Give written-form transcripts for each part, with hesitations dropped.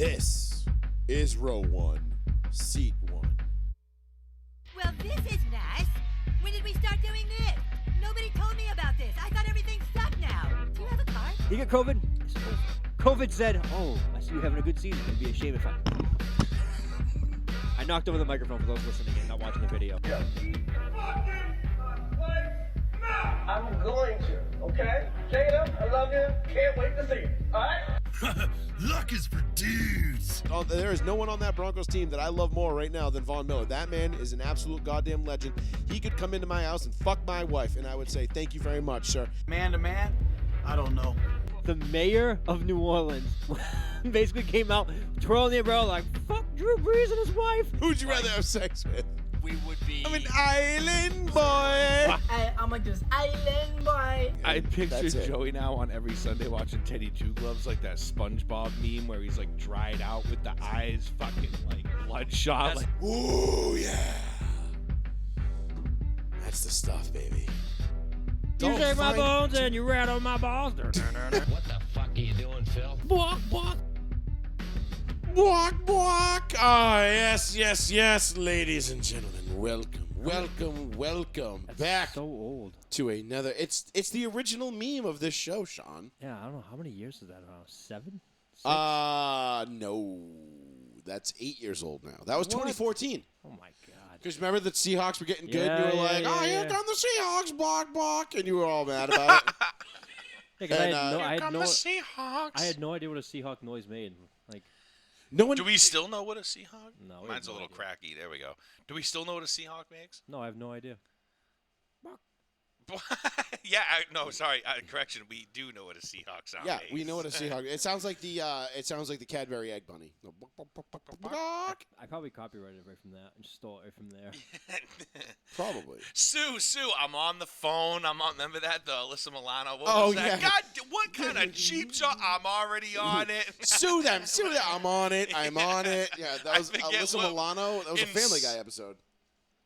This is row one, seat one. Well, this is nice. When did we start doing this? Nobody told me about this. I thought everything sucked now. Do you have a card? You get COVID? COVID said, oh, I see you having a good season. It'd be a shame if I knocked over the microphone for those listening and not watching the video. I'm going to, okay? Tatum, I love you. Can't wait to see you. All right? Luck is for dudes. Oh, there is no one on that Broncos team that I love more right now than Von Miller. That man is an absolute goddamn legend. He could come into my house and fuck my wife, and I would say, thank you very much, sir. Man to man, I don't know. The mayor of New Orleans basically came out twirling the umbrella like, fuck Drew Brees and his wife. Who'd you rather have sex with? We would be. I'm an island boy. I'm like this island boy. I picture That's it. Joey now on every Sunday watching Teddy Two Gloves, like that SpongeBob meme where he's like dried out with the eyes fucking like bloodshot. Like, Ooh, yeah. That's the stuff, baby. You shake my bones and you rattle my balls. What the fuck are you doing, Phil? Walk, walk. Walk, walk. Ah, yes, ladies and gentlemen. Welcome back So old. to another. It's the original meme of this show, Sean. Yeah, I don't know. How many years is that now? 7? 6? No. That's 8 years old now. That was 2014. Oh, my God. Because remember the Seahawks were getting good, and you Yeah, were like, yeah, "Oh, here yeah. come the Seahawks, block," and you were all mad about it. Yeah, 'cause And, I had no Seahawks. I had no idea what a Seahawk noise made. Like, No one. Do we still know what a Seahawk? No, we Mine's have a no little idea. cracky. There we go. Do we still know what a Seahawk makes? no, I have no idea. Yeah, sorry. Correction. We do know what a Seahawk sound Yeah, makes. we know what a Seahawk. It sounds like the Cadbury Egg Bunny. No, I probably copyrighted right from that and stole it right from there. probably. Sue, I'm on the phone. Remember that, the Alyssa Milano? What Oh, was that? yeah. God, what kind of cheap shot? I'm already on it. Sue them. I'm on it. Yeah, that I was forget Alyssa what- Milano. That was a in Family s- Guy episode.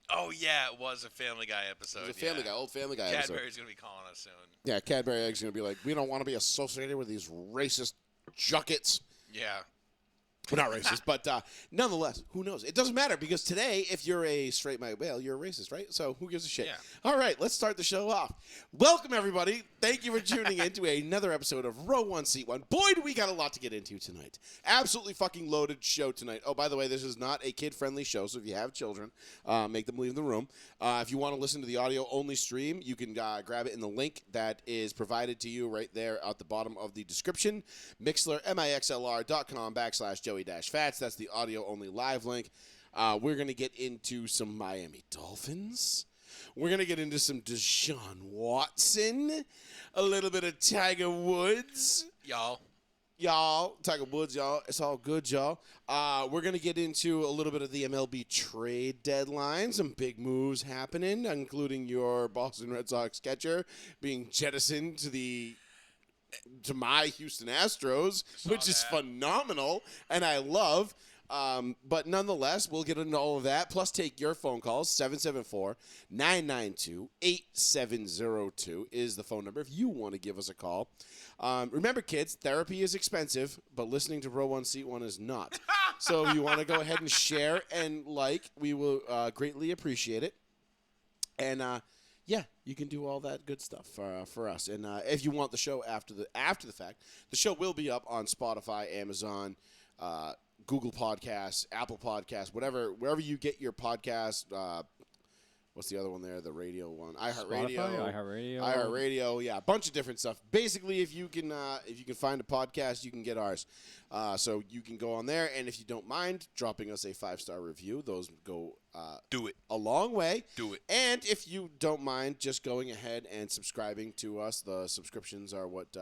Oh, yeah, it was a Family Guy episode. It was a Family Guy, old Family Guy episode. Cadbury's going to be calling us soon. Yeah, Cadbury Egg's going to be like, we don't want to be associated with these racist juckets. Yeah. We're not racist, but nonetheless, who knows? It doesn't matter because today, if you're a straight white male, you're a racist, right? So who gives a shit? Yeah. All right, let's start the show off. Welcome, everybody. Thank you for tuning in to another episode of Row 1, Seat 1. Boy, do we got a lot to get into tonight. Absolutely fucking loaded show tonight. Oh, by the way, this is not a kid-friendly show, so if you have children, make them leave the room. If you want to listen to the audio-only stream, you can grab it in the link that is provided to you right there at the bottom of the description. Mixlr, mixlr.com/Joey-Fats. That's the audio-only live link. We're going to get into some Miami Dolphins. We're going to get into some Deshaun Watson, a little bit of Tiger Woods. Y'all, Tiger Woods, y'all. It's all good, y'all. We're going to get into a little bit of the MLB trade deadline. Some big moves happening, including your Boston Red Sox catcher being jettisoned to my Houston Astros, which is phenomenal, and I love. But nonetheless, we'll get into all of that, plus take your phone calls. 774-992-8702 is the phone number if you want to give us a call. Remember, kids, therapy is expensive, but listening to Row 1, Seat 1 is not. So if you want to go ahead and share and like, we will greatly appreciate it. And, yeah, you can do all that good stuff for us. And if you want the show after the fact, the show will be up on Spotify, Amazon, Google Podcasts, Apple Podcasts, wherever you get your podcast. What's the other one there? The radio one, iHeartRadio. Yeah, a bunch of different stuff. Basically, if you can find a podcast, you can get ours. So you can go on there, and if you don't mind dropping us a 5-star review, those go Do it. a long way. Do it. And if you don't mind just going ahead and subscribing to us, the subscriptions are what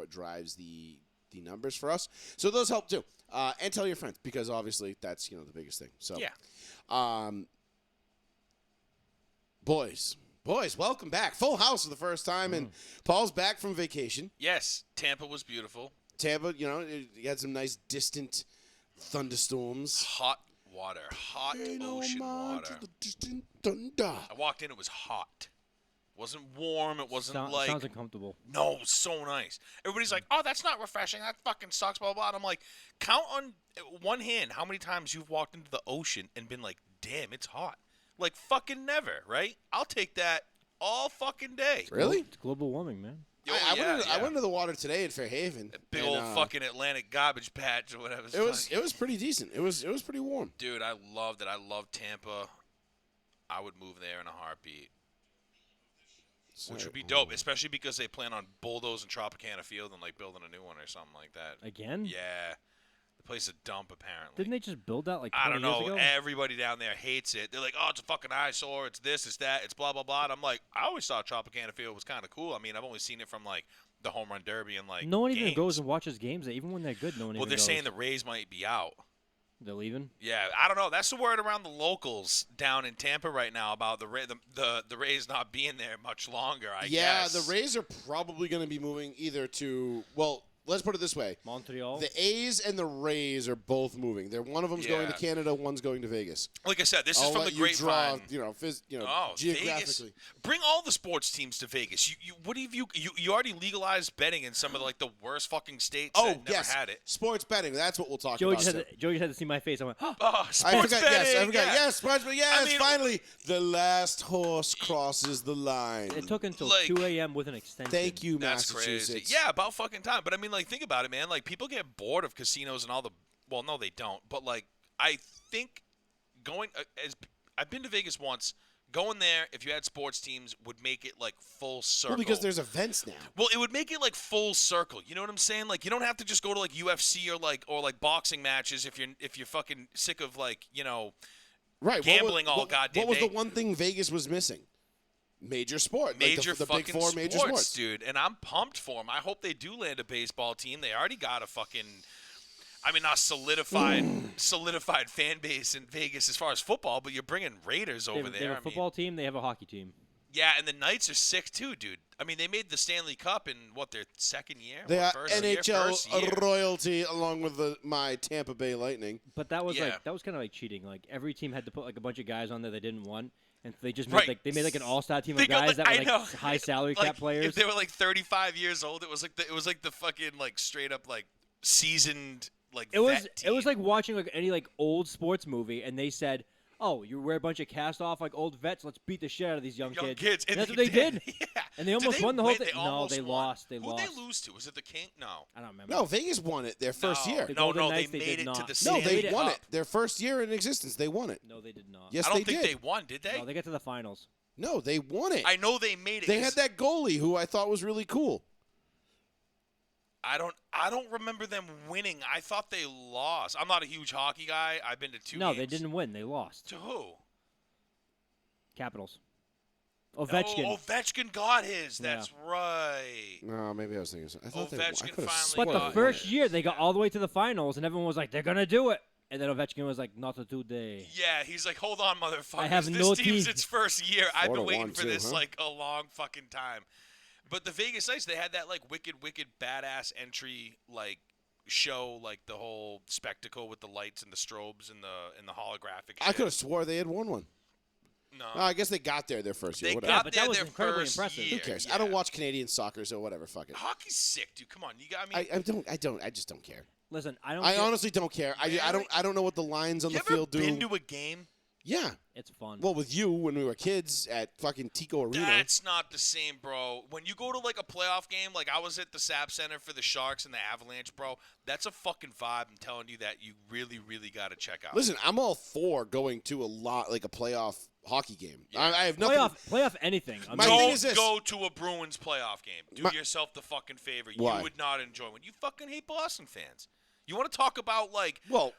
drives the numbers for us. So those help too. And tell your friends, because obviously that's the biggest thing. So Yeah. Boys, welcome back. Full house for the first time, and Paul's back from vacation. Yes, Tampa was beautiful. Tampa, you had some nice distant thunderstorms. Hot water. Hot ocean water. To the distant thunder. I walked in, it was hot. Wasn't warm. It wasn't like sounds uncomfortable. no, so nice. Everybody's like, "Oh, that's not refreshing. That fucking sucks." Blah blah. And I'm like, count on one hand how many times you've walked into the ocean and been like, "Damn, it's hot." Like fucking never, right? I'll take that all fucking day. Really? It's global warming, man. Oh, I yeah. went into the water today in Fairhaven. Big and, old fucking Atlantic garbage patch or whatever. It was pretty decent. It was pretty warm. Dude, I loved it. I love Tampa. I would move there in a heartbeat. Which would be dope, especially because they plan on bulldozing Tropicana Field and like building a new one or something like that. Again? Yeah. The place is a dump, apparently. Didn't they just build that like 20 I don't know. years ago? Everybody down there hates it. They're like, oh, it's a fucking eyesore. It's this, it's that, it's blah, blah, blah. And I'm like, I always thought Tropicana Field was kind of cool. I mean, I've only seen it from like the home run derby and like No one even games. goes and watches games. Even when they're good, no one Well, even they're goes. saying the Rays might be out. They're leaving? Yeah, I don't know. That's the word around the locals down in Tampa right now about the Rays not being there much longer, I guess. Yeah, the Rays are probably going to be moving either to, well, let's put it this way. Montreal? The A's and the Rays are both moving. One of them's going to Yeah. Canada, one's going to Vegas. Like I said, this is I'll from let the you draw, grapevine. geographically. Vegas. Bring all the sports teams to Vegas. What have you already legalized betting in some of like the worst fucking states that never yes, had it. sports betting. That's what we'll talk Joey about. just had to see my face. I went, oh, Oh, sports I forgot. betting. Yes, I forgot. yeah. Yes, sports betting. Yes, I mean, finally, the last horse crosses the line. it took until Like- 2 a.m. with an extension. Thank you, That's Massachusetts. crazy. Yeah, about fucking time. But I mean, like, think about it, man. Like, people get bored of casinos and all the. Well, no, they don't. But like, I think going as I've been to Vegas once. Going there, if you had sports teams, would make it like full circle. Well, because there's events now. Well, it would make it like full circle. You know what I'm saying? Like, you don't have to just go to like UFC or like boxing matches if you're fucking sick of like Right. gambling all goddamn What was day. the one thing Vegas was missing? Major sport. Major like the fucking big four major sports. dude. And I'm pumped for them. I hope they do land a baseball team. They already got a fucking. I mean, not solidified fan base in Vegas as far as football, but you're bringing Raiders They over have, there. they have I a football team. They have a hockey team. mean, yeah, and the Knights are sick too, dude. I mean, they made the Stanley Cup in their second year. They Or are first NHL first year. royalty along with my Tampa Bay Lightning. But that was Yeah. kind of like cheating. Like every team had to put like a bunch of guys on there they didn't want, and they just Right. made like an all-star team They of go, guys that were I like know. high salary Like, cap players. If they were like 35 years old, it was like the fucking like straight up like seasoned like It was vet team. like watching like any like old sports movie, and they said, "Oh, we're a bunch of cast off like old vets. Let's beat the shit out of these young kids." And that's what they did. Yeah. And they Did almost won the whole win? thing. They No, almost they won. lost. They Who'd lost. they lose to? Was it the King? No. I don't remember. No, Vegas won it their first No. year. The No, Golden no, Knights, they they made did it to not. the No, Stanley they Cup. won it. Their first year in existence, they won it. No, they did not. Yes, I don't they think did. they won, did they? No, they got to the finals. No, they won it. I know they made it. They 'cause had that goalie who I thought was really cool. I don't remember them winning. I thought they lost. I'm not a huge hockey guy. I've been to two No, games. they didn't win. They lost. To who? Capitals. Ovechkin. Oh, Ovechkin got his. That's right. No, maybe I was thinking. I thought I Ovechkin could have finally But got the first it. year, they got all the way to the finals, and everyone was like, "They're gonna do it." And then Ovechswin was like, "Not today." Yeah, he's like, hold on, motherfuckers. I have this no team's team. its first year. I've been 4-1 waiting for too, this huh? like a long fucking time. But the Vegas Knights, they had that like wicked badass entry like show, like the whole spectacle with the lights and the strobes and the holographic. I shit. could have swore they had won one. No. No, I guess they got there their first year. They Whatever. got but there that was their incredibly first impressive. year. Who cares? Yeah. I don't watch Canadian soccer, so whatever. Fuck it. Hockey's sick, dude. Come on, you got me. I just don't care. Listen, I don't. I care. honestly don't care. I don't know what the lines on you the ever field do. been to a game? Yeah. It's fun. Well, with you when we were kids at fucking Tico Arena. That's not the same, bro. When you go to like a playoff game, like I was at the SAP Center for the Sharks and the Avalanche, bro. That's a fucking vibe. I'm telling you that you really, really got to check out. Listen, I'm all for going to a playoff hockey game. I have nothing. playoff anything. I My mean, thing Don't is this. go to a Bruins playoff game. Do My- yourself the fucking favor. Why? You would not enjoy one. You fucking hate Boston fans. You want to talk about like Well,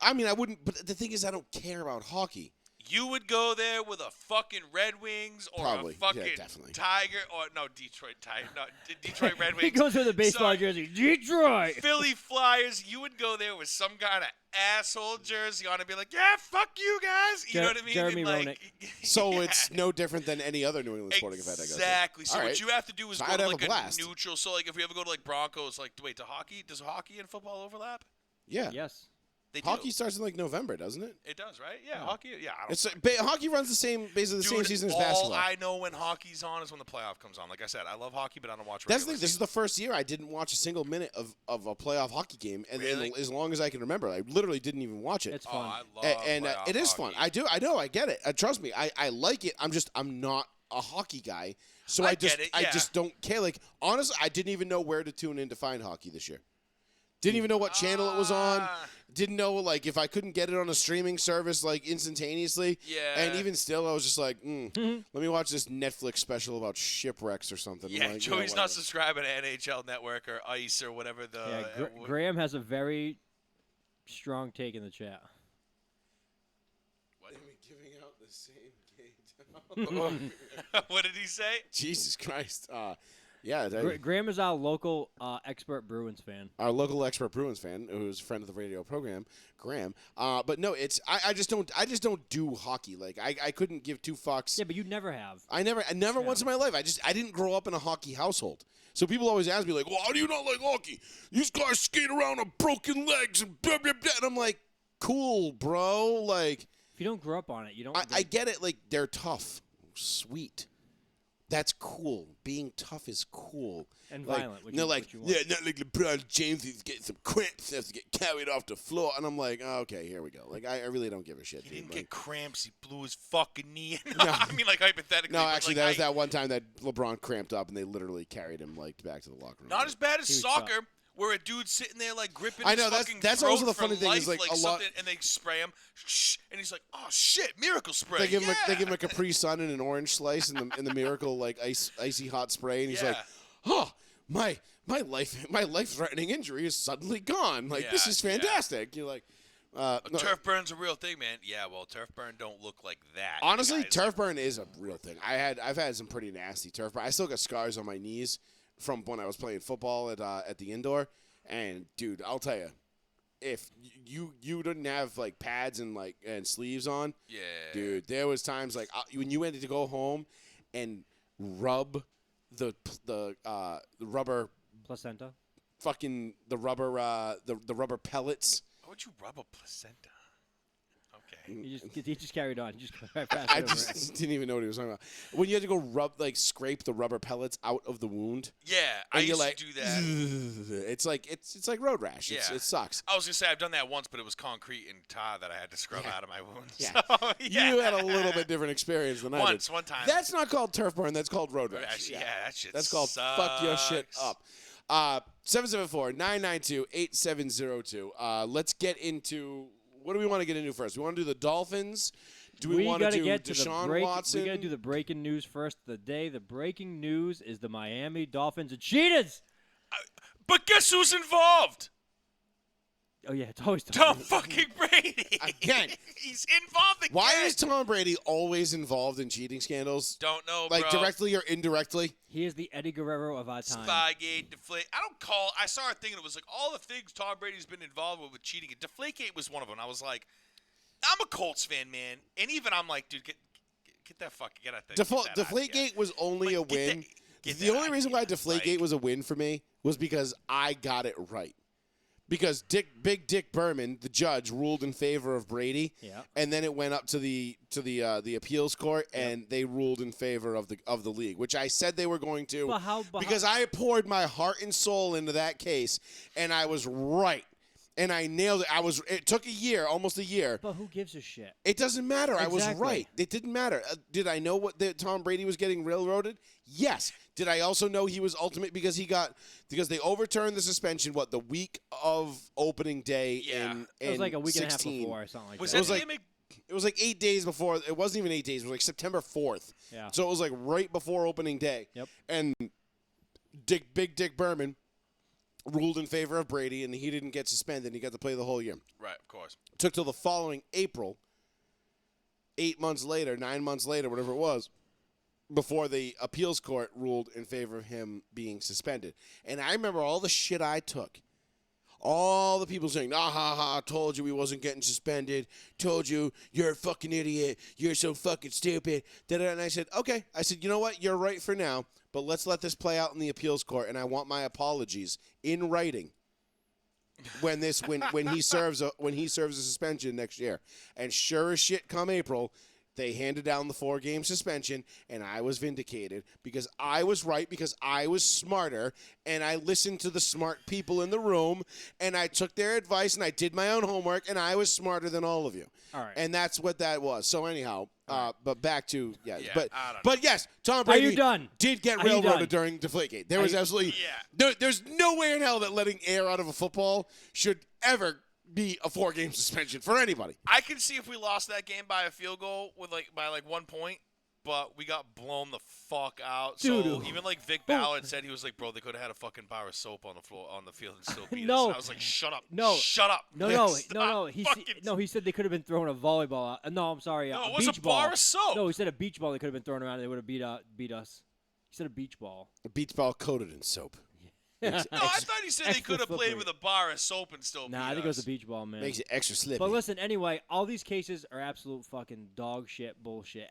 I mean, I wouldn't. But the thing is, I don't care about hockey. you would go there with a fucking Red Wings or Probably. a fucking Yeah, definitely. Tiger or no Detroit Tiger, no Detroit Red he Wings. goes with a baseball Sorry. jersey. Detroit. Philly Flyers, you would go there with some kind of asshole jersey on and be like, yeah, fuck you guys. You know what I mean? Jeremy And, like, Roenick. So yeah. it's no different than any other New England sporting event I go to. Exactly. So All what right. you have to do is So go I'd to have like a blast. neutral. So like if we ever go to like Broncos, like wait, does hockey and football overlap? Yeah. Yes. They Hockey do. starts in like November, doesn't it? It does, right? Yeah, hockey. Yeah, I don't. It's hockey runs basically the same Dude, season as all basketball. I know when hockey's on is when the playoff comes on. Like I said, I love hockey, but I don't watch. That's the regular thing. This is season. the first year I didn't watch a single minute of a playoff hockey game, and Really? as long as I can remember, I literally didn't even watch it. It's Oh, fun. I love And playoff it is hockey. fun. I know. I get it. Trust me. I like it. I'm not a hockey guy, so I I just get it, I yeah. just don't care. Like honestly, I didn't even know where to tune in to find hockey this year. Didn't even know what channel it was on. Didn't know like if I couldn't get it on a streaming service like instantaneously. Yeah. And even still, I was just like, let me watch this Netflix special about shipwrecks or something. Yeah, like, Joey's not whatever. subscribing to NHL Network or Ice or whatever the. Yeah, Graham has a very strong take in the chat. Giving out the same game. What did he say? Jesus Christ. Yeah, Graham is our local expert Bruins fan. our local expert Bruins fan, who's a friend of the radio program, Graham. But no, I just don't do hockey. Like I couldn't give two fucks. Yeah, but you never have. I never once in my life. I didn't grow up in a hockey household. So people always ask me like, well, how do you not like hockey? These guys skate around on broken legs and blah, blah, blah. And I'm like, cool, bro. Like If you don't grow up on it, you don't. I get it. Like they're tough, sweet. That's cool. Being tough is cool. And like, violent, which they're is like, what you want. yeah, not like LeBron James. He's getting some cramps. He has to get carried off the floor. And I'm like, oh, okay, here we go. Like, I really don't give a shit. He dude. didn't Like, get cramps. He blew his fucking knee. I mean, like hypothetically. no, but, actually, like, that was that one time that LeBron cramped up and they literally carried him like back to the locker room. Not as bad as He was soccer, tough. where a dude's sitting there like gripping. I know, his that's- fucking that's throat also the for funny thing is, life, like, a lot- something, and they spray him, and he's like, "Oh shit, miracle spray!" They give him yeah. a Capri Sun and an orange slice and the Miracle like icy hot spray, and he's Yeah. like, oh, my life threatening injury is suddenly gone. Like this Yeah, is yeah. fantastic. You're like, no, Turf burn's a real thing, man. Yeah, well, turf burn don't look like that. honestly, guys. turf burn is a real thing. I've had some pretty nasty turf burn. I still got scars on my knees from when I was playing football at the indoor. And dude, I'll tell you, if you didn't have like pads and sleeves on, Yeah. dude, there was times like when you wanted to go home and rub the rubber Placenta. the rubber pellets. Why would you rub a placenta? Okay. He just carried on. He just right past I over it. just didn't even know what he was talking about. When you had to go scrape the rubber pellets out of the wound. Yeah, I And you're used like, to do that. It's like like road rash. Yeah. It sucks. I was gonna say I've done that once, but it was concrete and tar that I had to scrub out of my wounds. Yeah. So, yeah. You had a little bit different experience than I did. one time. That's not called turf burn. That's called road rash. Actually, yeah, that shit That's called fuck your shit sucks. up. 774-992-8702. Let's get into what do we want to get into first? We want to do the Dolphins. Do we want to gotta do get to Deshaun the break. Watson? We gotta do the breaking news first of the day. The breaking news is the Miami Dolphins are cheaters. But guess who's involved? Oh yeah, it's always Tom fucking Brady. Again. He's involved again. Why is Tom Brady always involved in cheating scandals? Don't know, Like bro. directly or indirectly? He is the Eddie Guerrero of our time. Spygate, Deflate. I saw a thing and it was like all the things Tom Brady's been involved with cheating. Deflategate was one of them. I was like, I'm a Colts fan, man, and even I'm like, dude, get that fucking get out there. Deflategate was only a win. The only reason why Deflategate was a win for me was because I got it right. Because Big Dick Berman, the judge, ruled in favor of Brady, Yeah. and then it went up to the appeals court, and they ruled in favor of the league, which I said they were going to, because I poured my heart and soul into that case, and I was right, and I nailed it. It took a year, almost a year. But who gives a shit? It doesn't matter. I was Exactly. right. It didn't matter. Did I know that Tom Brady was getting railroaded? Yes. Did I also know he was ultimate because they overturned the suspension the week of opening day Yeah. in It was like a week 16. and a half before or something like Was that. It was that like- the image? It was like 8 days before. It wasn't even 8 days. It was like September 4th. Yeah. So it was like right before opening day. Yep. And Big Dick Berman ruled in favor of Brady, and he didn't get suspended. He got to play the whole year. Right, of course. It took till the following April, 9 months later, whatever it was, before the appeals court ruled in favor of him being suspended. And I remember all the shit I took. All the people saying, ha, ha, told you he wasn't getting suspended. Told you, you're a fucking idiot. You're so fucking stupid. And I said, okay. I said, you know what? You're right for now, but let's let this play out in the appeals court, and I want my apologies in writing. when he serves a suspension next year. And sure as shit, come April, they handed down the 4-game suspension, and I was vindicated because I was right, because I was smarter, and I listened to the smart people in the room, and I took their advice, and I did my own homework, and I was smarter than all of you. All right. And that's what that was. So anyhow, but back to I don't know. but yes, Tom Are Brady you done? did get Are you railroaded done? during Deflategate. There was absolutely there's no way in hell that letting air out of a football should ever be a 4-game suspension for anybody. I can see if we lost that game by a field goal by 1 point, but we got blown the fuck out. Dude. So even like Vic Ballard said, he was like, bro, they could have had a fucking bar of soap on the floor on the field and still beat us. No. And I was like, shut up. No. Shut up. No. Stop fucking- He said they could have been throwing a volleyball out. No, I'm sorry. No, a it was beach a ball. bar of soap. No, he said a beach ball they could have been thrown around and they would have beat us. He said a beach ball. A beach ball coated in soap. No, I thought he said they extra could have played slippery. with a bar of soap and still beat Nah, I think it was us. a beach ball, man. Makes it extra slippy. But listen, anyway, all these cases are absolute fucking dog shit bullshit.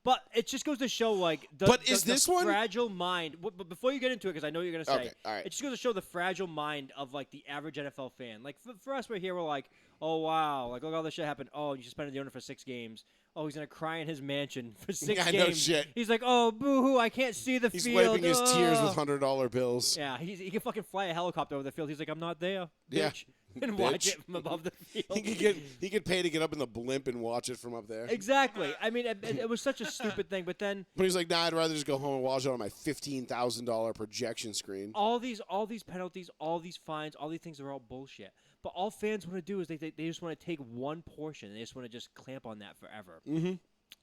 But it just goes to show, like, But is this the one- fragile mind. But before you get into it, because I know you're gonna say, Okay, all right. it just goes to show the fragile mind of like the average NFL fan. Like for us, right here, we're like, oh wow, like look all this shit happened. Oh, you suspended the owner for 6 games. Oh, he's gonna cry in his mansion for 6 Yeah, games. no shit. He's like, oh boo-hoo, I can't see the He's field. wiping his tears with Ugh." $100 bills. Yeah, he can fucking fly a helicopter over the field. He's like, I'm not there, Yeah, bitch. And watch bitch. it from above the field. He could pay to get up in the blimp and watch it from up there. Exactly. I mean, it was such a stupid thing. But then But he's like, nah, I'd rather just go home and watch it on my $15,000 projection screen. all these penalties, all these fines, all these things are all bullshit. But all fans want to do is they just want to take one portion. They just want to just clamp on that forever. Mm-hmm.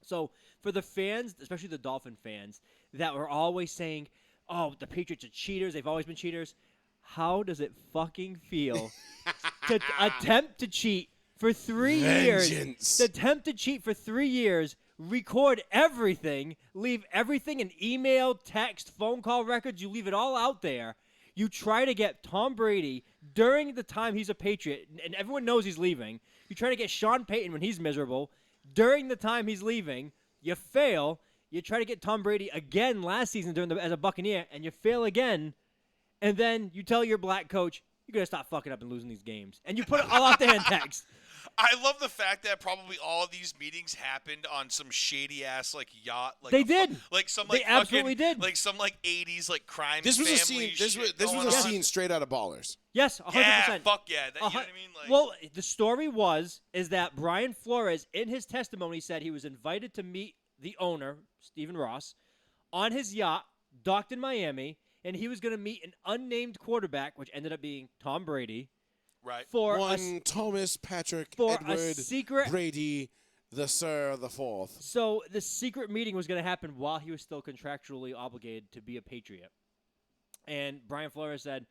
So for the fans, especially the Dolphin fans, that were always saying, "Oh, the Patriots are cheaters. They've always been cheaters." How does it fucking feel to attempt to cheat for 3 years? Vengeance. To attempt to cheat for 3 years, record everything, leave everything in email, text, phone call records. You leave it all out there. You try to get Tom Brady during the time he's a Patriot, and everyone knows he's leaving. You try to get Sean Payton when he's miserable during the time he's leaving. You fail. You try to get Tom Brady again last season as a Buccaneer, and you fail again. And then you tell your black coach, you're going to stop fucking up and losing these games. And you put it all out there in text. I love the fact that probably all of these meetings happened on some shady ass like yacht. Like They did. Like some They like absolutely fucking, did. Like some like 80s like crime. This was a family scene. This shit was this was going a on. scene straight out of Ballers. Yes, 100%. Yeah, fuck yeah. That, you know what I mean? Like, Well, the story is that Brian Flores, in his testimony, said he was invited to meet the owner, Stephen Ross, on his yacht, docked in Miami, and he was going to meet an unnamed quarterback, which ended up being Tom Brady, right. for One Thomas Patrick for a Edward secret- Brady the fourth. So the secret meeting was going to happen while he was still contractually obligated to be a Patriot. And Brian Flores said,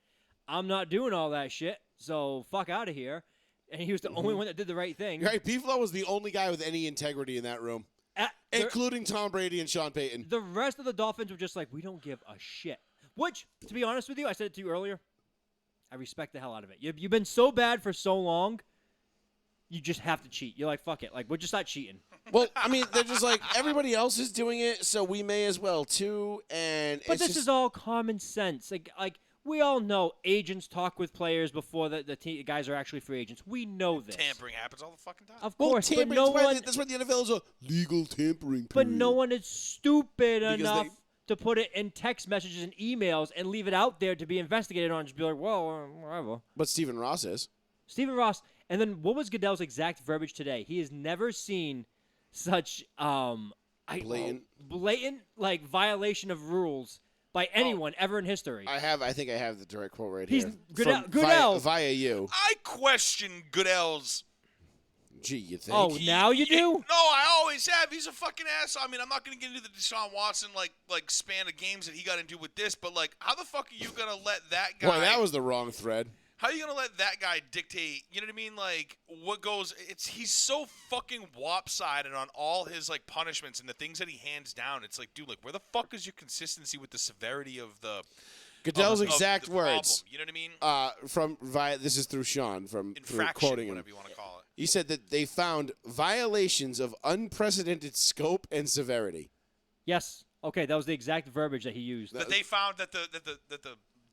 I'm not doing all that shit, so fuck out of here. And he was the only one that did the right thing. Right, Beefalo was the only guy with any integrity in that room, including Tom Brady and Sean Payton. The rest of the Dolphins were just like, we don't give a shit. Which, to be honest with you, I said it to you earlier, I respect the hell out of it. You've been so bad for so long, you just have to cheat. You're like, fuck it. Like, we'll just start cheating. Well, I mean, they're just like, everybody else is doing it, so we may as well too. And But it's this just, is all common sense. Like we all know agents talk with players before the guys are actually free agents. We know this. Tampering happens all the fucking time. Of well, course, but tampering, no one. that's why the NFL is a legal tampering. But period. no one is stupid Because enough to put it in text messages and emails and leave it out there to be investigated on. And just be like, well, whatever. But Stephen Ross is. Stephen Ross. And then what was Goodell's exact verbiage today? He has never seen such Blatant like violation of rules by anyone ever in history. I think I have the direct quote right He's here. Goodell- From Goodell. via you. I question Goodell's. Gee, you think? Oh, now you do? No, I always have. He's a fucking ass. I mean, I'm not gonna get into the Deshaun Watson like span of games that he got into with this, but like, how the fuck are you gonna let that guy? Boy, that was the wrong thread. How are you gonna let that guy dictate? You know what I mean? Like, what goes? He's so fucking lopsided on all his like punishments and the things that he hands down. It's like, dude, like, where the fuck is your consistency with the severity of the Goodell's of exact the problem? words. You know what I mean? This is through Sean through Infraction, quoting him. whatever you want to call it. He said that they found violations of unprecedented scope and severity. Yes. Okay, that was the exact verbiage that he used. That they found that the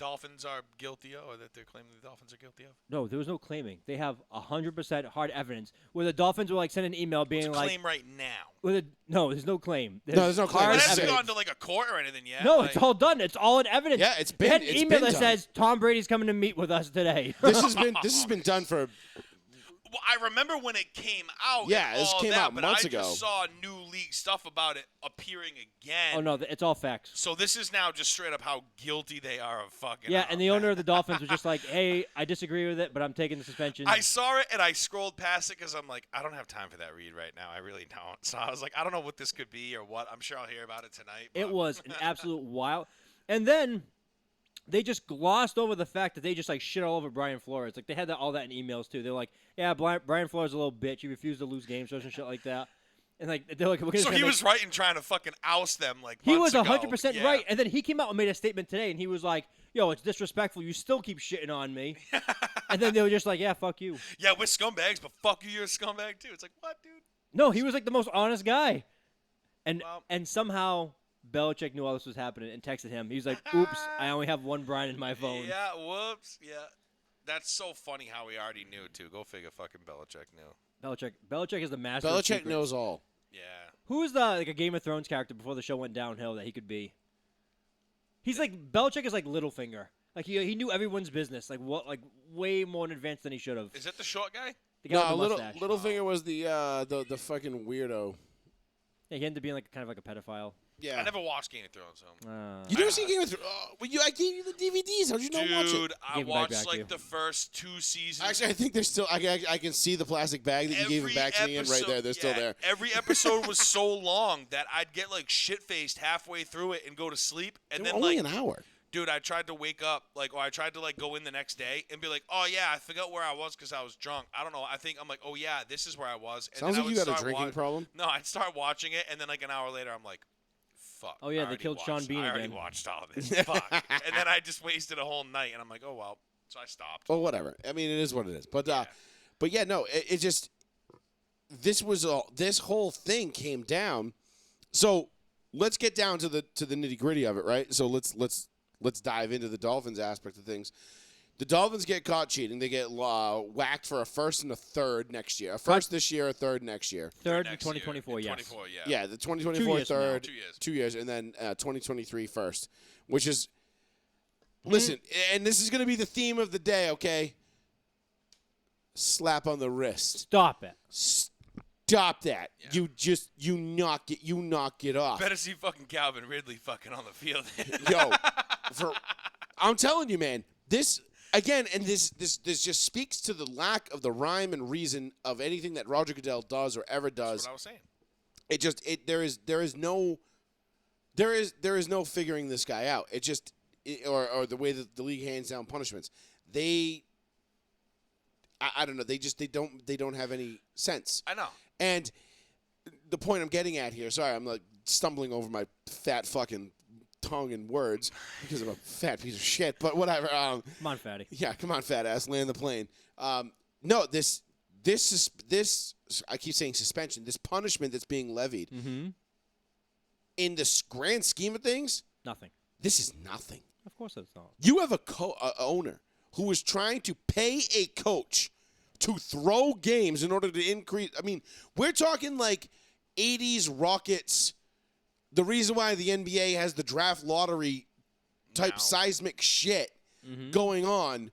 Dolphins are guilty of, or that they're claiming the Dolphins are guilty of? No, there was no claiming. They have 100% hard evidence where the Dolphins will like send an email being It's a like, claim right now. no, there's no claim. there's no claim. hard It It's hasn't safe. gone to like a court or anything yet. No, like, it's all done. It's all in evidence. Yeah, it's They had been- an it's email been that done. says Tom Brady's coming to meet with us today. This has been done for. Well, I remember when it came out. Yeah, and this all came that, out but months I ago. just saw new league stuff about it appearing again. Oh no, it's all facts. So this is now just straight up how guilty they are of fucking. Yeah, up. and the owner of the Dolphins was just like, "Hey, I disagree with it, but I'm taking the suspension." I saw it and I scrolled past it because I'm like, I don't have time for that read right now. I really don't. So I was like, I don't know what this could be or what. I'm sure I'll hear about it tonight. It but- was an absolute wild. And then they just glossed over the fact that they just like shit all over Brian Flores. Like they had all that in emails too. They're like, "Yeah, Brian Flores is a little bitch. He refused to lose games and shit like that." And like they're like, "We're gonna." So he was right in trying to fucking oust them like. He months was ago. 100% Yeah. right. And then he came out and made a statement today, and he was like, "Yo, it's disrespectful. You still keep shitting on me." And then they were just like, "Yeah, fuck you." Yeah, we're scumbags, but fuck you, you're a scumbag too. It's like, what, dude? No, he was like the most honest guy. And Well- and somehow Belichick knew all this was happening and texted him. He was like, "Oops, I only have one Brian in my phone." Yeah, whoops. Yeah. That's so funny how he already knew, too. Go figure fucking Belichick knew. Belichick is the master of Belichick secrets. knows all. Yeah. Who is the like a Game of Thrones character before the show went downhill that he could be? He's like Belichick is like Littlefinger. Like he knew everyone's business, like what, like way more in advance than he should have. Is that the short guy? The guy No, with the mustache. Littlefinger was the fucking weirdo. Yeah, he ended up being like kind of like a pedophile. Yeah. I never watched Game of Thrones, so. You never seen Game of Thrones? I gave you the DVDs. How'd you not watch it? Dude, I Gave it watched back to you. like the first 2 seasons. Actually, I think they're still. I can see the plastic bag that you gave it back to me in right there. They're still there. Every episode was so long that I'd get like shit faced halfway through it and go to sleep, and They then were only like, an hour. dude, I tried to wake up or I tried to like go in the next day and be like, oh yeah, I forgot where I was because I was drunk. I don't know. I think I'm like, oh yeah, this is where I was. And Sounds then like I you would got a start drinking problem. No, I'd start watching it, and then like an hour later, I'm like, fuck. Oh, yeah, I they already killed Sean watched- Bean I already again. watched all of this. Fuck. And then I just wasted a whole night, and I'm like, oh well. So I stopped. Well, whatever. I mean, it is what it is. But yeah, no. It just this whole thing came down. So let's get down to the nitty gritty of it, right? So let's dive into the Dolphins aspect of things. The Dolphins get caught cheating. They get whacked for a first and a third next year. A first this year, a third next year. Third in Next year, 2024, in yes. 24, yeah. Yeah, the 2024 2 years from now. third, 2 years. 2 years, and then 2023 first, which is, listen, and this is going to be the theme of the day, okay? Slap on the wrist. Stop it. Stop that. You knock it off. Better see fucking Calvin Ridley fucking on the field. Yo, I'm telling you, man, this again, and this just speaks to the lack of the rhyme and reason of anything that Roger Goodell does or ever does. That's what I was saying. There is no figuring this guy out. Or the way that the league hands down punishments. I don't know. They don't have any sense. I know. And the point I'm getting at here, sorry, I'm like stumbling over my fat fucking tongue and words because I'm a fat piece of shit, but whatever. Come on, fatty. Yeah, come on, fat ass, land the plane. No, this I keep saying suspension. This punishment that's being levied in the grand scheme of things, Nothing. this is nothing. Of course it's not. You have a owner who is trying to pay a coach to throw games in order to increase. I mean, we're talking like 80s Rockets. The reason why the NBA has the draft lottery type seismic shit going on,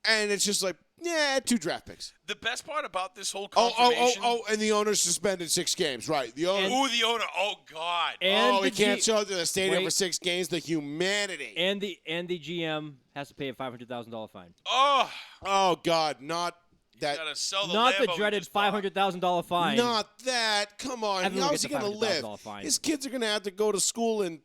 and it's just like, yeah, 2 draft picks. The best part about this whole confirmation. And the owner's suspended 6 games, right? The owner. Ooh, the owner. Oh God. And he the can't show up to the stadium Wait. for 6 games. The humanity. And the GM has to pay a $500,000 fine. Oh God, not that. Gotta sell the Not Lambo the he dreaded just bought. $500,000 fine. Not that. Come on. Everyone How's gets he a gonna live? $500,000 fine. His kids are gonna have to go to school and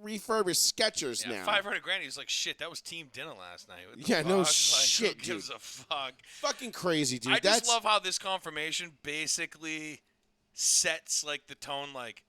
refurbish Skechers Yeah, now. 500 grand. He's like, shit. That was team dinner last night. What the Yeah, no fuck? Like, shit, Who gives dude. a fuck? Fucking crazy, dude. I That's just love how this confirmation basically sets like the tone. Like,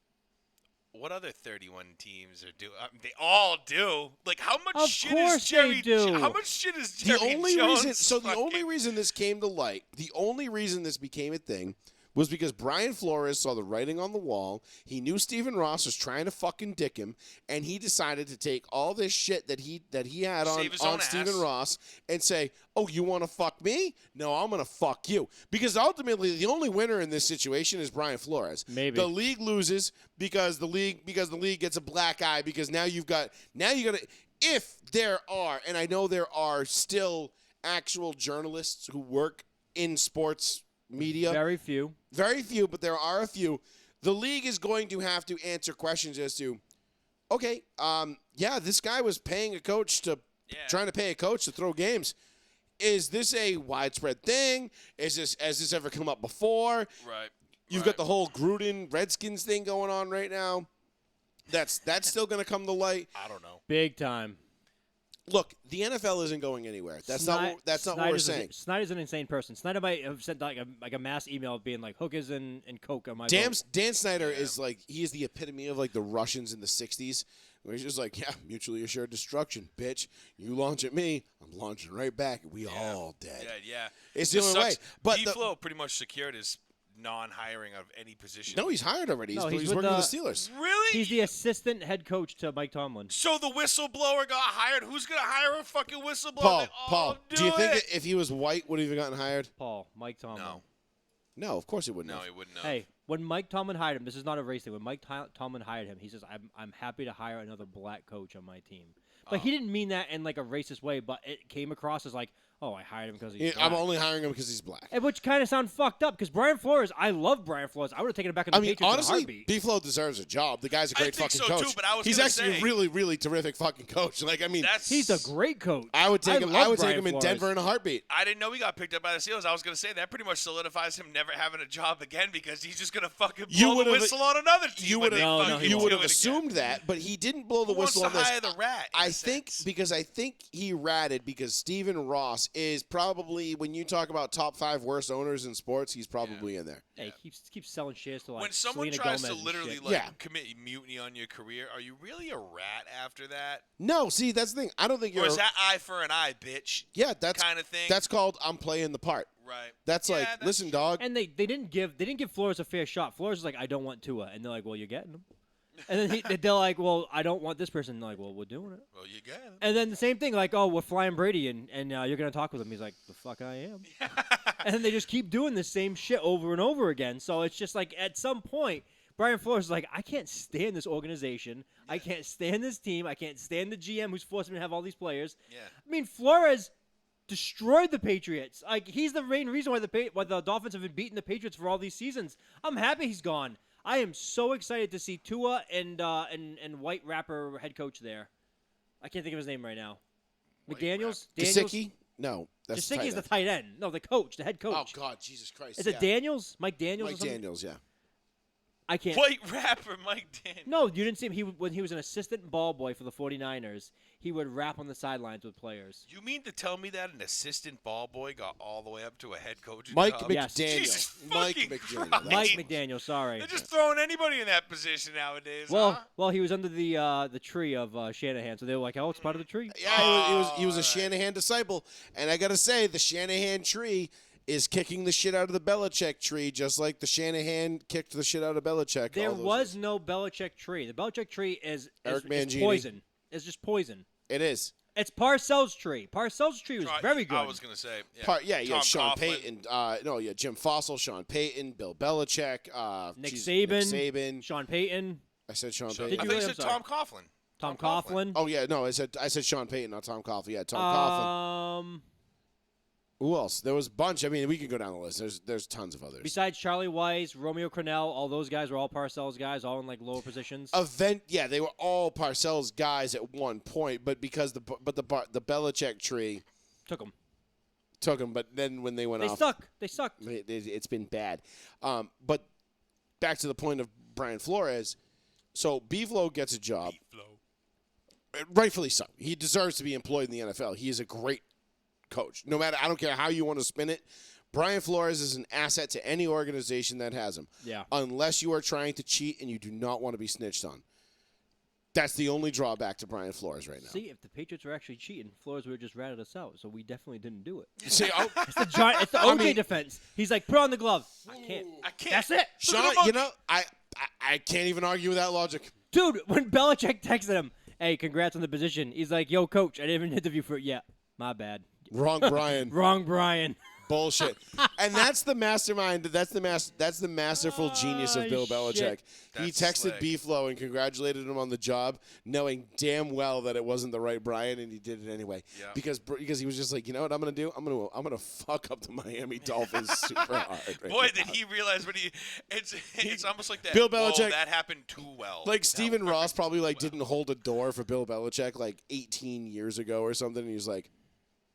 what other 31 teams are doing? They all do. Like, how much Of shit course is Jerry? they do. How much shit is the Jerry only Jones reason. So the fucking- only reason this came to light, the only reason this became a thing, was because Brian Flores saw the writing on the wall. He knew Stephen Ross was trying to fucking dick him, and he decided to take all this shit that he had Save his own on Stephen ass. Ross and say, "Oh, you want to fuck me? No, I'm gonna fuck you." Because ultimately, the only winner in this situation is Brian Flores. Maybe. The league loses because the league gets a black eye because now you got to. If there are, and I know there are still actual journalists who work in sports media. Very few. Very few, but there are a few. The league is going to have to answer questions as to, okay, this guy was paying a coach trying to pay a coach to throw games. Is this a widespread thing? Has this ever come up before? Right. You've got the whole Gruden Redskins thing going on right now. That's still going to come to light. I don't know. Big time. Look, the NFL isn't going anywhere. That's not what we're saying. Snyder's an insane person. Snyder might have sent like a mass email being like hookers and coke on my Dan boat. Snyder is like he is the epitome of like the Russians in the '60s, where he's just like, yeah, mutually assured destruction, bitch. You launch at me, I'm launching right back. We all dead. Yeah. It's the only way. But D-Flow pretty much secured his non-hiring of any position. no, he's hired already. No, He's he's with working the- with the Steelers. Really? He's the assistant head coach to Mike Tomlin. So the whistleblower got hired. Who's gonna hire a fucking whistleblower? Paul, They all Paul, do you think it? if he was white, would he have gotten hired? Mike Tomlin. No. No, of course he wouldn't. No, have. he wouldn't have. Hey, when Mike Tomlin hired him, this is not a race thing. When Mike Tomlin hired him, he says, "I'm happy to hire another black coach on my team." But he didn't mean that in like a racist way. But it came across as like, "Oh, I hired him because he's black." I'm only hiring him because he's black. And which kind of sound fucked up because Brian Flores, I love Brian Flores. I would have taken him back in the I mean, Patriots in a honestly, heartbeat. B-Flow deserves a job. The guy's a I great think fucking so, coach. too, but I was He's gonna actually say- a really, really terrific fucking coach. Like, I mean, He's a great coach. I would take him. love I would take Brian him in Flores. Denver in a heartbeat. I didn't know he got picked up by the Steelers. I was gonna say that pretty much solidifies him never having a job again because he's just gonna fucking blow the would've- whistle on another team. You when would they No, fucking he you won't. would do have it assumed again. that, but he didn't blow the Who wants whistle to on this. hire the rat? in I a think sense? because I think he ratted because Stephen Ross is probably when you talk about top 5 worst owners in sports, he's probably in there. Hey, he keeps selling shares to like when someone Selena tries Gomez to and literally shit. like Yeah. commit mutiny on your career, are you really a rat after that? No, see that's the thing. I don't think Or you're. is that eye for an eye, bitch? Yeah, that's kind of thing? That's called I'm playing the part. Right. That's Yeah, like, that's listen, true. dog. And they didn't give Flores a fair shot. Flores was like, I don't want Tua, and they're like, well, you're getting him. And then they're like, well, I don't want this person. And they're like, well, we're doing it. Well, you got it. And then the same thing, like, oh, we're flying Brady, and you're gonna talk with him. He's like, the fuck I am. And then they just keep doing the same shit over and over again. So it's just like at some point, Brian Flores is like, I can't stand this organization. I can't stand this team. I can't stand the GM who's forcing me to have all these players. Yeah. I mean, Flores destroyed the Patriots. Like he's the main reason why the Dolphins have been beating the Patriots for all these seasons. I'm happy he's gone. I am so excited to see Tua and white rapper head coach there. I can't think of his name right now. McDaniels? Gesicki? No, that's Gesicki is the tight end. No, the coach, the head coach. Oh God, Jesus Christ! Is it Daniels? Mike Daniels? or Mike something? Daniels, yeah. I can't. White rapper Mike Daniels. No, you didn't see him. When he was an assistant ball boy for the 49ers, he would rap on the sidelines with players. You mean to tell me that an assistant ball boy got all the way up to a head coach? Mike job? Yes. McDaniel. Jesus Mike fucking McDaniel. Christ. Mike McDaniel, sorry. They're just throwing anybody in that position nowadays. Well, huh? well, he was under the tree of Shanahan, so they were like, "Oh, it's part of the tree." Yeah, he was a Shanahan disciple, and I gotta say, the Shanahan tree is kicking the shit out of the Belichick tree, just like the Shanahan kicked the shit out of Belichick. There all those was years. no Belichick tree. The Belichick tree is Eric is Mangini. poison. It's just poison. It is. It's Parcells' tree. Parcells' tree was very good. I was gonna say. Yeah, You Tom had Sean Coughlin. Payton. Jim Fossil, Sean Payton, Bill Belichick, Nick Nick Saban, Saban. Sean Payton, I said Sean I Payton. Did thought you you really? said I'm Tom Coughlin. Tom Coughlin. Oh yeah, no, I said Sean Payton, not Tom Coughlin. Yeah, Tom Coughlin. Who else? There was a bunch. I mean, we could go down the list. There's tons of others. Besides Charlie Weiss, Romeo Crennel, all those guys were all Parcells guys, all in like lower positions. They were all Parcells guys at one point, but because the Belichick tree Took them. took them, but then when they went They off, suck. They suck. it's been bad. But back to the point of Brian Flores. So B-Flow gets a job, rightfully so. He deserves to be employed in the NFL. He is a great coach. No matter, I don't care how you want to spin it. Brian Flores is an asset to any organization that has him. Yeah. Unless you are trying to cheat and you do not want to be snitched on. That's the only drawback to Brian Flores right now. See, if the Patriots were actually cheating, Flores would have just ratted us out. So we definitely didn't do it. See, It's the OJ defense. He's like, put on the glove. I can't. I can't. That's it. Sean, you know, I can't even argue with that logic. Dude, when Belichick texted him, hey, congrats on the position, he's like, yo, coach, I didn't even interview for it yet. My bad. Wrong, Brian. Wrong, Brian. Bullshit. And that's the mastermind. That's the masterful genius of Bill Belichick. Shit. He That's texted slick. B-Flow and congratulated him on the job, knowing damn well that it wasn't the right Brian, and he did it anyway. Yeah. Because he was just like, you know what I'm gonna do? I'm gonna fuck up the Miami Dolphins super hard. Right Boy, now. did he realize when it's almost like that. Bill Whoa, Belichick- that happened too well. Like That Stephen worked Ross probably too like well. didn't hold a door for Bill Belichick like 18 years ago or something, and he was like,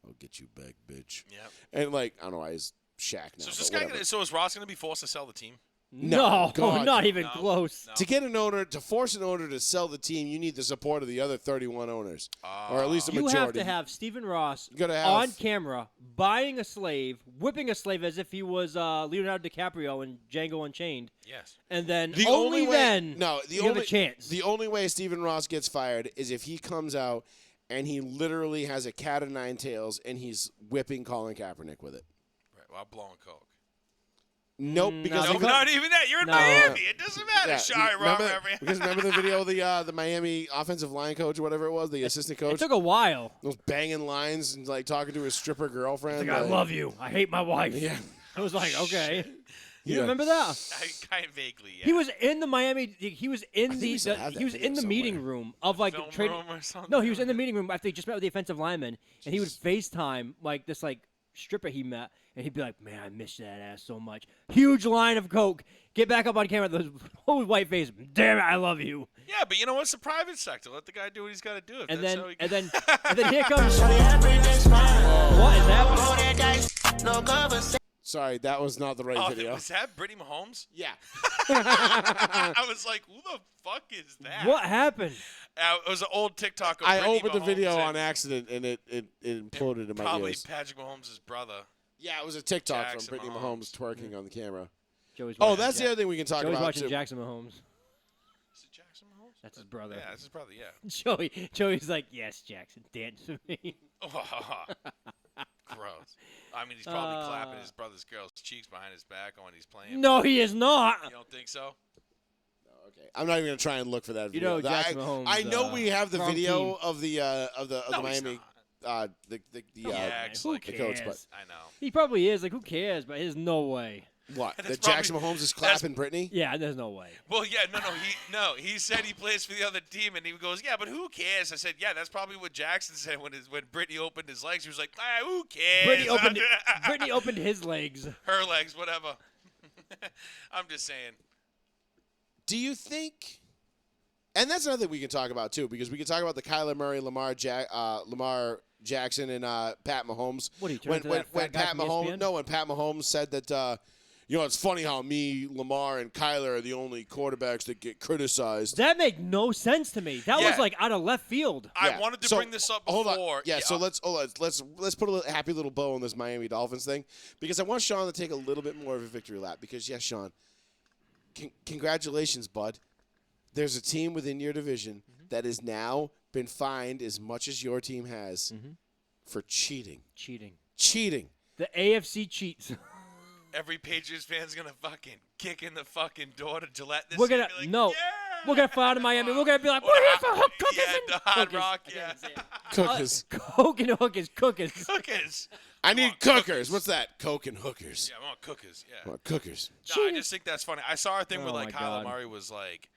"I'll get you back, bitch." Yep. And like I don't know why he's Shaq now. So is but this guy whatever. so is Ross gonna be forced to sell the team? No, God, not even no. close. No. To get an owner, to force an owner to sell the team, you need the support of the other 31 owners, or at least a You majority. have to have Stephen Ross gotta have- on camera buying a slave, whipping a slave as if he was Leonardo DiCaprio in Django Unchained, Yes. and then The only only way, then no, the you only have a chance. The only way Stephen Ross gets fired is if he comes out and he literally has a cat of nine tails and he's whipping Colin Kaepernick with it. Right. Well, I'm blowing coke. Nope, because no, he No, not even that. You're in No. Miami. It doesn't matter. Yeah, Sorry, wrong remember, memory. because remember the video of the Miami offensive line coach or whatever it was, the assistant it coach, took a while. those banging lines and like talking to his stripper girlfriend. Like, I like- love you. I hate my wife. Yeah. I was like, okay. You Yeah. remember that? I kind of vaguely. Yeah. He was in the Miami. He was in think the. we still have that He was video in the meeting somewhere. room of like Film training. room or something? No, he was in the meeting room after he just met with the offensive lineman, and he would FaceTime like this stripper he met, and he'd be like, "Man, I miss that ass so much." Huge line of coke. Get back up on camera. The whole white face. Damn it, I love you. Yeah, but you know what? It's the private sector. Let the guy do what he's got to do. If And that's then how he and then and then here comes. What is happening? Sorry, that was not the right Oh, video. was that Brittany Mahomes? Yeah. I was like, who the fuck is that? What happened? It was an old TikTok of I Brittany opened the Mahomes video and on accident and it imploded in my Probably ears. Patrick Mahomes' brother. Yeah, it was a TikTok Jackson from Brittany Mahomes. Mahomes twerking on the camera. Joey's Oh, watching that's the other thing we can talk Joey's about watching too. Jackson Mahomes. Is it Jackson Mahomes? That's his brother. Yeah, that's his brother, yeah. Joey's like, yes, Jackson, dance with me. Gross. I mean, he's probably clapping his brother's girl's cheeks behind his back when he's playing. No, he is not. You don't think so? Okay, I'm not even gonna try and look for that You video. know, Jackson Mahomes, I know we have the wrong video team. of the No, he's Miami not. the Yeah, it's Who like the coach, but cares? I know. He probably is. Like, who cares? But there's no way. what? That's That Jackson probably- Mahomes is that's- clapping Brittany? Yeah, there's no way. Well, yeah, no. He said he plays for the other team, and he goes, yeah, but who cares? I said, yeah, that's probably what Jackson said when Brittany opened his legs. He was like, who cares? Brittany opened his legs. her legs, whatever. I'm just saying. Do you think? And that's another thing we can talk about too, because we can talk about the Kyler Murray, Lamar Jackson, and Pat Mahomes. What, he turned into that fat guy Pat from Mahomes? ESPN? No, when Pat Mahomes said that. It's funny how me, Lamar, and Kyler are the only quarterbacks that get criticized. That made no sense to me. That Yeah. was like out of left field. I Yeah. wanted to So, bring this up before. Hold on. Yeah, so let's put a happy little bow on this Miami Dolphins thing, because I want Sean to take a little bit more of a victory lap. Because yes, Sean, congratulations, bud. There's a team within your division that has now been fined as much as your team has for cheating. Cheating. The AFC cheats. Every Patriots fan's gonna fucking kick in the fucking door to Gillette this We're year gonna and be like, no. yeah! We're gonna fly out of Miami. We're gonna be like, Or we're the here for Hard- hook cookers yeah, and the Hard cookers. Rock, I yeah. can't say it. Cookers. Coke and hookers, cookers. Cookers. I need want cookers. cookers. What's that? Coke and hookers. Yeah, I want cookers. Yeah. I want cookers. No, I just think that's funny. I saw a thing where Oh like my Kyler God. Murray was like,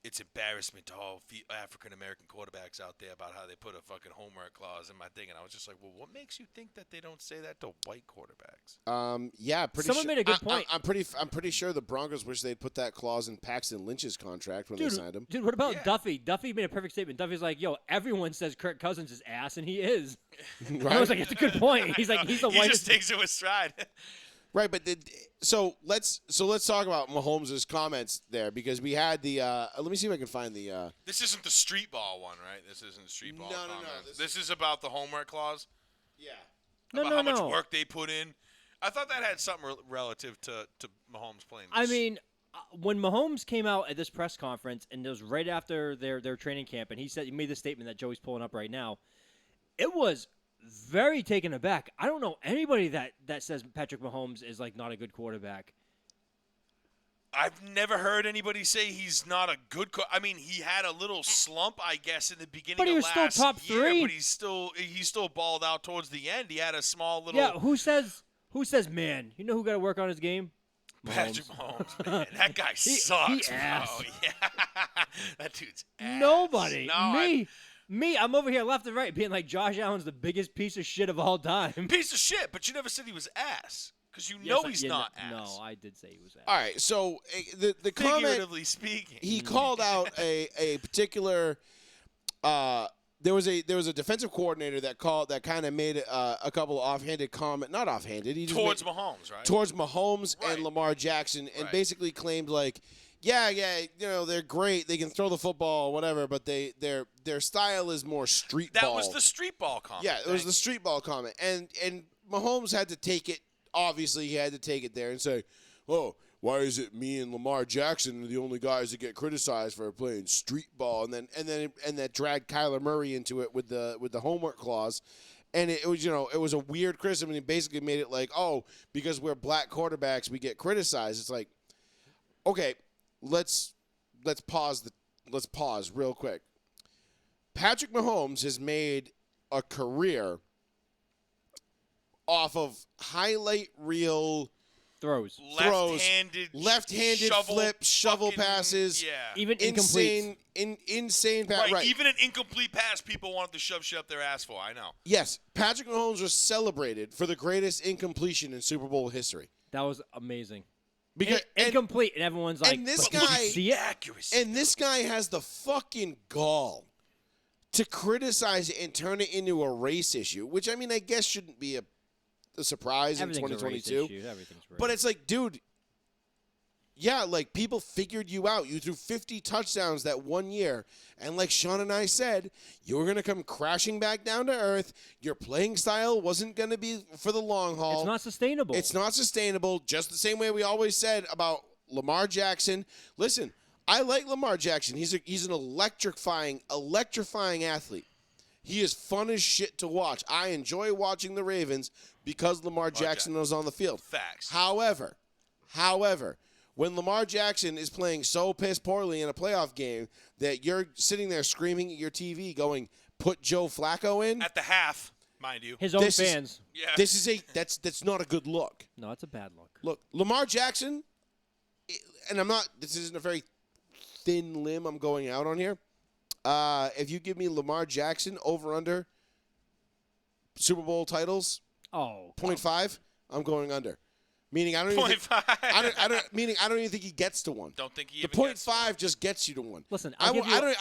it's embarrassment to all African American quarterbacks out there about how they put a fucking homework clause in my thing, and I was just like, well, what makes you think that they don't say that to white quarterbacks? Yeah, pretty. Someone made a good I- point. I'm pretty sure the Broncos wish they'd put that clause in Paxton Lynch's contract when they signed him. Dude, what about Yeah. Duffy? Duffy made a perfect statement. Duffy's like, yo, everyone says Kirk Cousins is ass, and he is. Right? I was like, it's a good point. He's like, he's the He whitest. just takes it with stride. Right, but so let's talk about Mahomes' comments there, because we had the. Let me see if I can find the. This isn't the street ball one, right? This isn't the street ball. No, comment. this This is about the homework clause. Yeah. About No. how much work they put in. I thought that had something relative to Mahomes playing. I mean, when Mahomes came out at this press conference, and it was right after their training camp, and he made the statement that Joey's pulling up right now, it was very taken aback. I don't know anybody that says Patrick Mahomes is like not a good quarterback. I've never heard anybody say he's not a good I mean, he had a little slump, I guess, in the beginning But he of was still last top year, 3. but he still balled out towards the end. He had a small little Yeah, who says, man, you know who got to work on his game? Patrick Mahomes, man. That guy sucks, bro. ass. Yeah. That dude's ass. Nobody. No, Me, I'm over here left and right being like Josh Allen's the biggest piece of shit of all time. Piece of shit, but you never said he was ass. Because you Yes, know he's yeah, not no, ass. No, I did say he was ass. All right, so the comment Figuratively speaking. he called out a particular. There was a defensive coordinator that kind of made a couple of offhanded not offhanded. He just Towards Mahomes, right? Towards Mahomes Right. and Lamar Jackson, and Right. basically claimed like, yeah, they're great, they can throw the football, whatever, but their style is more street That ball. was the street ball comment. Yeah, it was the street ball comment, and Mahomes had to take it. Obviously, he had to take it there and say, "Oh, why is it me and Lamar Jackson are the only guys that get criticized for playing street ball?" And that dragged Kyler Murray into it with the homework clause, and it was it was a weird criticism. And he basically made it like, "Oh, because we're black quarterbacks, we get criticized." It's like, okay, let's pause real quick. Patrick Mahomes has made a career off of highlight reel Throws. Left-handed shovel passes. Yeah. Even incomplete. Insane pass. Right. Even an incomplete pass, people wanted to shove shit up their ass for. I know. Yes, Patrick Mahomes was celebrated for the greatest incompletion in Super Bowl history. That was amazing. Because Incomplete, and everyone's like, and this "But did guy- you see it?" Accuracy. and this guy has the fucking gall to criticize it and turn it into a race issue, which I mean I guess shouldn't be a surprise in Everything's a race 2022. issue. Everything's race. But it's like, dude, yeah, like people figured you out. You threw 50 touchdowns that one year. And like Sean and I said, you were going to come crashing back down to earth. Your playing style wasn't going to be for the long haul. It's not sustainable. It's not sustainable. Just the same way we always said about Lamar Jackson. Listen, I like Lamar Jackson. He's an electrifying athlete. He is fun as shit to watch. I enjoy watching the Ravens because Lamar Jackson was on the field. Facts. However, when Lamar Jackson is playing so piss poorly in a playoff game that you're sitting there screaming at your TV going, "Put Joe Flacco in," At the half, mind you. His own this is- fans. Yeah. that's not a good look. No, it's a bad look. Look, Lamar Jackson, and this isn't a very thin limb I'm going out on here. If you give me Lamar Jackson over under Super Bowl titles, Oh, 0.5, I'm going under. Meaning I don't even think, 0.5. meaning I don't even think he gets to one. Don't think he The even gets 0.5 just gets you to one. Listen, I I'll will, give you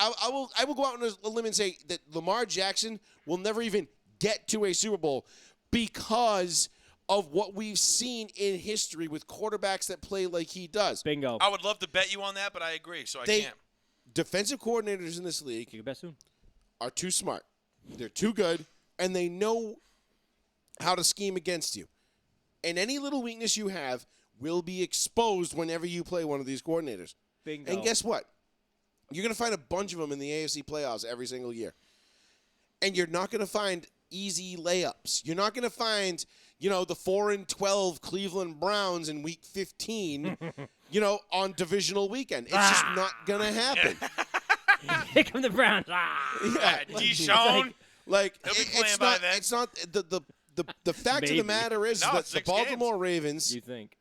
I will go out on a limb and say that Lamar Jackson will never even get to a Super Bowl because of what we've seen in history with quarterbacks that play like he does. bingo. I would love to bet you on that, but I agree, so I They- can't. Defensive coordinators in this league You bet soon. are too smart. They're too good, and they know how to scheme against you. And any little weakness you have will be exposed whenever you play one of these coordinators. Bingo. And guess what? You're going to find a bunch of them in the AFC playoffs every single year. And you're not going to find easy layups. You're not going to find, the 4-12 Cleveland Browns in week 15, on divisional weekend. It's just not going to happen. Here come the Browns. Yeah. Deshaun. Like He'll be it's playing by not. then. It's not the fact of Maybe. the matter is No, that it's the 6 Baltimore Ravens You think?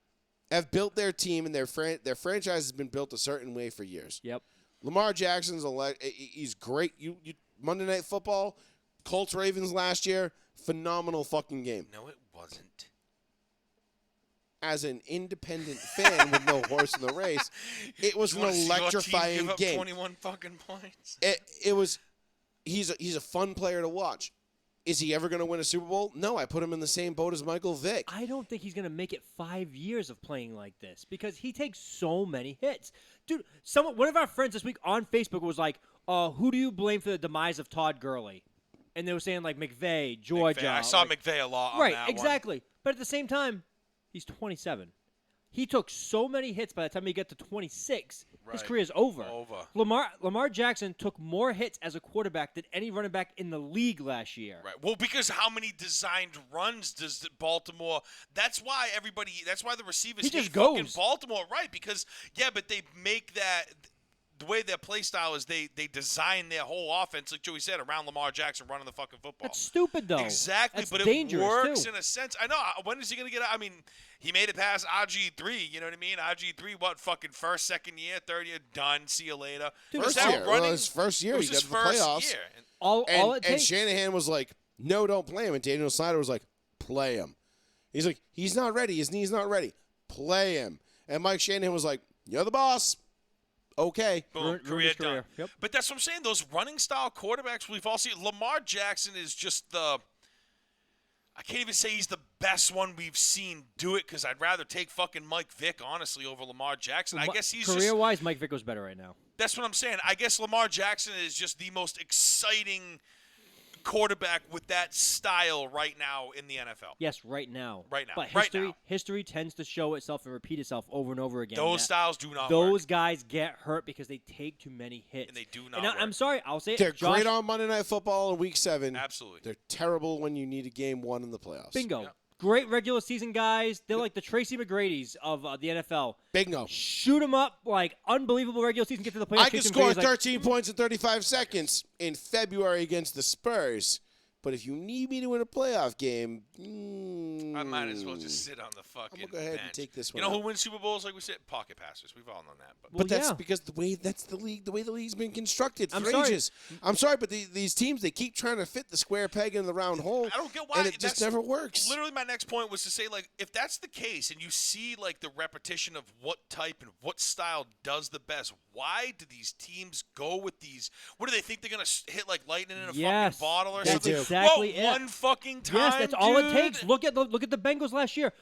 have built their team and their franchise has been built a certain way for years. Yep. Lamar Jackson's he's great. You Monday Night Football, Colts Ravens last year, phenomenal fucking game. No, it wasn't. As an independent fan with no horse in the race, it was You an wanna see your team electrifying give up game. 21 fucking points. It was. He's a fun player to watch. Is he ever going to win a Super Bowl? No, I put him in the same boat as Michael Vick. I don't think he's going to make it 5 years of playing like this because he takes so many hits. Dude, one of our friends this week on Facebook was like, who do you blame for the demise of Todd Gurley? And they were saying like McVay, Georgia. McVay. I saw like- McVay a lot on Right, that exactly. But at the same time, he's 27. He took so many hits by the time he got to 26, his Right. career's over. Over. Lamar Jackson took more hits as a quarterback than any running back in the league last year. Right. Well, because how many designed runs does Baltimore? That's why the receivers He hate just fucking goes. Baltimore, right? Because but they make that. The way their play style is, they design their whole offense, like Joey said, around Lamar Jackson running the fucking football. That's stupid, though. Exactly, That's but it dangerous, works too. in a sense. I know. When is he going to get out? I mean, he made it past RG3, you know what I mean? RG3, what, fucking first, second year, third year, done, see you later. Dude, First Now year. Well, running- his first year, it he was got his to the first playoffs. year. All And it takes. Shanahan was like, no, don't play him. And Daniel Snyder was like, play him. He's like, he's not ready. His knee's not ready. Play him. And Mike Shanahan was like, you're the boss. Okay. Boom, Ruined career his done. career. Yep. But that's what I'm saying. Those running style quarterbacks we've all seen. Lamar Jackson is just I can't even say he's the best one we've seen do it because I'd rather take fucking Mike Vick, honestly, over Lamar Jackson. I guess he's just. Career-wise, Mike Vick was better right now. That's what I'm saying. I guess Lamar Jackson is just the most exciting quarterback with that style right now in the NFL. Yes, right now. Right now. But Right now. history tends to show itself and repeat itself over and over again. Those that styles do not Those work. guys get hurt because they take too many hits. And they do not And I'm work. sorry, I'll say it. They're Josh, great on Monday Night Football in Week 7. Absolutely. They're terrible when you need a game 1 in the playoffs. Bingo. Yep. Great regular season guys. They're like the Tracy McGrady's of the NFL. Bingo. Shoot them up like unbelievable regular season. Get to the playoffs. I can kick 'em score crazy, like, 13 points in 35 seconds in February against the Spurs. But if you need me to win a playoff game, I might as well just sit on the fucking I'm gonna go ahead and bench. take this You one know out. who wins Super Bowls? Like we said, pocket passers. We've all known that. But Well, But that's yeah. because the way the league's been constructed for I'm sorry. ages. I'm sorry, but these teams, they keep trying to fit the square peg in the round hole. I don't get why and it just that's- never works. Literally, my next point was to say, like, if that's the case, and you see like the repetition of what type and what style does the best, why do these teams go with these? What do they think they're gonna hit like lightning in a Yes, fucking bottle or that's something? exactly Whoa, it. one fucking time. Yes, that's all it dude? takes. Look at the Bengals last year.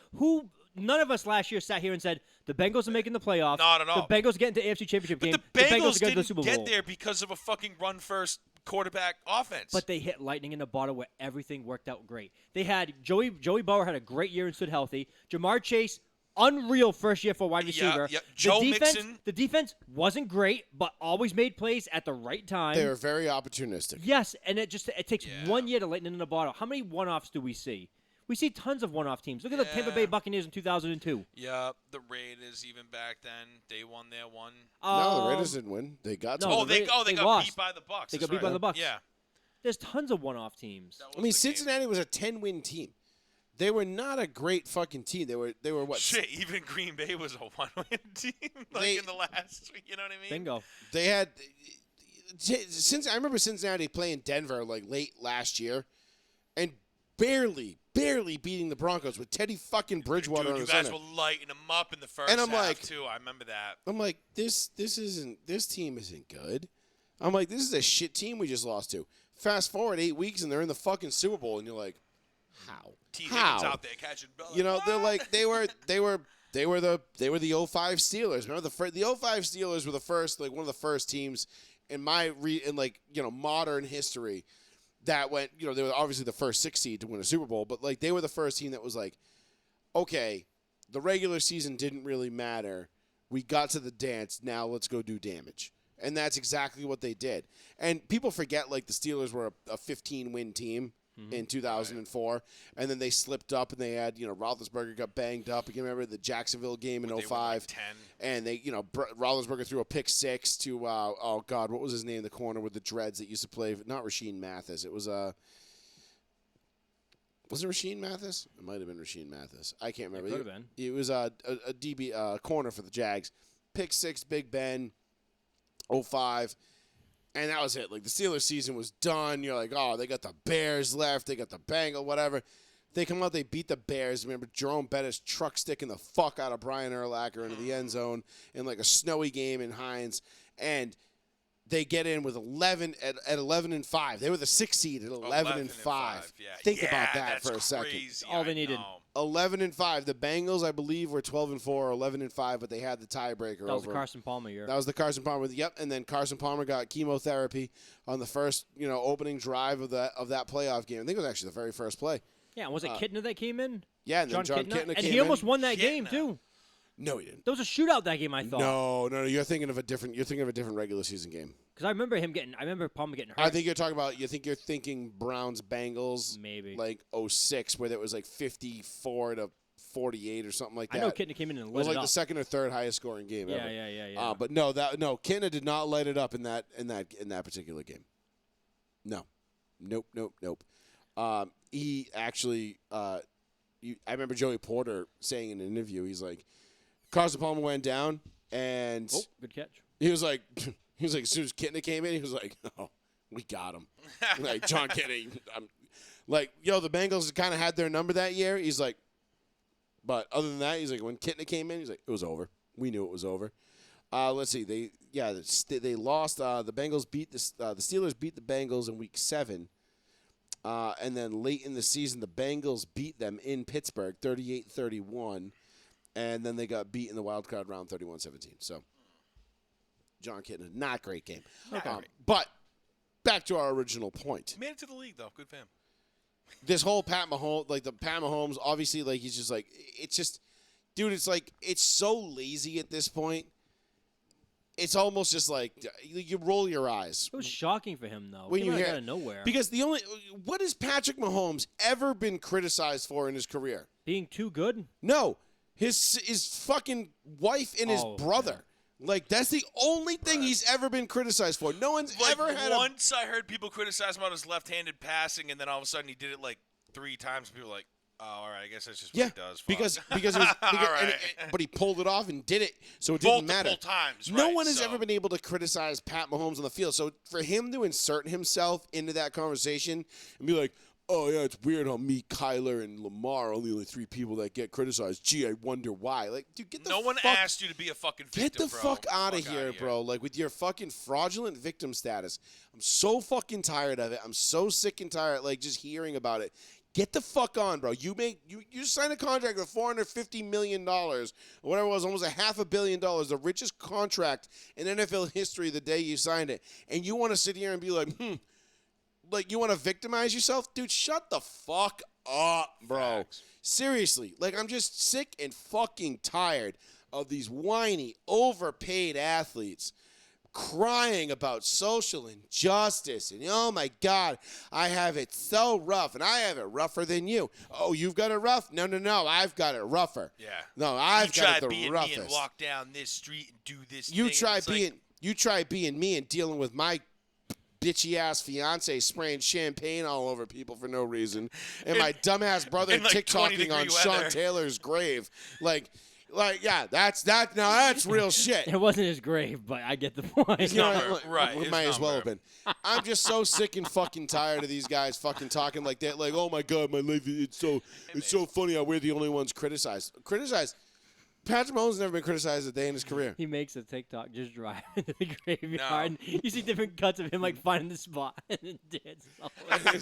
None of us last year sat here and said the Bengals are making the playoffs. Not at all. The Bengals get into AFC Championship But game. the Bengals are going to the didn't Super get Bowl. there because of a fucking run-first quarterback offense. But they hit lightning in a bottle where everything worked out great. They had Joey Bauer had a great year and stood healthy. Jamar Chase, unreal first year for a wide receiver. yeah. Joe the defense wasn't great, but always made plays at the right time. They were very opportunistic. Yes, and it takes 1 year to lightning in a bottle. How many one-offs do we see? We see tons of one-off teams. Look at the Tampa Bay Yeah. Buccaneers in 2002. yeah, the Raiders even back then, they won their one. No, the Raiders didn't win. They got to. No, Oh, they got lost. beat by the Bucks. They That's got beat by right. the Bucks. Yeah. There's tons of one-off teams. That I was mean, the game. Cincinnati was a 10-win team. They were not a great fucking team. They were what? Shit, even Green Bay was a one-win team, like They- in the last. You know what I mean? Bingo. They had since I remember Cincinnati playing Denver like late last year, and barely beating the Broncos with Teddy fucking Bridgewater Dude, on you the guys center. were lighting them up in the first And I'm half like- too. I remember that. I'm like, this team isn't good. I'm like, this is a shit team we just lost to. Fast forward 8 weeks and they're in the fucking Super Bowl, and you're like, how? T. How? Higgins out there catching. You know, they're what? like they were the 05 Steelers. Remember the 05 Steelers were the first, like one of the first teams in modern history that went, they were obviously the first 6 seed to win a Super Bowl, but like they were the first team that was like, okay, the regular season didn't really matter. We got to the dance, now let's go do damage. And that's exactly what they did. And people forget like the Steelers were a 15-win team in 2004, and then they slipped up and they had, Roethlisberger got banged up. You can remember the Jacksonville game in They won, 05. like, 10. And they, Roethlisberger threw a pick 6 to, what was his name? The corner with the dreads that used to play, not Rasheed Mathis. It was, was it Rasheed Mathis? It might have been Rasheed Mathis. I can't remember. could have been. It was a DB corner for the Jags. Pick 6, Big Ben, 05. And that was it. Like, the Steelers season was done. You're like, oh, they got the Bears left. They got the Bengals, whatever. They come out, they beat the Bears. Remember, Jerome Bettis truck sticking the fuck out of Brian Urlacher into the end zone in, like, a snowy game in Hines. And they get in with 11 at 11-5. They were the 6th seed at 11-5. Yeah. Think Yeah, about that that's for a second. crazy. All they I needed. know. 11-5. The Bengals, I believe, were 12-4 or 11-5, but they had the tiebreaker That was over the 'em. Carson Palmer year. That was the Carson Palmer. Yep, and then Carson Palmer got chemotherapy on the first, opening drive of that playoff game. I think it was actually the very first play. Yeah, was it Kittner that came in? Yeah, and then John Kitna and came he almost in. won that game Kitna. too. No, he didn't. There was a shootout that game, I thought. No. You're thinking of a different regular season game. Because I remember Palmer getting hurt. I think you're talking about. You think you're thinking Browns Bengals. Maybe. Like 06, where it was like 54-48 or something like that. I know Kitna came in and It lit was it like up. the second or third highest scoring game ever. Yeah. But no, Kitna did not light it up in that particular game. No, nope. He actually, I remember Joey Porter saying in an interview, he's like, Carson Palmer went down, and good catch. he was like, as soon as Kitna came in, he was like, oh, we got him. Like John Kitna, the Bengals kind of had their number that year. He's like, but other than that, he's like, when Kitna came in, he's like, it was over. We knew it was over. Let's see. They lost. The Bengals beat the Steelers beat the Bengals in Week 7, and then late in the season, the Bengals beat them in Pittsburgh, 38-31, and then they got beat in the wild card round, 31-17. So, John Kitna, not great game. Okay. But back to our original point. Made it to the league though. Good for him. This whole Pat Mahomes, obviously, like he's just like it's just, dude. It's like it's so lazy at this point. It's almost just like you roll your eyes. It was shocking for him, though. When Came you hear out of nowhere. Because what has Patrick Mahomes ever been criticized for in his career? Being too good? No, his fucking wife and his brother. Like that's the only thing he's ever been criticized for. No one's ever had. Once I heard people criticize him about his left-handed passing, and then all of a sudden he did it like 3 times. And people were like, "Oh, all right, I guess that's just what he does." Fuck. because it was, but he pulled it off and did it, so it didn't matter. Multiple times. No right, one has ever been able to criticize Pat Mahomes on the field. So for him to insert himself into that conversation and be like, "Oh yeah, it's weird how me, Kyler, and Lamar are only 3 people that get criticized. Gee, I wonder why." Like, dude, get the No one fuck, asked you to be a fucking victim, get the bro. fuck out of here, bro. Like with your fucking fraudulent victim status. I'm so fucking tired of it. I'm so sick and tired, like just hearing about it. Get the fuck on, bro. You signed a contract with $450 million, or whatever it was, almost $500 million, the richest contract in NFL history the day you signed it. And you want to sit here and be like, like you want to victimize yourself? Dude, shut the fuck up, bro. Facts. Seriously. Like, I'm just sick and fucking tired of these whiny, overpaid athletes crying about social injustice and oh my God, I have it so rough and I have it rougher than you. Oh, you've got it rough? No, I've got it rougher. Yeah. No, I've got it the being roughest. Me and walk down this street and do this. You thing, try being me and dealing with my bitchy ass fiance spraying champagne all over people for no reason, and my dumbass brother TikToking on Sean Taylor's grave, like, yeah, that's real shit. It wasn't his grave, but I get the point. You know, right, it might as well have been. I'm just so sick and fucking tired of these guys fucking talking like that. Like, oh my God, my life, it's so funny how we're the only ones criticized. Patrick Mahomes has never been criticized a day in his career. He makes a TikTok just driving to the graveyard. And you see different cuts of him like finding the spot and then dances all over.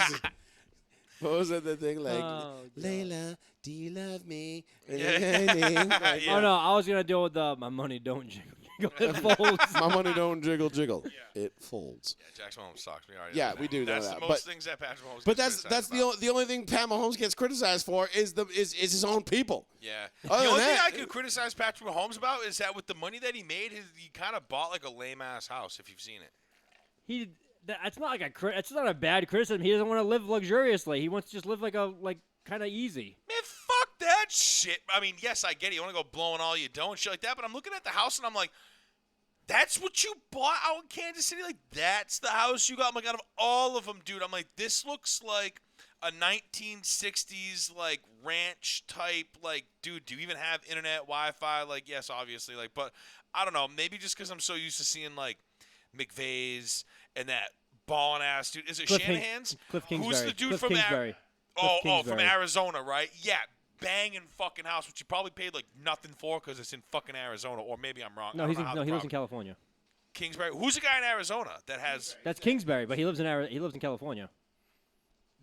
What was that the thing like? Oh, Layla, do you love me? Yeah. Oh no, I was gonna deal with my money don't jiggle. It folds. My money don't jiggle. Yeah. It folds. Yeah, Jackson Mahomes sucks. We already Yeah, know we that. do know That's that. the most things that Patrick Mahomes. But gets that's criticized the only thing Pat Mahomes gets criticized for is his own people. Yeah. Other The than only thing that- I could criticize Patrick Mahomes about is that with the money that he made, he kind of bought like a lame ass house. If you've seen it. That's not like it's not a bad criticism. He doesn't want to live luxuriously. He wants to just live like kind of easy. Man, fuck that shit. I mean, yes, I get it. You want to go blowing all your dough and shit like that, but I'm looking at the house and I'm like, that's what you bought out in Kansas City? Like, that's the house you got? I'm like, out of all of them, dude, I'm like, this looks like a 1960s, like, ranch type, like, dude, do you even have internet, Wi-Fi? Like, yes, obviously, like, but I don't know. Maybe just because I'm so used to seeing, like, McVay's and that ballin' ass dude. Is it Shanahan's? Cliff Kingsbury. Who's the dude Cliff from Kingsbury. Oh, from Kingsbury. Arizona, right? Yeah, banging fucking house, which you probably paid like nothing for because it's in fucking Arizona, or maybe I'm wrong. No, he lives in California. Kingsbury. Who's the guy in Arizona that has? That's Kingsbury, but he lives in California.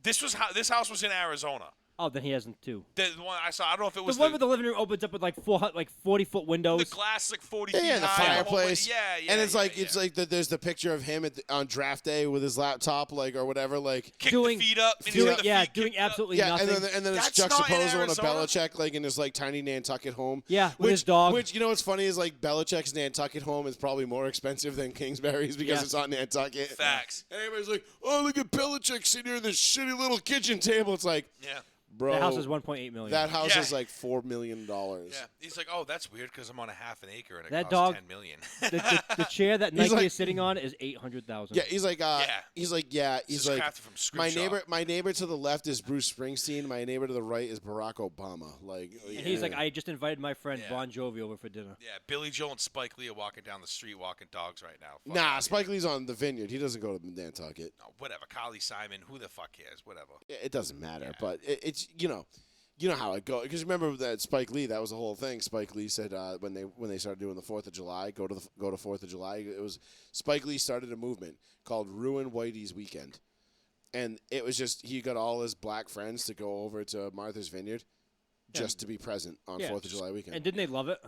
This house was in Arizona. Oh, then he hasn't too. The one I saw, I don't know if it The was one where the living room opens up with like 40-foot windows. the glass is like 40 Yeah, feet and the high. fireplace. Yeah. And it's like there's the picture of him on draft day with his laptop, like or whatever, like. Kick doing- the feet up. And he's doing got the feet doing kicked up. absolutely Yeah, nothing. and then it's That's not in juxtaposed on a Arizona. Belichick, like in his like tiny Nantucket home. Yeah, with his dog. Which you know what's funny is like Belichick's Nantucket home is probably more expensive than Kingsbury's because Yeah. it's on Nantucket. Facts. And everybody's like, "Oh, look at Belichick sitting here at this shitty little kitchen table." It's like, Yeah. bro, That house is 1.8 million. that house Yeah. is like $4 million. Yeah. He's like, oh, that's weird because I'm on a half an acre and it That costs dog- $10 million. the chair that He's Nike like- is sitting on is 800,000. Yeah, he's like, Yeah. he's This is like, crafted from screw my shop. neighbor to the left is Bruce Springsteen. My neighbor to the right is Barack Obama. Like, And he's like, I just invited my friend Yeah. Bon Jovi over for dinner. Yeah, Billy Joel and Spike Lee are walking down the street walking dogs right now. Fuck nah, outta here. Spike Lee's on the Vineyard. He doesn't go to Nantucket. No, whatever. Kylie Simon, who the fuck cares? Whatever. It doesn't matter, but it's you know how it goes. Because remember that Spike Lee, that was the whole thing. Spike Lee said when they started doing the 4th of July, go to 4th of July. It was Spike Lee started a movement called Ruin Whitey's Weekend, and it was just he got all his black friends to go over to Martha's Vineyard just to be present on Yeah, 4th of July weekend. And didn't they love it?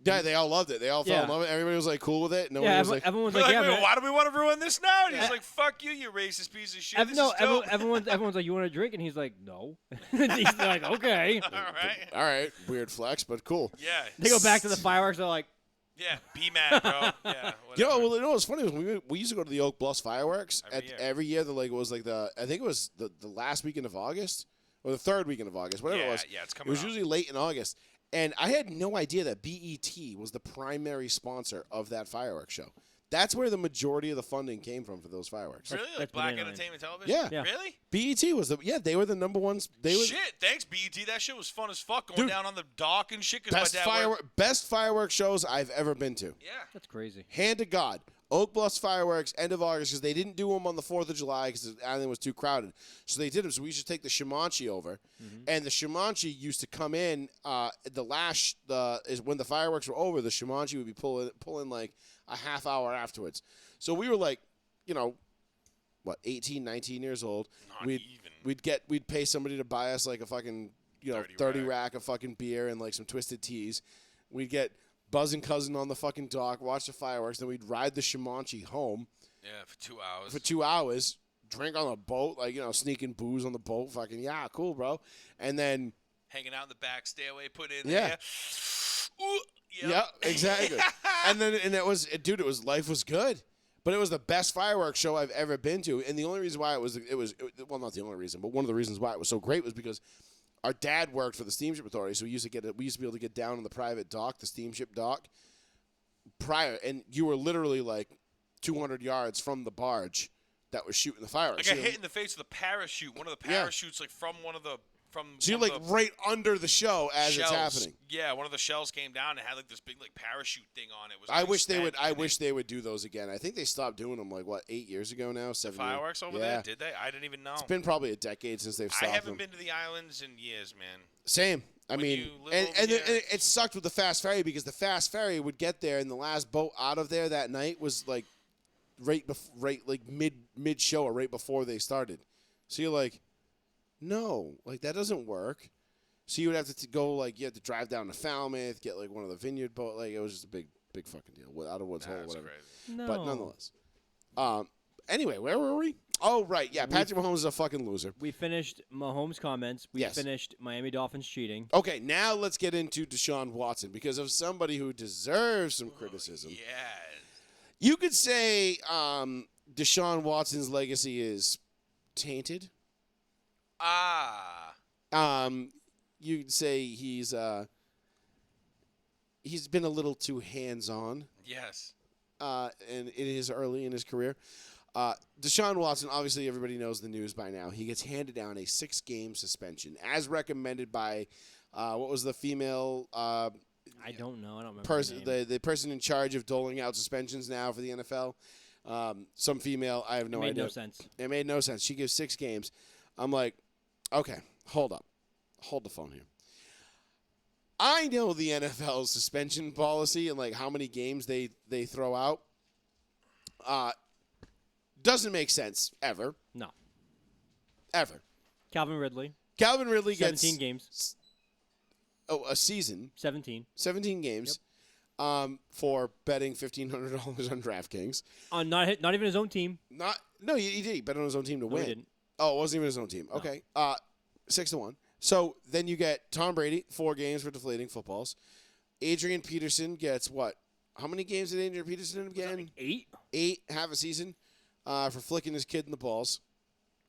Yeah, they all loved it. They all fell Yeah. in love with it. Everybody was like cool with it. No Yeah, one was like, everyone was We're like, like, yeah, wait, man. why do we want to ruin this now? And he's like, fuck you, you racist piece of shit. This is dope. everyone's like, you want a drink? And he's like, no. And he's like, okay. All right. all right, weird flex, but cool. Yeah. They go back to the fireworks. They're like, Yeah, be mad, bro. Yeah, You know, whatever. well, you know what's funny was we used to go to the Oak Bluffs fireworks Every year. The like it was like I think it was the last weekend of August or the third weekend of August, whatever Yeah, it was. yeah, it's coming It was up. usually late in August, and I had no idea that BET was the primary sponsor of that fireworks show. That's where the majority of the funding came from for those fireworks. Really? Like That's Black banana. Entertainment Television? Yeah. Yeah. Really? BET was they were the number ones. They were Shit, thanks, BET. That shit was fun as fuck going Dude, down on the dock and shit. 'Cause best my dad best fireworks shows I've ever been to. Yeah. that's crazy. Hand to God. Oak Bluffs fireworks, end of August, because they didn't do them on the 4th of July because the island was too crowded. So they did them. So we used to take the Shamanchi over, and the Shamanchi used to come in. Is when the fireworks were over, the Shamanchi would be pulling like a half hour afterwards. So we were like, 18, 19 years old. Not even. We'd pay somebody to buy us like a fucking 30 rack of fucking beer and like some twisted teas. We'd get Buzz and Cousin on the fucking dock, watch the fireworks, then we'd ride the Shamanchi home Yeah, for 2 hours. for 2 hours, drink on a boat, like, sneaking booze on the boat, fucking, yeah, cool, bro. And then, Hanging out in the back stairway, put in Yeah. there. Ooh, yeah, exactly. and it was life was good. But it was the best fireworks show I've ever been to. And the only reason why it was not the only reason, but one of the reasons why it was so great was because our dad worked for the Steamship Authority, so we used to be able to get down on the private dock, the steamship dock, and you were literally like 200 yards from the barge that was shooting the fireworks. I got hit in the face with a parachute. One of the parachutes, like from one of the So you're one like of the right under the show as shells. it's happening. Yeah, one of the shells came down and had like this big like parachute thing on it. It was I really wish they would. static I in wish it. they would do those again. I think they stopped doing them like 8 years ago now. 7 years. Fireworks over Yeah. there? Did they? I didn't even know. It's been probably a decade since they've I stopped haven't them. been to the islands in years, man. Same. I When mean, you live and, over and, here- and it sucked with the fast ferry because the fast ferry would get there, and the last boat out of there that night was like right mid show or right before they started. So you're like, no, like that doesn't work. So you would have to go like you had to drive down to Falmouth, get like one of the vineyard boat. Like it was just a big fucking deal. Out of Woods Hole, That's whatever. crazy. No. But nonetheless, anyway, where were we? Oh right, yeah, Patrick Mahomes is a fucking loser. We finished Mahomes' comments. We Yes. finished Miami Dolphins cheating. Okay, now let's get into Deshaun Watson because of somebody who deserves some criticism. Yeah. You could say Deshaun Watson's legacy is tainted. You'd say he's been a little too hands-on Yes. and it is early in his career. Deshaun Watson, obviously everybody knows the news by now. He gets handed down a 6-game suspension as recommended by what was the female I don't know. I don't remember. person, the name. the person in charge of doling out suspensions now for the NFL. Some female, I have no It made idea. no sense. It made no sense. She gives 6 games. I'm like, okay, hold up. Hold the phone here. I know the NFL's suspension policy and like how many games they throw out. Doesn't make sense ever. No. Ever. Calvin Ridley. Calvin Ridley 17 gets games. a season, 17. 17 games, for betting $1,500 on DraftKings. On not even his own team. No, he did. He bet on his own team to No, win. he didn't. Oh, it wasn't even his own team. Okay. 6-1. So then you get Tom Brady, 4 games for deflating footballs. Adrian Peterson gets what? How many games did Adrian Peterson end up getting? 8? 8, half a season, for flicking his kid in the balls.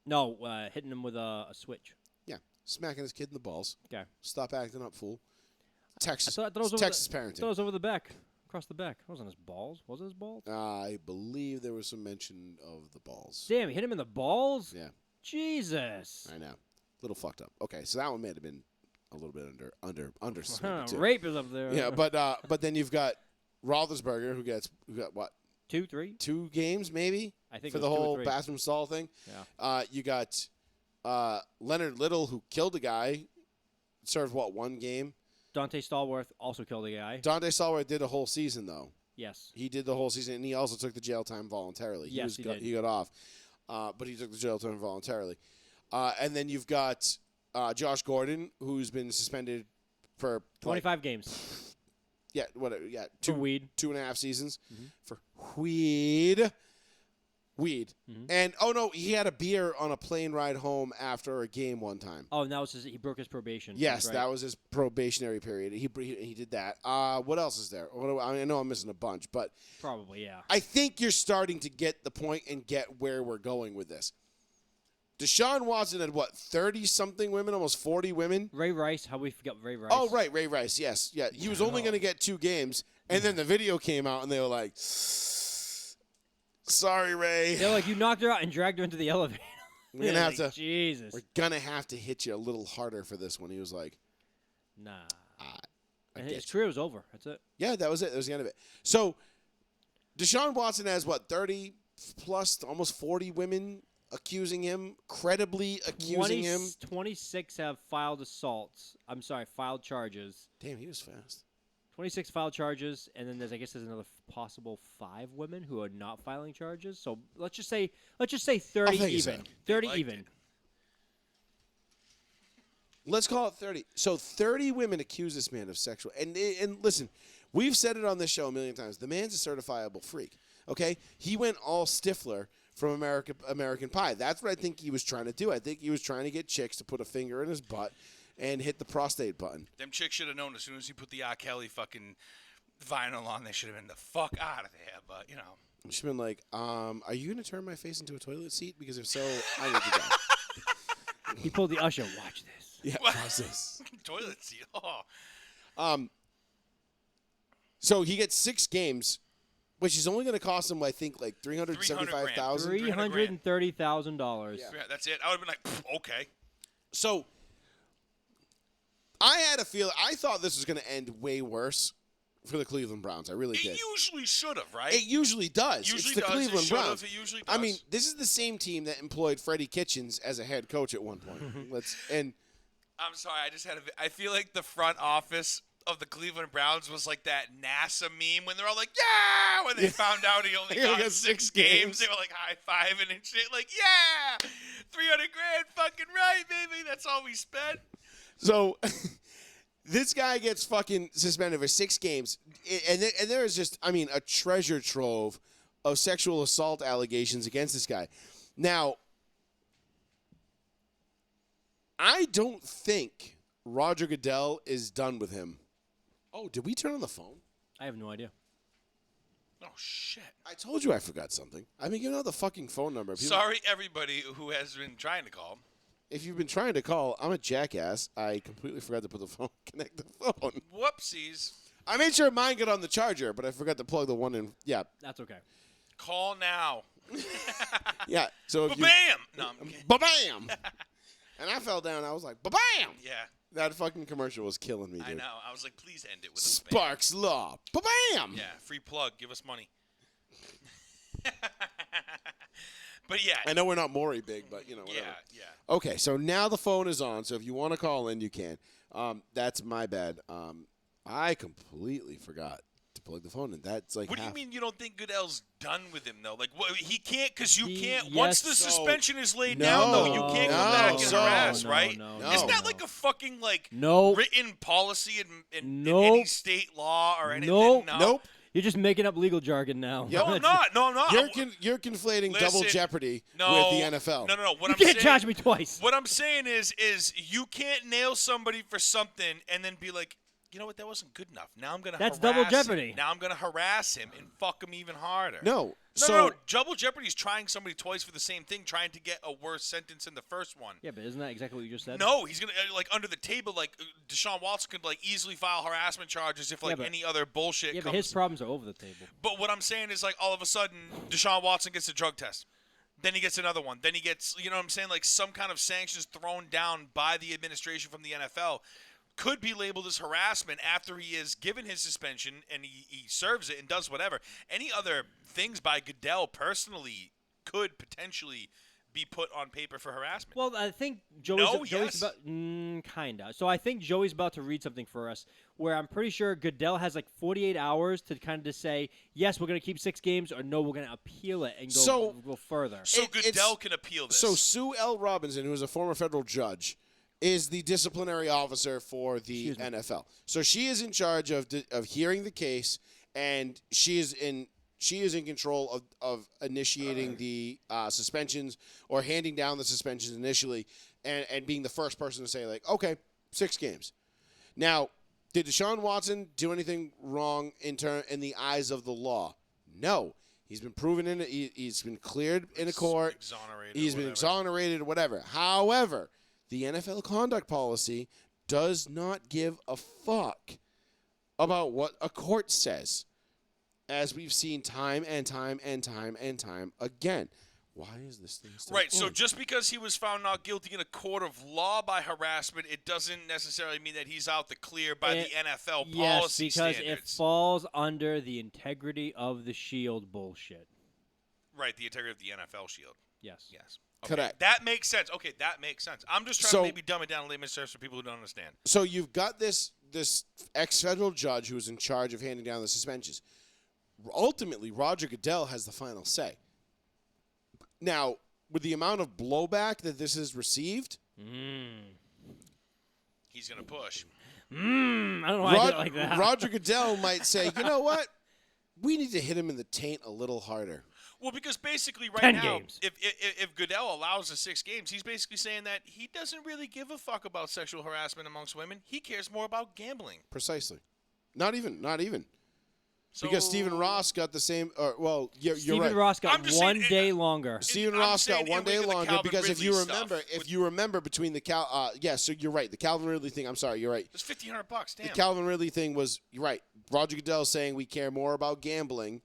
No, hitting him with a switch. Yeah, smacking his kid in the balls. Okay. Stop acting up, fool. Texas. I thought it was Texas I parenting. thought it was over the back. Across the back. That wasn't his balls. Was it his balls? I believe there was some mention of the balls. Damn, he hit him in the balls? Yeah, Jesus. I know. Little fucked up. Okay, so that one may have been a little bit under too. Rape is up there. Yeah, but then you've got Roethlisberger who got what? 2, 3? 2 games maybe I think for it the was 2 or whole 3. bathroom stall thing. Yeah. You got Leonard Little who killed a guy. Served what, 1 game? Dante Stallworth also killed a guy. Dante Stallworth did a whole season though. Yes. He did the whole season, and he also took the jail time voluntarily. Yes, he did. He got off, but he took the jail time voluntarily. And then you've got Josh Gordon, who's been suspended for 25 games. Yeah, whatever. Yeah, For weed. 2.5 seasons for weed. And he had a beer on a plane ride home after a game one time. Oh, and that was he broke his probation. Yes, That's right. that was his probationary period. He did that. What else is there? I know I'm missing a bunch, but Probably, yeah. I think you're starting to get the point and get where we're going with this. Deshaun Watson had, 30-something women, almost 40 women? Ray Rice. How we forget Ray Rice? Oh, right, Ray Rice, yes. Yeah, he was only going to get 2 games, and then the video came out, and they were like, sorry, Ray. They're like, you knocked her out and dragged her into the elevator. We're gonna have to. Jesus. We're gonna have to hit you a little harder for this one. He was like, Nah. I And get his you. career was over. That's it. Yeah, that was it. That was the end of it. So, Deshaun Watson has 30 plus, almost 40 women accusing him, credibly accusing him. 26 have filed assaults. Filed charges. Damn, he was fast. 26 filed charges, and then there's another possible 5 women who are not filing charges. So let's just say 30 take a even. second. 30 Like even. it. Let's call it 30. So 30 women accuse this man of sexual. And listen, we've said it on this show a million times. The man's a certifiable freak. Okay, he went all Stifler from American Pie. That's what I think he was trying to do. I think he was trying to get chicks to put a finger in his butt and hit the prostate button. Them chicks should have known as soon as he put the R. Kelly fucking vinyl on, they should have been the fuck out of there. But, you know. She's been like, are you going to turn my face into a toilet seat? Because if so, I need to go. He pulled the usher. Watch this. Yeah, how's this? Toilet seat. Oh. So he gets 6 games, which is only going to cost him, I think, like $375,000. $330,000. Yeah, that's it. I would have been like, okay. So I had a feel. I thought this was going to end way worse for the Cleveland Browns. I really It did. usually should have, right? It usually does. Usually it's the does. Cleveland It should've. Browns. It usually I does. mean, this is the same team that employed Freddie Kitchens as a head coach at one point. I'm sorry. I feel like the front office of the Cleveland Browns was like that NASA meme when they're all like, yeah! When they found out he only He only got got 6 6 games, games. they were like high-fiving and shit. Like, yeah! $300,000, fucking right, baby. That's all we spent. So this guy gets fucking suspended for 6 games. And there is just, a treasure trove of sexual assault allegations against this guy. Now, I don't think Roger Goodell is done with him. Oh, did we turn on the phone? I have no idea. Oh, shit. I told you I forgot something. I've been giving out the fucking phone number. People- Sorry, everybody who has been trying to call. If you've been trying to call, I'm a jackass. I completely forgot to put the phone, connect the phone. Whoopsies. I made sure mine got on the charger, but I forgot to plug the one in. Yeah, That's okay. Call now. yeah. So if you, Bam! No, I'm kidding. ba-bam, and I fell down. I was like, ba-bam. Yeah, That fucking commercial was killing me, dude. I know. I was like, please end it with a bam. Sparks Law, ba-bam. Yeah, free plug. Give us money. But yeah. I know we're not Maury big, but whatever. Yeah. Okay, so now the phone is on. So if you want to call in, you can. That's my bad. I completely forgot to plug the phone in. That's like What do you half. mean you don't think Goodell's done with him though? Like what, he can't because you He- can't. yes, Once the so- suspension is laid No, down, though, you can't no, come back and so- harass, no, right? no, Isn't that no. like a fucking like Nope. written policy in Nope. any state law or anything? Nope. No. Nope. You're just making up legal jargon now. Yep. No, I'm not. No, I'm not. You're conflating double Listen, jeopardy no, with the NFL. No. What You I'm can't saying, charge me twice. What I'm saying is you can't nail somebody for something and then be like, you know what, that wasn't good enough. Now I'm gonna That's harass double jeopardy. him. Now I'm gonna harass him and fuck him even harder. No. No, double jeopardy is trying somebody twice for the same thing, trying to get a worse sentence than the first one. Yeah, but isn't that exactly what you just said? No, he's gonna like under the table. Like Deshaun Watson could like easily file harassment charges if like but- any other bullshit Yeah, comes. but his problems are over the table. But what I'm saying is like all of a sudden Deshaun Watson gets a drug test. Then he gets another one. Then he gets, you know what I'm saying, like some kind of sanctions thrown down by the administration from the NFL could be labeled as harassment after he is given his suspension and he serves it and does whatever. Any other things by Goodell personally could potentially be put on paper for harassment. Well, I think Joey's yes. about kinda. So I think Joey's about to read something for us, where I'm pretty sure Goodell has like 48 hours to kind of just say yes, we're going to keep 6 games, or no, we're going to appeal it and go further. So it's- Goodell can appeal this. So Sue L. Robinson, who is a former federal judge, is the disciplinary officer for the Excuse me. NFL. So she is in charge of hearing the case, and she is in control of initiating the suspensions or handing down the suspensions initially, and being the first person to say like, okay, 6 games. Now, did Deshaun Watson do anything wrong in the eyes of the law? No. He's been proven he's been cleared in a court. Exonerated. He's been exonerated or whatever. However, the NFL conduct policy does not give a fuck about what a court says, as we've seen time and time and time and time again. Why is this thing still Right, so on? just because he was found not guilty in a court of law by harassment, it doesn't necessarily mean that he's out the clear by the NFL Yes, policy because standards. it falls under the integrity of the shield bullshit. Right, the integrity of the NFL shield. Yes. Yes. Okay, Correct. that makes sense. Okay, that makes sense. I'm just trying So- to maybe dumb it down in layman's terms for people who don't understand. So you've got this ex-federal judge who is in charge of handing down the suspensions. Ultimately, Roger Goodell has the final say. Now, with the amount of blowback that this has received, He's going to push. I don't know why I did it like that. Roger Goodell might say, you know what? We need to hit him in the taint a little harder. Well, because basically right 10 now, games. if Goodell allows the 6 games, he's basically saying that he doesn't really give a fuck about sexual harassment amongst women. He cares more about gambling. Precisely. Not even. So, Because Stephen Ross got the same. You're Stephen right. Ross got I'm just one saying, day longer. Stephen I'm Ross saying got one in day lieu of the longer Calvin because if Ridley you stuff remember, with- between the so you're right. The Calvin Ridley thing. I'm sorry, you're right. It's $1,500. Damn. The Calvin Ridley thing was you're right. Roger Goodell saying we care more about gambling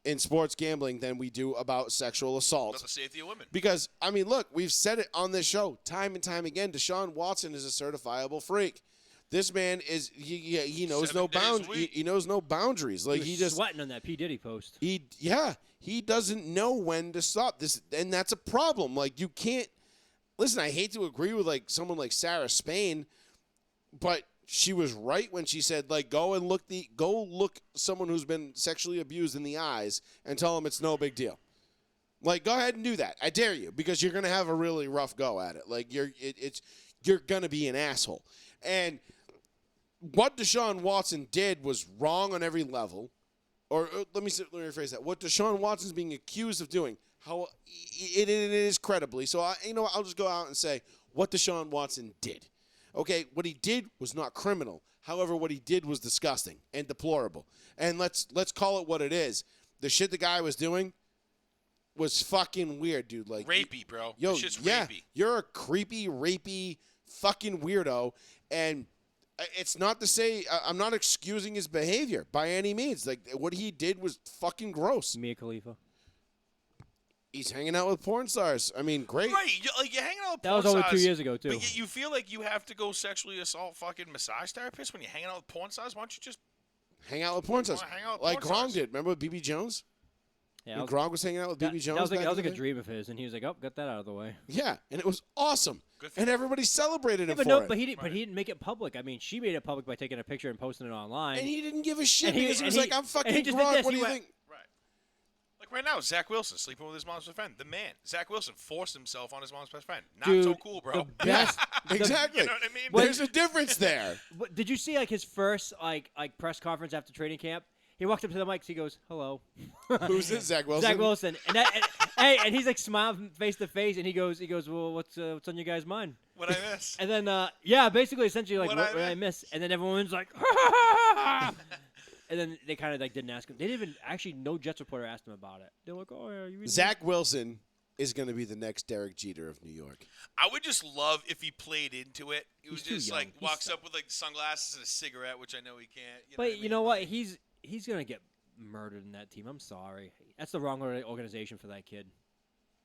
in sports gambling than we do about sexual assault. About the safety of women. Because I mean, look, we've said it on this show time and time again. Deshaun Watson is a certifiable freak. This man is he knows 7 no days a bounds. week. He knows no boundaries. Like he he was just sweating on that P. Diddy post. he doesn't know when to stop this, and that's a problem. Like you can't listen. I hate to agree with like someone like Sarah Spain, but she was right when she said like go look someone who's been sexually abused in the eyes and tell them it's no big deal. Like go ahead and do that. I dare you, because you're gonna have a really rough go at it. Like you're gonna be an asshole. And what Deshaun Watson did was wrong on every level. Or let me rephrase that. What Deshaun Watson's being accused of doing, how it is credibly. So I'll just go out and say what Deshaun Watson did. Okay, what he did was not criminal. However, what he did was disgusting and deplorable. And let's call it what it is. The shit the guy was doing was fucking weird, dude. Like Rapey, bro. Yo, It's just yeah, rapey. you're a creepy, rapey, fucking weirdo, and it's not to say I'm not excusing his behavior by any means. Like what he did was fucking gross. Mia Khalifa. He's hanging out with porn stars. I mean, great. Right, you're hanging out with That was porn over 2 stars, years ago, too. But yet you feel like you have to go sexually assault fucking massage therapists when you're hanging out with porn stars? Why don't you just Hang out with porn stars. hang out with Like porn Gronk stars. did. Remember with BB Jones? Yeah, When that was- Gronk was hanging out with that, BB Jones. that was like, back that was in like a the day? dream of his, and he was like, "Oh, got that out of the way." Yeah, and it was awesome. Good for and him. everybody celebrated him but for no, it. but he didn't make it public. I mean, she made it public by taking a picture and posting it online. And he didn't give a shit And he- because he was and like, he- I'm and fucking he just did Gronk. this. What do He you went- think? Right. Like right now, Zach Wilson sleeping with his mom's best friend. The man, Zach Wilson, forced himself on his mom's best friend. Not so Dude, cool, bro. the best- Exactly. You know what I mean? There's a difference there. But did you see like his first like press conference after training camp? He walked up to the mic. He goes, "Hello." Who's this? Zach Wilson? Zach Wilson, and he's like smiling face to face, and he goes, "Well, what's on your guys' mind?" What I miss? And then, yeah, basically, essentially, like, What'd what I did I miss? And then everyone's like, and then they kind of like didn't ask him. They didn't even actually. No Jets reporter asked him about it. They're like, "Oh, yeah, you reading Zach Wilson is going to be the next Derek Jeter of New York. I would just love if he played into it. He was He's too just young. like He's walks so- up with like sunglasses and a cigarette, which I know he can't. But you know what? He's gonna get murdered in that team. I'm sorry. That's the wrong organization for that kid.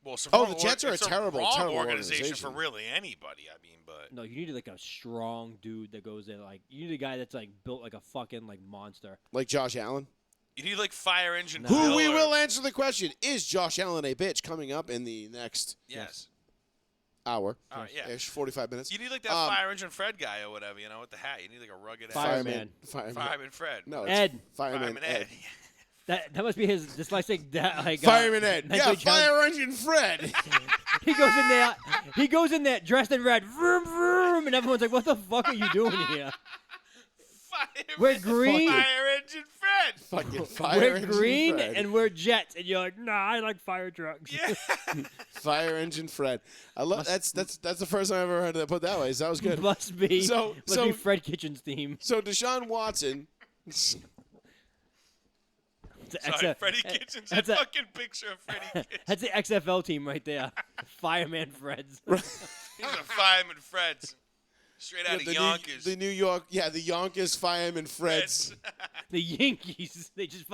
Well, it's Oh, wrong the Jets are a it's terrible, wrong terrible organization for organization. really anybody. I mean, but No, you need like a strong dude that goes in. Like you need a guy that's like built like a fucking like monster. Like Josh Allen. you need like fire engine. No. Who we Bill or- will answer the question, is Josh Allen a bitch, coming up in the next Yes. hour. All right, yeah. Ish, 45 minutes. You need like that fire engine Fred guy or whatever, you know, with the hat. You need like a rugged ass Fireman. Fireman Fred. No, it's Ed. Fireman Ed. That must be his dyslexic dad. Like, Fireman Ed. Yeah, mentally challenged- Fire Engine Fred. He goes in there. He goes in there dressed in red. Vroom, vroom, and everyone's like, "What the fuck are you doing here?" We're green. Fire engine Fred. Fucking Fire We're Engine green Fred. and we're jets, and you're like, "Nah, I like fire trucks." Yeah. Fire Engine Fred. I love that's the first time I've ever heard that put that way. So that was good. Must be. So- must so- be Fred Kitchen's theme. So Deshaun Watson. Sorry, Freddie Kitchens. That that's a- fucking picture of Freddie Kitchens. That's the XFL team right there. Fireman Freds. He's a fireman Fred's. Straight out of Yonkers. The New York, the Yonkers Fireman Freds. The Yankees. They just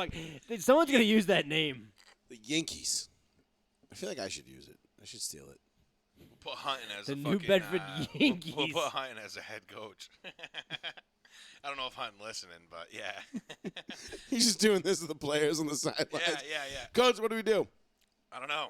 someone's gonna use that name. The Yankees. I feel like I should use it. I should steal it. We'll put Hunting as The a New fucking, Bedford We'll Yankees. put Hunting as a head coach. I don't know if Hunting listening, but yeah. He's just doing this to the players on the sidelines. Yeah. Coach, what do we do? I don't know.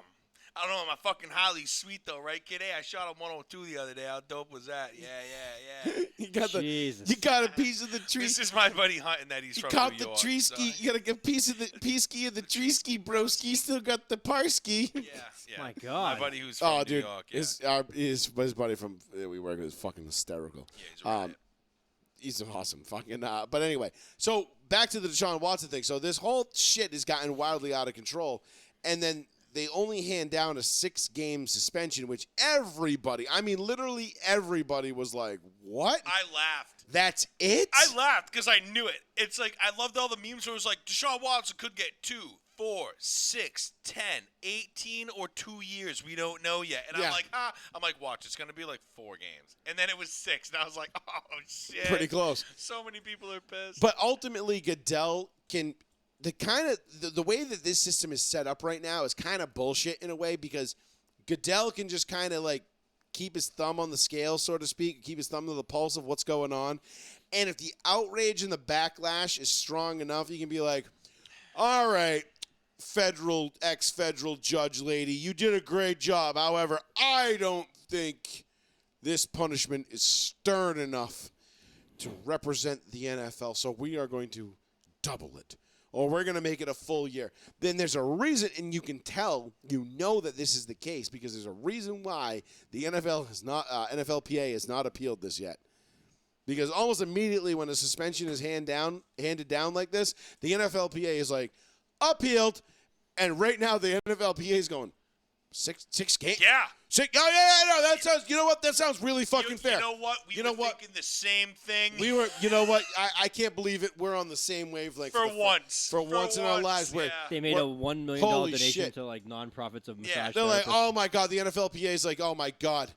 My fucking Holly's sweet though, right, kid? Hey, I shot him 102 the other day. How dope was that? Yeah. You got Jesus. you got a piece of the tree. This is my buddy Hunting that he's You from caught New the York. tree so- ski. You got a piece of the ski of the tree ski, broski. Still got the parski. Yeah. My God. My buddy who's from Oh, New dude, York. Yeah. his buddy from we work with is fucking hysterical. Yeah, he's a riot. He's awesome. Fucking. But anyway, so back to the Deshaun Watson thing. So this whole shit has gotten wildly out of control, and then they only hand down a 6-game suspension, which everybody, I mean, literally everybody was like, "What? I laughed. That's it?" I laughed because I knew it. It's like I loved all the memes where it was like Deshaun Watson could get 2, 4, 6, 10, 18, or 2 years. We don't know yet. And Yeah. I'm like, I'm like, watch, it's gonna be like 4 games. And then it was 6, and I was like, oh shit. Pretty close. So many people are pissed. But ultimately, Goodell can the way that this system is set up right now is kind of bullshit in a way, because Goodell can just kind of like keep his thumb on the scale, so to speak, keep his thumb to the pulse of what's going on. And if the outrage and the backlash is strong enough, he can be like, "All right, ex-federal judge lady, you did a great job. However, I don't think this punishment is stern enough to represent the NFL, so we are going to double it, or we're going to make it a full year." Then there's a reason, and you can tell, you know that this is the case, because there's a reason why the NFLPA has not appealed this yet. Because almost immediately when a suspension is handed down like this, the NFLPA is like, appealed, and right now the NFLPA is going, six games? yeah. No, that sounds, you know what? That sounds really fucking fair. You know what? We were thinking the same thing. You know what? I can't believe it. We're on the same wavelength. For once. For once in our lives. Where yeah. They made a $1 million Holy donation shit. to like nonprofits of Yeah. massage. they're like, therapists. oh my God, the NFLPA is like, oh my God.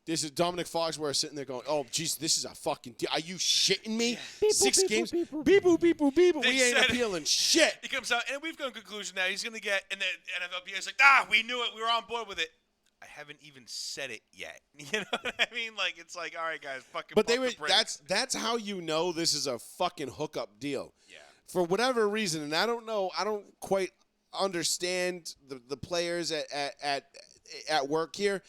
This is Dominic Foxworth sitting there going, oh, jeez, this is a fucking deal. Are you shitting me? 6 games? Beep, boop, beep, boop. They We ain't said- appealing shit. He comes out, and we've come to a conclusion now. He's going to get, and the NFLPA is like, we knew it. We were on board with it. I haven't even said it yet. You know what I mean? Like, it's like, all right, guys, fucking But pump the brakes. that's how you know this is a fucking hookup deal. Yeah. For whatever reason, and I don't know, I don't quite understand the players at work here.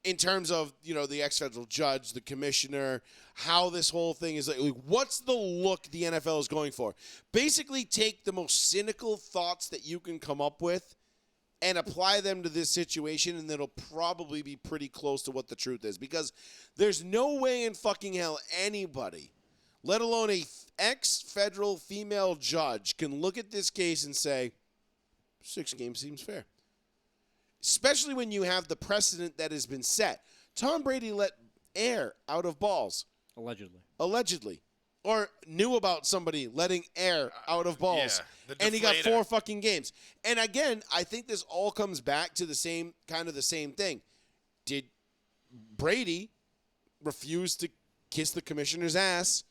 in terms of, the ex-federal judge, the commissioner, how this whole thing is like, what's the look the NFL is going for? Basically take the most cynical thoughts that you can come up with and apply them to this situation, and it'll probably be pretty close to what the truth is. Because there's no way in fucking hell anybody, let alone a ex-federal female judge, can look at this case and say, 6 games seems fair. Especially when you have the precedent that has been set. Tom Brady let air out of balls. Allegedly. Or knew about somebody letting air out of balls. Yeah, and he got 4 fucking games. And again, I think this all comes back to the same thing. Did Brady refuse to kiss the commissioner's ass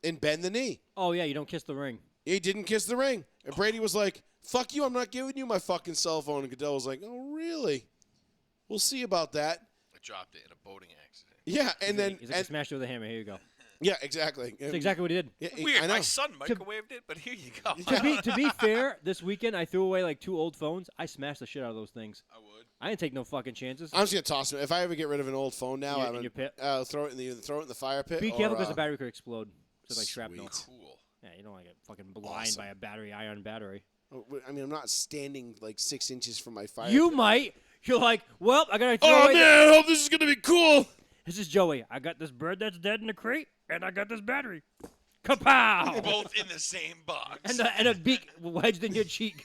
and bend the knee? Oh, yeah, you don't kiss the ring. He didn't kiss the ring. And Brady was like, fuck you, I'm not giving you my fucking cell phone. And Goodell was like, oh, really? We'll see about that. I dropped it in a boating accident. Yeah, and then... He's like, I smashed it with a hammer. Here you go. Yeah, exactly. That's exactly what he did. Yeah, Weird. I know. My son microwaved it, but here you go. To be fair, this weekend I threw away like 2 old phones. I smashed the shit out of those things. I would. I didn't take no fucking chances. I'm just going to toss them. If I ever get rid of an old phone now, In your pit? I'll throw it in the fire pit. Be careful because the battery could explode. Just like shrapnel. Cool. Yeah, you don't want to get fucking blind by a ion battery. I mean, I'm not standing like 6 inches from my fire You pit. might. You're like, well, I got to throw Oh, away man, I hope this is going to be cool. This is Joey. I got this bird that's dead in the crate, and I got this battery. Kapow! Both in the same box. and a beak wedged in your cheek.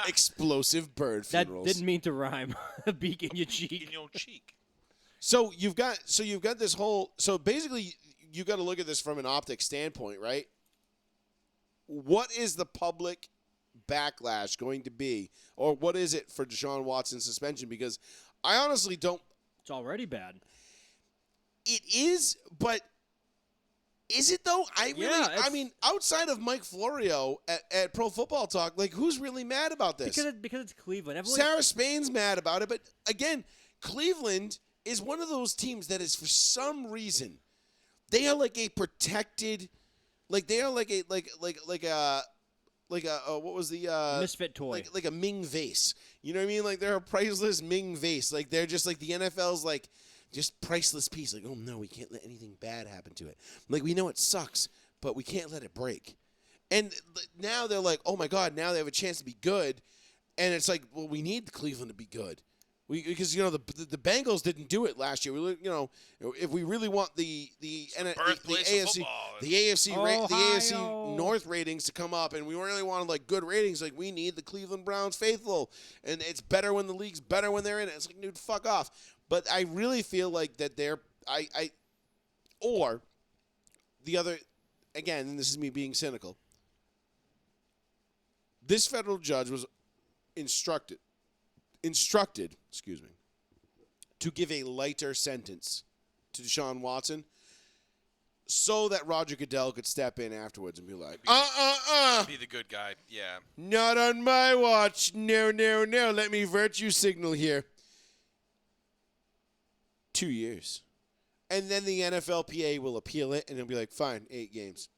Explosive bird That funerals. didn't mean to rhyme. A beak in your in cheek. your cheek. So you've got this whole. So basically, you got to look at this from an optic standpoint, right? What is the public backlash going to be, or what is it for Deshaun Watson's suspension? Because I honestly don't. It's already bad. It is, but is it though? I mean, outside of Mike Florio at Pro Football Talk, like who's really mad about this? Because it's Cleveland. Everyone, Sarah Spain's mad about it, but again, Cleveland is one of those teams that is for some reason they are like a protected, like they are like a what was the misfit toy. like a Ming vase. You know what I mean? Like they're a priceless Ming vase. Like they're just like the NFL's like just priceless piece. Like, oh no, we can't let anything bad happen to it. Like we know it sucks, but we can't let it break. And now they're like, oh my God, now they have a chance to be good. And it's like, well, we need Cleveland to be good. Because the Bengals didn't do it last year. If we really want the AFC North ratings to come up, and we really wanted like good ratings, like we need the Cleveland Browns faithful, and it's better when the league's better when they're in it. It's like, dude, fuck off. But I really feel like that or the other, again, and this is me being cynical. This federal judge was instructed, to give a lighter sentence to Deshaun Watson so that Roger Goodell could step in afterwards and be like, Be the good guy. Yeah. not on my watch. No. Let me virtue signal here. 2 years. And then the NFLPA will appeal it, and it'll be like, fine, 8 games.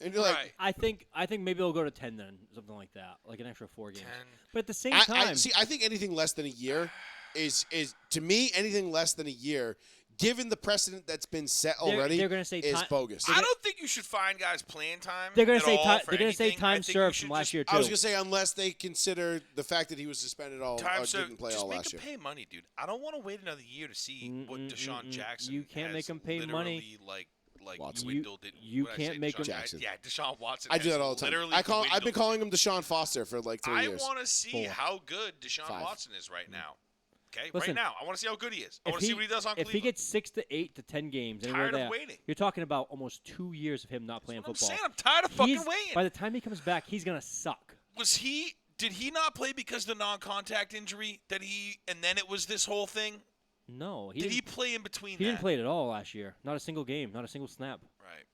And you're like, Right. I think maybe it'll go to 10 then, something like that, like an extra 4 games. 10. But at the same time, I think anything less than a year is to me anything less than a year, given the precedent that's been set already, they're gonna say is time- bogus. I don't think you should find guys playing time. they're gonna at say all for they're gonna say anything. I time think you served should from last just- year too. I was gonna say unless they consider the fact that he was suspended all Time or served. didn't play Just all make last him year. pay money, dude. I don't want to wait another year to see what Deshaun Jackson. You can't has make him pay money. literally, Like Watson. dwindled it. You What did I can't say? make him- Deshaun Jackson. Yeah, Deshaun Watson. I do has that all the time. literally I've been dwindled. calling him Deshaun Foster for like 3 years. I want to see 4. how good Deshaun 5. Watson is right now. Okay, Listen, right now. I want to see how good he is. I If want to see what he does on If Cleveland. he gets 6 to 8 to 10 games, anywhere Tired of there, waiting. you're talking about almost 2 years of him not playing That's what football. I'm saying. I'm tired of fucking waiting. By the time he comes back, he's gonna suck. Did he not play because of the non-contact injury and then it was this whole thing? No, Did he play in between He that? didn't play it at all last year. Not a single game. Not a single snap. Right.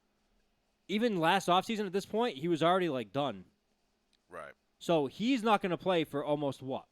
Even last offseason at this point, he was already like done. Right. So he's not going to play for almost what?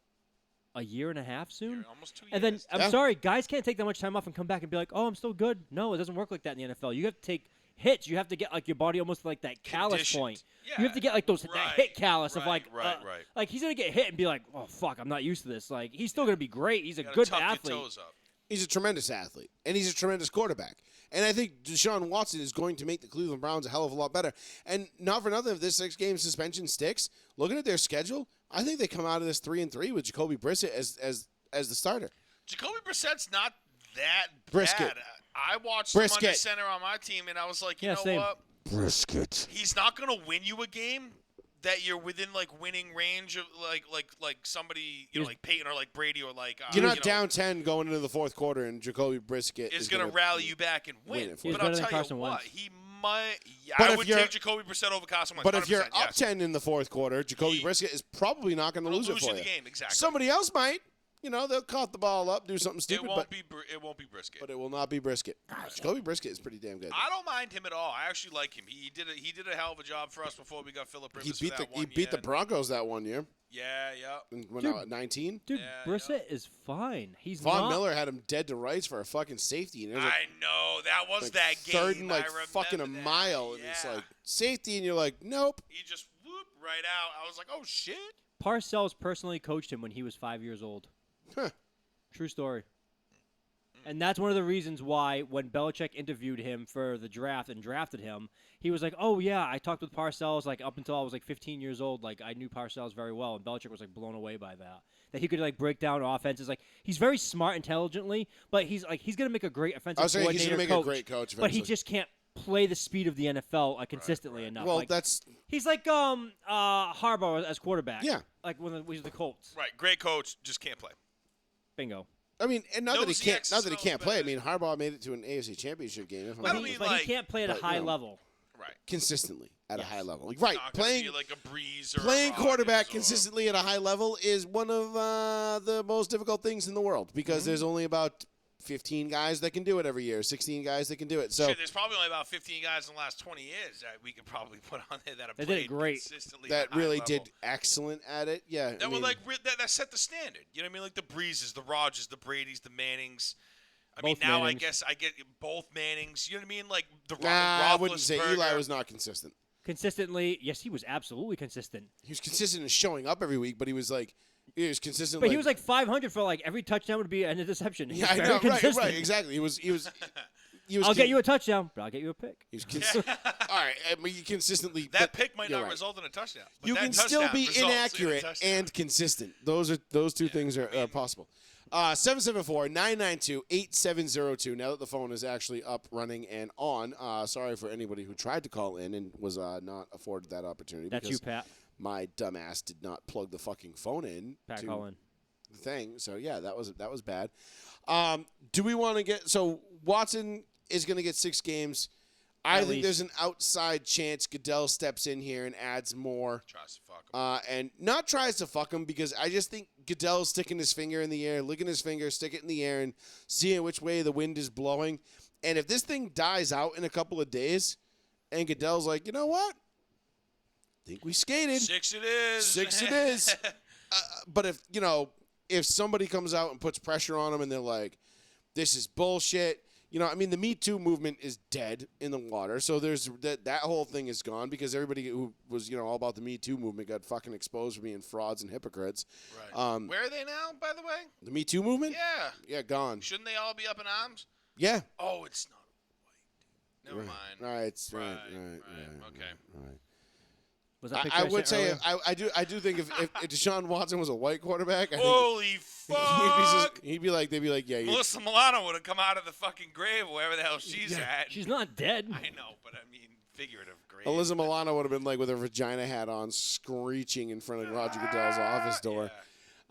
A year and a half soon? Almost 2 years. And then, Yeah. I'm sorry, guys can't take that much time off and come back and be like, oh, I'm still good. No, it doesn't work like that in the NFL. You have to take hits. You have to get like your body almost like that callus Conditioned. point. Yeah. You have to get like that hit callus of Right, like, right. like he's going to get hit and be like, oh, fuck, I'm not used to this. Like, he's still going to be great. He's a You gotta good tuck athlete. Your toes up. He's a tremendous athlete, and he's a tremendous quarterback. And I think Deshaun Watson is going to make the Cleveland Browns a hell of a lot better. And not for nothing, if this 6-game suspension sticks, looking at their schedule, I think they come out of this 3-3 with Jacoby Brissett as the starter. Jacoby Brissett's not that Brisket. bad. I watched Brisket. him under center on my team, and I was like, you Yeah, know same. what? Brisket. He's not going to win you a game that you're within like winning range of like somebody like Peyton or like Brady or like You're not down 10 going into the fourth quarter, and Jacoby Brisket is going to rally you back and win. it for you. But He's I'll better than tell Carson you what, Wentz. he might. Yeah, But I if would you're- take Jacoby Brissett over Carson Wentz. But if you're 100%, up yes. 10 in the fourth quarter, Jacoby He- Brisket is probably not going to He'll lose it lose for you you. the game, exactly. Somebody else might. They'll cough the ball up, do something it stupid, won't be Brisket. but it will not be Brisket. Jacoby Brisket is pretty damn good. I don't mind him at all. I actually like him. He did a hell of a job for us before we got Phillip He Rivers. beat for that he one beat the year. Broncos that one year. Yeah, yeah. And went Dude. out at 19. Dude, Yeah, Brissett is fine. He's Von not. Miller had him dead to rights for a fucking safety, and it was like, I know that was like that game. third and like I remember fucking a that. mile, and yeah. it's like safety, and you're like, nope. He just whooped right out. I was like, oh shit. Parcells personally coached him when he was 5 years old. Huh. True story. And that's one of the reasons why when Belichick interviewed him for the draft and drafted him, he was like, oh, yeah, I talked with Parcells like up until I was like 15 years old. Like I knew Parcells very well. And Belichick was like blown away by that. That he could like break down offenses. Like he's very smart intelligently, but he's going to make a great offensive I was saying coordinator he's going to make coach, a great coach but he eventually. just can't play the speed of the NFL consistently enough. Well, like, that's he's like Harbaugh as quarterback. Yeah. Like when he was the Colts. Right, great coach, just can't play. Bingo. I mean, and not that he Knows the can't, X's not that he and can't O's play. I better. mean, Harbaugh made it to an AFC Championship game. If I'm I not don't But, mean, but like- he can't play at a but, high you know, level. Right. consistently at a high level. Right, Not gonna playing be like a Breeze or a playing Rodgers quarterback or- consistently at a high level is one of the most difficult things in the world because there's only about 15 guys that can do it every year, 16 guys that can do it. So Shit, there's probably only about 15 guys in the last 20 years that we could probably put on there that have They did it played great. consistently that at a high really level. did excellent at it. Yeah, That were like that set the standard. You know what I mean? Like the Breezes, the Rodgers, the Bradys, the Mannings. I mean, Both now Mannings. I guess I get both Mannings. You know what I mean? Like the I wouldn't say Roethlisberger. Eli was not consistent. Consistently, yes, he was absolutely consistent. He was consistent in showing up every week, but he was consistent. But he was like 500 for like every touchdown would be an interception. He yeah, was I very know, consistent. right, exactly. He was. I'll get you a touchdown, but I'll get you a pick. He was consistent. All right, I mean, you consistently. That but pick might you're not right. result in a touchdown. But You that can still touchdown be results in a inaccurate touchdown. and consistent. Those two things are possible. 774-992-8702. Now that the phone is actually up, running, and on. Sorry for anybody who tried to call in and was not afforded that opportunity. That's because you, Pat. my dumbass did not plug the fucking phone in Pat to Cullen. the thing. So yeah, that was bad. Do we want to get Watson is going to get 6 games. I At think least. there's an outside chance Goodell steps in here and adds more. Tries to fuck him. And not tries to fuck him because I just think Goodell's sticking his finger in the air, licking his finger, stick it in the air, and seeing which way the wind is blowing. And if this thing dies out in a couple of days, and Goodell's like, you know what? Think we skated. 6 it is. 6 it is. But if somebody comes out and puts pressure on him and they're like, this is bullshit. I mean, the Me Too movement is dead in the water. So there's that whole thing is gone because everybody who was, all about the Me Too movement got fucking exposed for being frauds and hypocrites. Right. Where are they now, by the way? The Me Too movement? Yeah. Yeah, gone. Shouldn't they all be up in arms? Yeah. Oh, it's not white. Never mind. All right. Right. Okay. All right. Was that picture I I would sent say earlier? I do think if Deshaun Watson was a white quarterback, I think Holy fuck! they'd be like, yeah, Melissa Milano would have come out of the fucking grave, wherever the hell she's at. She's not dead. I know, but I mean, figurative grave. Alyssa Milano would have been like with her vagina hat on, screeching in front of Roger Goodell's office door.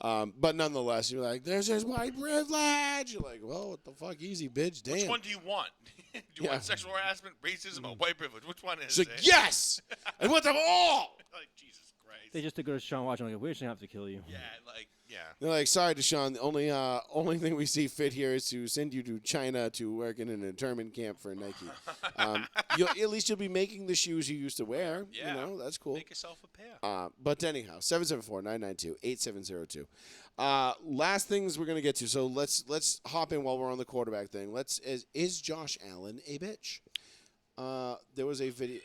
Yeah. But nonetheless, you're like, there's this white privilege. You're like, well, what the fuck, easy, bitch, damn. Which one do you want? Do you Yeah. want sexual harassment, racism, or white privilege? Which one is She's it? like, yes, I want them all. Like, Jesus Christ. They just took to Sean Watson like, we just have to kill you. Yeah, like, yeah. They're like, sorry, Deshaun. The only thing we see fit here is to send you to China to work in an internment camp for Nike. At least you'll be making the shoes you used to wear. Yeah. That's cool. Make yourself a pair. But anyhow, 774-992-8702. Last things we're gonna get to. So let's hop in while we're on the quarterback thing. Is Josh Allen a bitch? There was a video.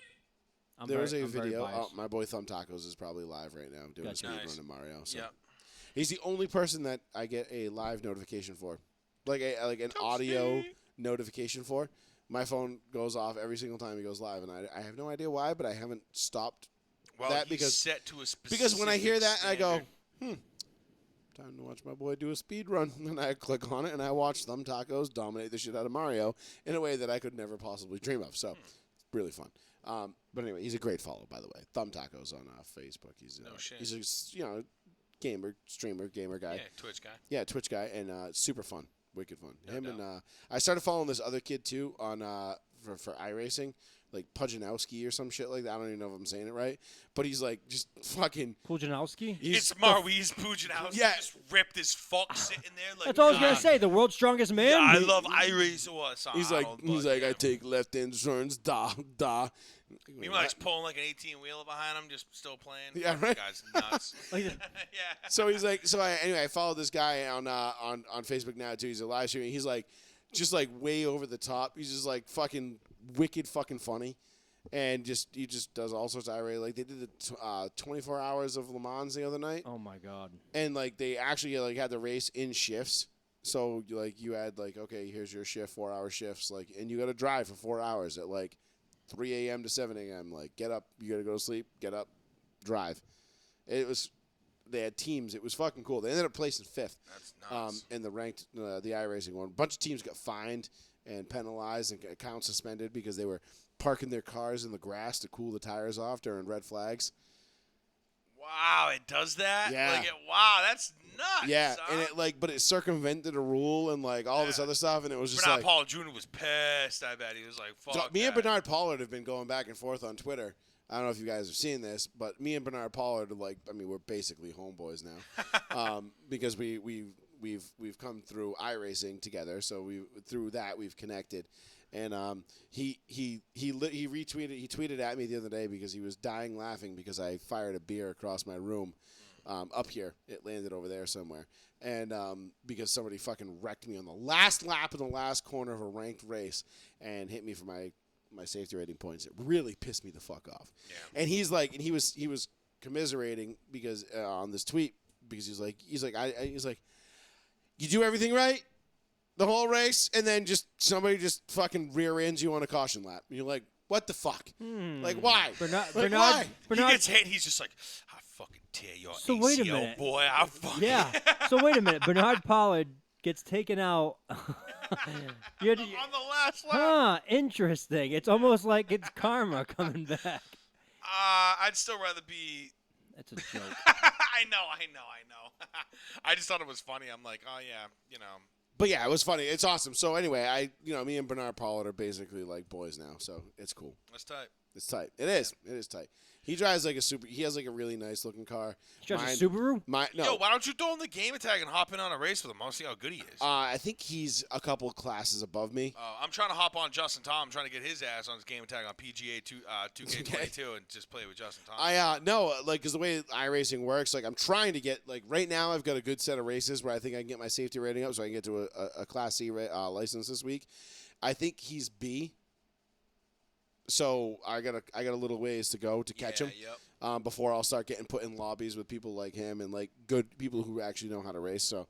I'm There was a I'm very video. Oh, biased. my boy Thumb Tacos is probably live right now doing Gotcha. a speed Nice. run to Mario. So Yep. he's the only person that I get a live notification for. like an audio notification for. My phone goes off every single time he goes live, and I have no idea why, but I haven't stopped that he's set to a specific because when I hear that, standard. I go, time to watch my boy do a speed run. And I click on it, and I watch Thumb Tacos dominate the shit out of Mario in a way that I could never possibly dream of. So, it's really fun. But anyway, he's a great follow, by the way. Thumb Tacos on Facebook. He's a gamer, streamer, gamer guy. Yeah, Twitch guy. Yeah, Twitch guy, and super fun, wicked fun. Him and I started following this other kid too on for iRacing, like Pujanowski or some shit like that. I don't even know if I'm saying it right, but he's like just fucking. Pujanowski? It's Maurice Pujanowski. Yeah. Just ripped as fuck sitting there. Like, That's all I was going to say. The world's strongest man? Yeah, I love iRace. He's like, I take left-hand turns, da. Meanwhile, he's pulling like an 18-wheeler behind him, just still playing. Yeah, Fucking right. Guy's nuts. Like, yeah. So he's like, anyway, I followed this guy on Facebook now too. He's a live streaming. He's like, just like way over the top. He's just like fucking wicked, fucking funny, and he just does all sorts of irate. Like they did the 24 hours of Le Mans the other night. oh, my God. And like they actually like had the race in shifts. So like you had like, okay, here's your shift, 4-hour shifts, like, and you got to drive for 4 hours at like 3 a.m. to 7 a.m. Like get up, you got to go to sleep, get up, drive. They had teams. It was fucking cool. They ended up placing 5th. That's nuts. In the ranked the iRacing one. A bunch of teams got fined and penalized and accounts suspended because they were parking their cars in the grass to cool the tires off during red flags. Wow, it does that? Yeah. Wow, that's nuts. Yeah, huh? and but it circumvented a rule and like all this other stuff, and it was just Bernard like Paul Jr. was pissed. I bet he was like, "Fuck." me and that. Bernard Pollard have been going back and forth on Twitter. I don't know if you guys have seen this, but me and Bernard Pollard are like, I mean, we're basically homeboys now, because we've come through iRacing together, so through that we've connected. And he tweeted at me the other day because he was dying laughing because I fired a beer across my room up here. It landed over there somewhere. And because somebody fucking wrecked me on the last lap in the last corner of a ranked race and hit me for my safety rating points. It really pissed me the fuck off. Yeah. And he's like, and he was commiserating because on this tweet because he's like, you do everything right the whole race, and then somebody just fucking rear ends you on a caution lap. And you're like, what the fuck? Like, why? Why? He gets hit. He's just like, I fucking tear your So ACL, wait a minute. boy. I fucking Yeah. So wait a minute. Bernard Pollard gets taken out. on the last lap. Huh, interesting. It's almost like it's karma coming back. I'd still rather be. That's a joke. I know. I just thought it was funny. I'm like, oh yeah, But yeah, it was funny. It's awesome. So anyway, me and Bernard Pollard are basically like boys now. So it's cool. That's tight. It's tight. It is. It is tight. He drives like he has like a really nice looking car. He drives a Subaru? No. Yo, why don't you throw in the game tag and hop in on a race with him? I'll see how good he is. I think he's a couple classes above me. I'm trying to hop on Justin Tom. I'm trying to get his ass on his game tag on PGA 2K22 and just play with Justin Tom. No, like, because the way iRacing works, like, I'm trying to get, like, right now I've got a good set of races where I think I can get my safety rating up so I can get to a Class C license this week. I think he's B. So I got a little ways to go to catch him. Yep. Before I'll start getting put in lobbies with people like him and like good people who actually know how to race. So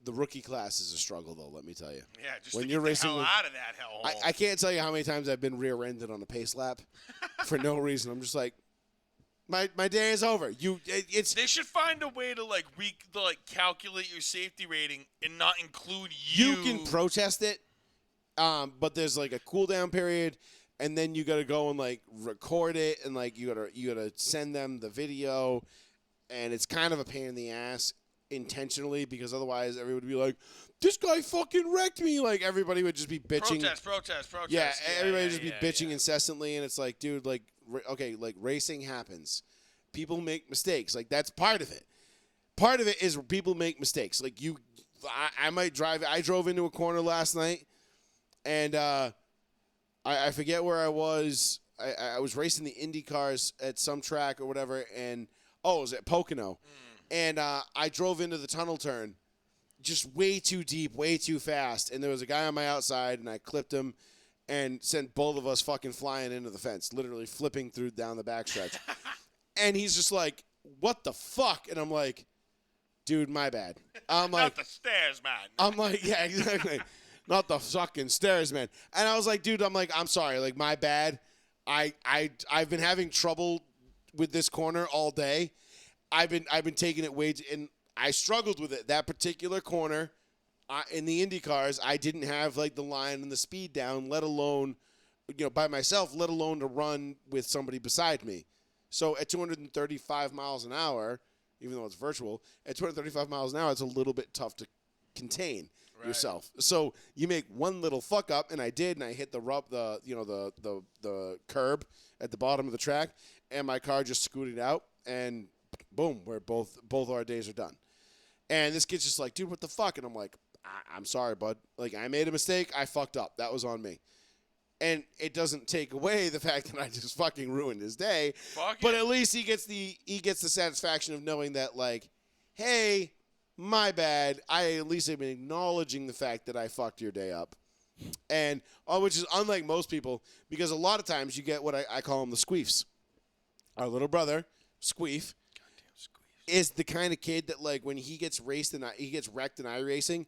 the rookie class is a struggle, though. Let me tell you. Yeah, just when to you're get racing the hell out of that hellhole. I can't tell you how many times I've been rear-ended on a pace lap for no reason. I'm just like, my day is over. They should find a way to calculate your safety rating and not include you. You can protest it, but there's like a cooldown period. And then you got to go and like record it, and like you gotta send them the video, and it's kind of a pain in the ass intentionally because otherwise everybody would be like, "This guy fucking wrecked me!" Like everybody would just be bitching. Protest. Yeah, everybody would just be bitching incessantly, and it's like, dude, like, okay, like racing happens, people make mistakes, like that's part of it. Part of it is people make mistakes. Like I might drive. I drove into a corner last night, and I forget where I was. I was racing the Indy cars at some track or whatever, and it was at Pocono. And I drove into the tunnel turn just way too deep, way too fast. And there was a guy on my outside, and I clipped him and sent both of us fucking flying into the fence, literally flipping down the backstretch. And he's just like, what the fuck? And I'm like, dude, my bad. I'm like, Not the stairs, man. I'm like, yeah, exactly. Not the fucking stairs, man. And I was like, dude, I'm sorry, like, my bad. I've been having trouble with this corner all day. I've been taking it and I struggled with it. That particular corner in the Indy cars, I didn't have like the line and the speed down, let alone, by myself, let alone to run with somebody beside me. So at 235 miles an hour, even though it's virtual, at 235 miles an hour, it's a little bit tough to contain yourself. So you make one little fuck up, and I did, and I hit the curb at the bottom of the track, and my car just scooted out, and boom, we're both our days are done. And this kid's just like, dude, what the fuck? And I'm like, I'm sorry, bud. Like, I made a mistake. I fucked up. That was on me. And it doesn't take away the fact that I just fucking ruined his day. But at least he gets the satisfaction of knowing that, like, hey, my bad. I at least have been acknowledging the fact that I fucked your day up. And which is unlike most people, because a lot of times you get what I call him the squeefs. Our little brother, Squeef, is the kind of kid that, like, when he gets wrecked in iRacing,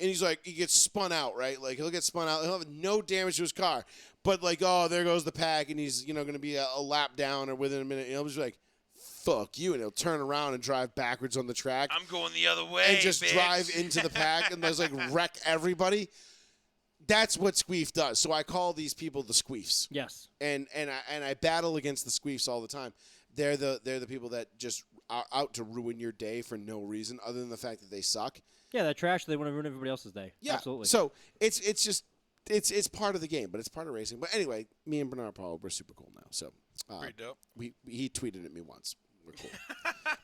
and he's like, he gets spun out, right? Like, he'll get spun out. He'll have no damage to his car. But, like, oh, there goes the pack, and he's, going to be a lap down or within a minute. And he'll just be like, fuck you. And he'll turn around and drive backwards on the track. I'm going the other way, and just drive into the pack and just, like, wreck everybody. That's what Squeef does. So I call these people the Squeefs. Yes. And I battle against the Squeefs all the time. They're the people that just are out to ruin your day for no reason other than the fact that they suck. Yeah, they're trash. They want to ruin everybody else's day. Yeah, Absolutely. So it's just part of the game, but it's part of racing. But anyway, me and Bernard Paul, we're super cool now. So pretty dope. He tweeted at me once. We're cool.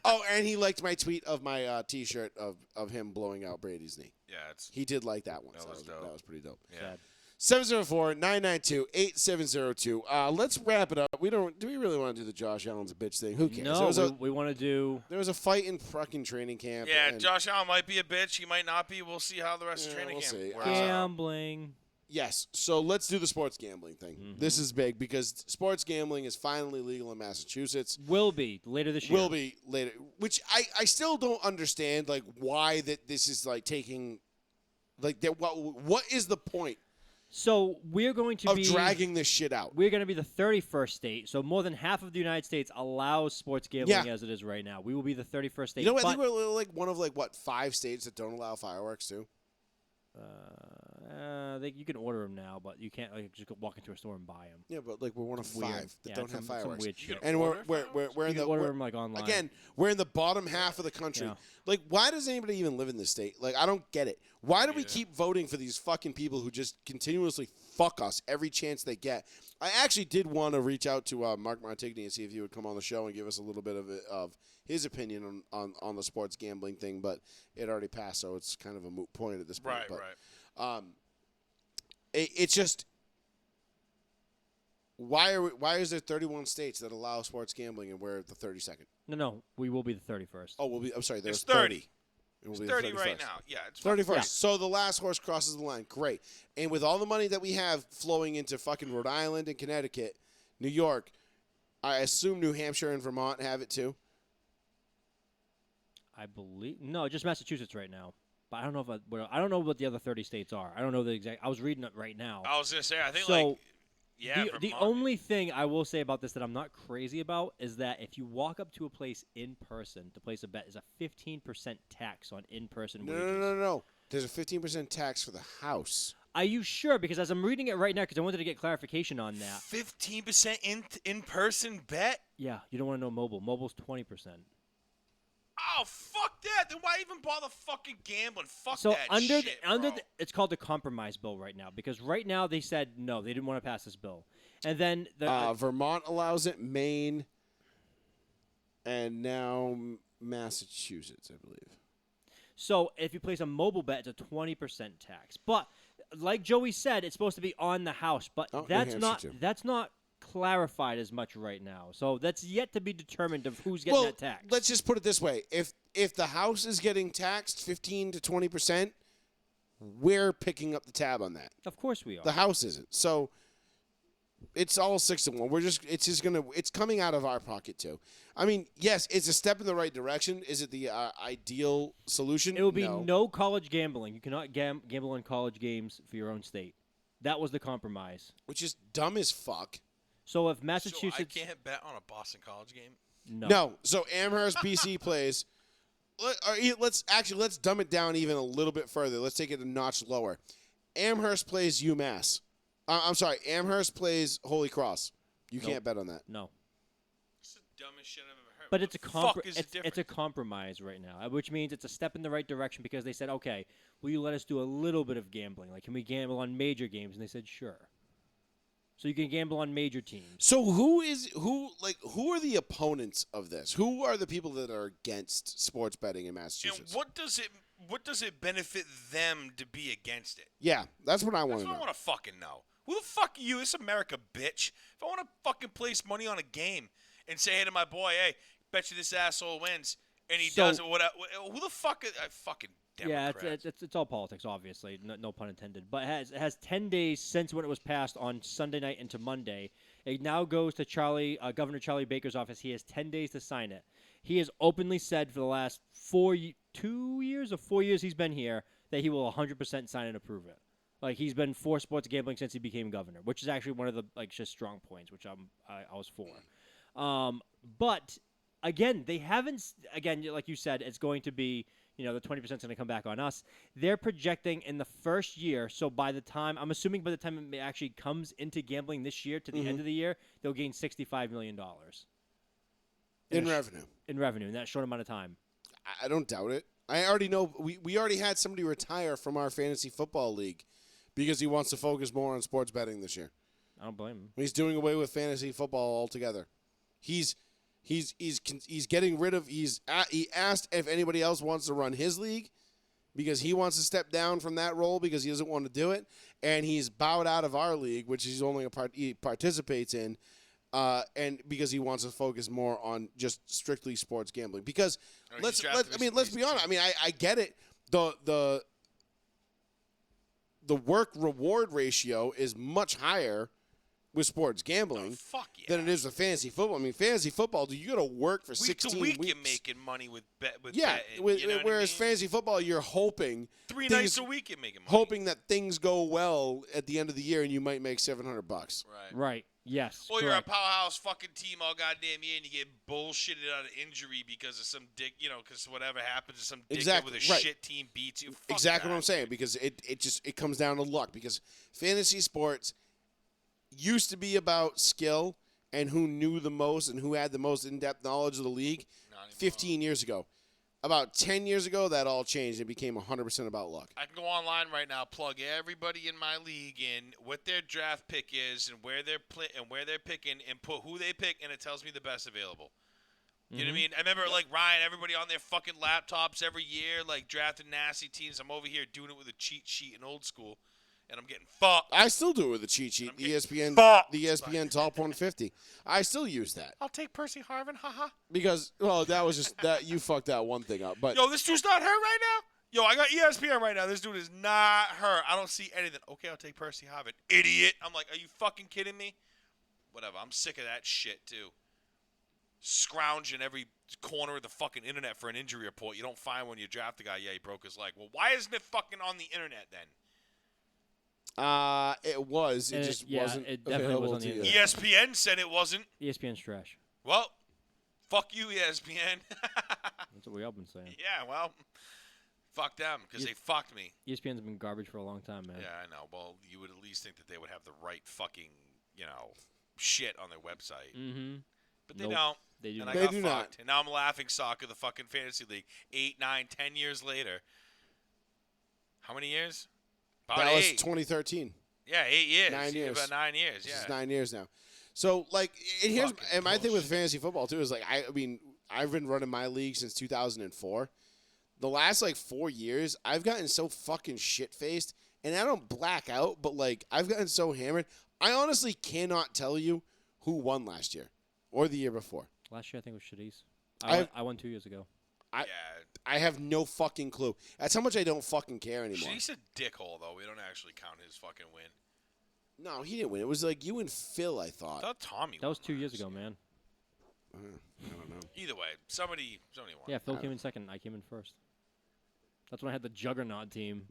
Oh, and he liked my tweet of my T-shirt of him blowing out Brady's knee. Yeah, he did like that one. That was dope. That was pretty dope. Yeah. 704-992-8702. Let's wrap it up. Do we really want to do the Josh Allen's a bitch thing? Who cares? No, we want to do. There was a fight in fucking training camp. Yeah, Josh Allen might be a bitch. He might not be. We'll see how the rest of training camp see. works. Gambling. Yes. So let's do the sports gambling thing. Mm-hmm. This is big because sports gambling is finally legal in Massachusetts. Will be later this year. Will be later. Which I still don't understand, like, why that this is, like, taking, like, that. What is the point? So we're going to be dragging this shit out. We're going to be the 31st state. So more than half of the United States allows sports gambling as it is right now. We will be the 31st state. You know, I think we're like one of 5 states that don't allow fireworks too. You can order them now, but you can't just walk into a store and buy them. Yeah, but we're one of 5 that don't have fireworks. Weird shit. And we're in the order them like online. Again, we're in the bottom half of the country. Yeah. Like, why does anybody even live in this state? Like, I don't get it. Why do we keep voting for these fucking people who just continuously fuck us every chance they get? I actually did want to reach out to Mark Montigny and see if he would come on the show and give us a little bit of his opinion on the sports gambling thing, but it already passed, so it's kind of a moot point at this point. Right. It's just why is there 31 states that allow sports gambling and we're the 32nd? No, we will be the 31st. Oh, I'm sorry. There's 30. It's 30 right now. Yeah, it's 31st. Yeah. So the last horse crosses the line. Great. And with all the money that we have flowing into fucking Rhode Island and Connecticut, New York, I assume New Hampshire and Vermont have it too. I believe just Massachusetts right now. But I don't know I don't know what the other 30 states are. I don't know the exact. I was reading it right now. I was gonna say I think the only thing I will say about this that I'm not crazy about is that if you walk up to a place in person to place a bet, is a 15% tax on in-person wages. No. There's a 15% tax for the house. Are you sure? Because as I'm reading it right now, because I wanted to get clarification on that. 15% in-person bet? Yeah, you don't want to know mobile. Mobile's 20%. Oh, fuck that. Then why even bother fucking gambling? Fuck so that shit, bro. it's called the compromise bill right now, because right now they said no, they didn't want to pass this bill. And then Vermont allows it, Maine, and now Massachusetts, I believe. So if you place a mobile bet, it's a 20% tax. But like Joey said, it's supposed to be on the house, but that's not clarified as much right now. So that's yet to be determined of who's getting that tax. Let's just put it this way. If the house is getting taxed 15 to 20%, we're picking up the tab on that. Of course we are. The house isn't. So It's all 6-1. It's coming out of our pocket too. I mean, yes, it's a step in the right direction. Is it the ideal solution? It will be no college gambling. You cannot gamble on college games for your own state. That was the compromise. Which is dumb as fuck. So if So I Massachusetts, can't bet on a Boston College game. No. So Amherst, BC plays. Let's dumb it down even a little bit further. Let's take it a notch lower. Amherst plays UMass. I'm sorry. Amherst plays Holy Cross. You can't bet on that. No. It's the dumbest shit I've ever heard. But What it's a the fuck is the it's a difference? compromise right now, which means it's a step in the right direction because they said, okay, will you let us do a little bit of gambling? Like, can we gamble on major games? And they said, sure. So you can gamble on major teams. So who are the opponents of this? Who are the people that are against sports betting in And Massachusetts? what does it benefit them to be against it? Yeah, that's what I want That's to what I know. want to fucking know. Who the fuck are you? It's America, bitch. If I want to fucking place money on a game and say, hey to my boy, hey, bet you this asshole wins, and he So- does it, who the fuck is fucking Democrats? Yeah, it's all politics, obviously. No pun intended. But it has 10 days since when it was passed on Sunday night into Monday. It now goes to Governor Charlie Baker's office. He has 10 days to sign it. He has openly said for the last 2 years or 4 years he's been here that he will 100% sign and approve it. Like, he's been for sports gambling since he became governor, which is actually one of the just strong points, which I was for. But again, they haven't. Again, like you said, it's going to be the 20% is going to come back on us. They're projecting in the first year. So by the time it actually comes into gambling this year to the end of the year, they'll gain $65 million In revenue. in revenue in that short amount of time. I don't doubt it. I already know. We already had somebody retire from our fantasy football league because he wants to focus more on sports betting this year. I don't blame him. He's doing away with fantasy football altogether. He's getting rid of. He asked if anybody else wants to run his league because he wants to step down from that role because he doesn't want to do it, and he's bowed out of our league, which he's only he participates in, and because he wants to focus more on just strictly sports gambling. Because let's be honest. I mean, I get it. The work reward ratio is much higher with sports gambling Fuck yeah. than it is with fantasy football. I mean, fantasy football, you got to work for Week 16 to week, weeks. you're making money with betting. Whereas you know what I mean? fantasy football, you're hoping Three things- nights a week, you're making money. hoping that things go well at the end of the year, and you might make $700. Right. Right. Yes. Or you're a correct. powerhouse fucking team all goddamn year, and you get bullshitted out of injury because of some dick, because whatever happens to some dickhead Exactly, with a right. shit team beats you. Fuck Exactly that. what I'm saying, because it comes down to luck. Because fantasy sports used to be about skill and who knew the most and who had the most in-depth knowledge of the league. Not anymore. 15 years ago. About 10 years ago, that all changed. It became 100% about luck. I can go online right now, plug everybody in my league in, what their draft pick is, and where they're picking, and put who they pick, and it tells me the best available. You know what I mean? I remember like Ryan, everybody on their fucking laptops every year, like drafting nasty teams. I'm over here doing it with a cheat sheet in old school, and I'm getting fucked. I still do it with a cheat sheet. I'm The getting ESPN, fucked. the ESPN Top 150. I still use that I'll take Percy Harvin, haha. because that was just that you fucked that one thing up. But Yo, this dude's not hurt right now? Yo, I got ESPN right now. This dude is not hurt. I don't see anything. Okay, I'll take Percy Harvin. Idiot. I'm like, are you fucking kidding me? Whatever. I'm sick of that shit, too. Scrounging every corner of the fucking internet for an injury report. You don't find when you draft the guy, yeah, he broke his leg. Well, why isn't it fucking on the internet then? it was. It And just yeah, wasn't it definitely was available on the to you. internet. ESPN said it wasn't. ESPN's trash. Well, fuck you, ESPN. That's what we all been saying. Yeah, well, fuck them because they fucked me. ESPN's been garbage for a long time, man. Yeah, I know. Well, you would at least think that they would have the right fucking, shit on their website. Mm-hmm. But they Nope. don't. They do And not. I They got do fucked. not. And now I'm laughing stock of the fucking fantasy league. 8, 9, 10 years later. How many years? About That was 8. 2013. Yeah, 8 years. 9 years. About 9 years. This Yeah. is 9 years now. So, like, Fucking and my thing with bullshit. fantasy football, too, is, like, I mean, I've been running my league since 2004. The last, 4 years, I've gotten so fucking shit-faced, and I don't black out, but, I've gotten so hammered. I honestly cannot tell you who won last year or the year before. Last year, I think it was Shadis. I've- I won 2 years ago. Yeah. I have no fucking clue. That's how much I don't fucking care anymore. He's a dickhole, though. We don't actually count his fucking win. No, he didn't win. It was like you and Phil, I I thought. thought Tommy. That was won 2 years last ago, year. man. I don't know. Either way, somebody won. Yeah, Phil came in second. I came in first. That's when I had the juggernaut team.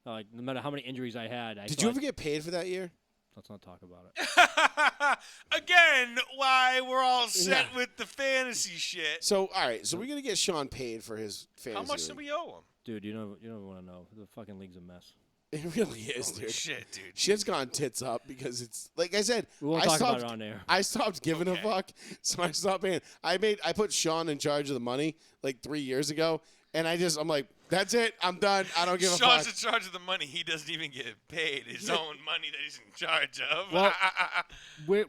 Like, no matter how many injuries I had, Did you ever get paid for that year? Let's not talk about it. Again, why we're all set with the fantasy shit. So, all right. So, we're going to get Sean paid for his fantasy. How much do league. we owe him? Dude, you don't want to know. The fucking league's a mess. It really is, Holy dude. shit, dude. Shit's gone tits up because it's like I said. We won't I talk stopped, about it on air. I stopped giving a Okay. fuck, so I stopped paying. I put Sean in charge of the money like 3 years ago, and I'm like, that's it. I'm done. I don't give a Sean's fuck. in charge of the money. He doesn't even get paid. His own money that he's in charge of. Well,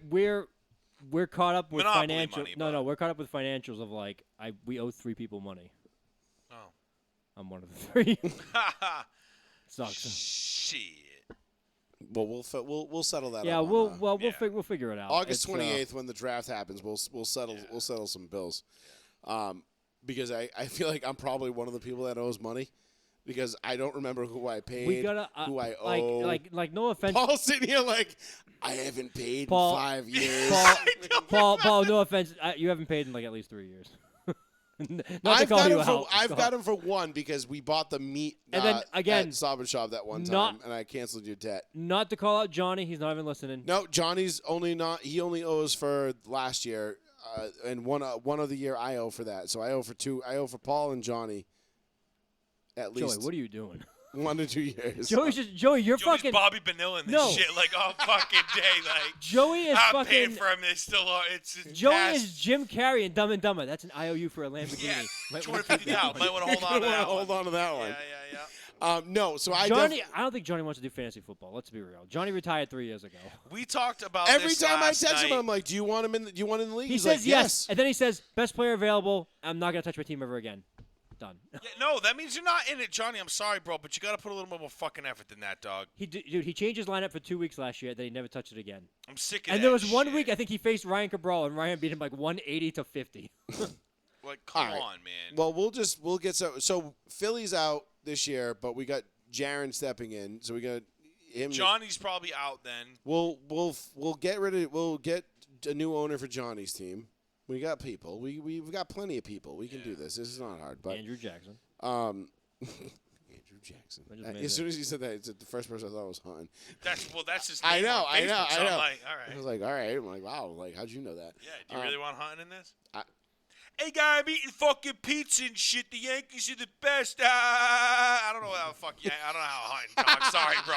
we're caught up with Monopoly financial. money, No, but- no, we're caught up with financials of like we owe 3 people money. Oh. I'm one of the 3. Sucks. Shit. Well, we'll settle that. Yeah, up we'll yeah. we'll figure it out. August It's, 28th when the draft happens. We'll settle some bills. Because I feel like I'm probably one of the people that owes money because I don't remember who I paid, we gotta who I owe. like no offense. Paul's sitting here like I haven't paid Paul- in 5 years. Paul, no offense. You haven't paid in like at least 3 years. Not to I've call got you him for out. I've got him for one because we bought the meat And then, again, at Stop and Shop that one time not- and I canceled your debt. Not to call out Johnny. He's not even listening. No, Johnny's he only owes for last year and one of the year I owe for that. So I owe for 2. I owe for Paul and Johnny at Joey, least what are you doing? 1 to 2 years. Joey, you're Joey's fucking. Bobby Benilla in this No. shit like all fucking day. Like Joey is I'm fucking. paying for him. It's still it's Joey past. is Jim Carrey in Dumb and Dumber. That's an IOU for a Lamborghini. Yeah, Might wanna 250 keep that down. one. Might want to hold on to that Hold one. on to that one. Yeah. No, so I Johnny, I don't think Johnny wants to do fantasy football. Let's be real. Johnny retired 3 years ago. We talked about every this time I last text him, night. I'm like, "Do you want him in? Do you want him in the league?" He He's says like, yes, and then he says, "Best player available. I'm not gonna touch my team ever again." Done. Yeah, no, that means you're not in it, Johnny. I'm sorry, bro, but you got to put a little bit more fucking effort than that, dog. Dude, he changed his lineup for 2 weeks last year. Then he never touched it again. I'm sick of And that there was one shit. week I think he faced Ryan Cabral, and Ryan beat him like 180 to 50. Like, come All right. on, man. Well, we'll get so Philly's out this year, but we got Jaron stepping in, so we got him. Johnny's probably out then. We'll get a new owner for Johnny's team. We got people. We've got plenty of people. We can do this. This is not hard. But Andrew Jackson. Andrew Jackson. I just made As that. soon as you said that, it's the first person I thought was Hunt. That's his I name know, on I know, Facebook, so I know. I'm like, all right. I was like, all right. I'm like, wow. Like, how'd you know that? Yeah, do you really want Hunting in this? I- Hey, guy, I'm eating fucking pizza and shit. The Yankees are the best. I don't know how I don't know how Hunting talks. Sorry, bro.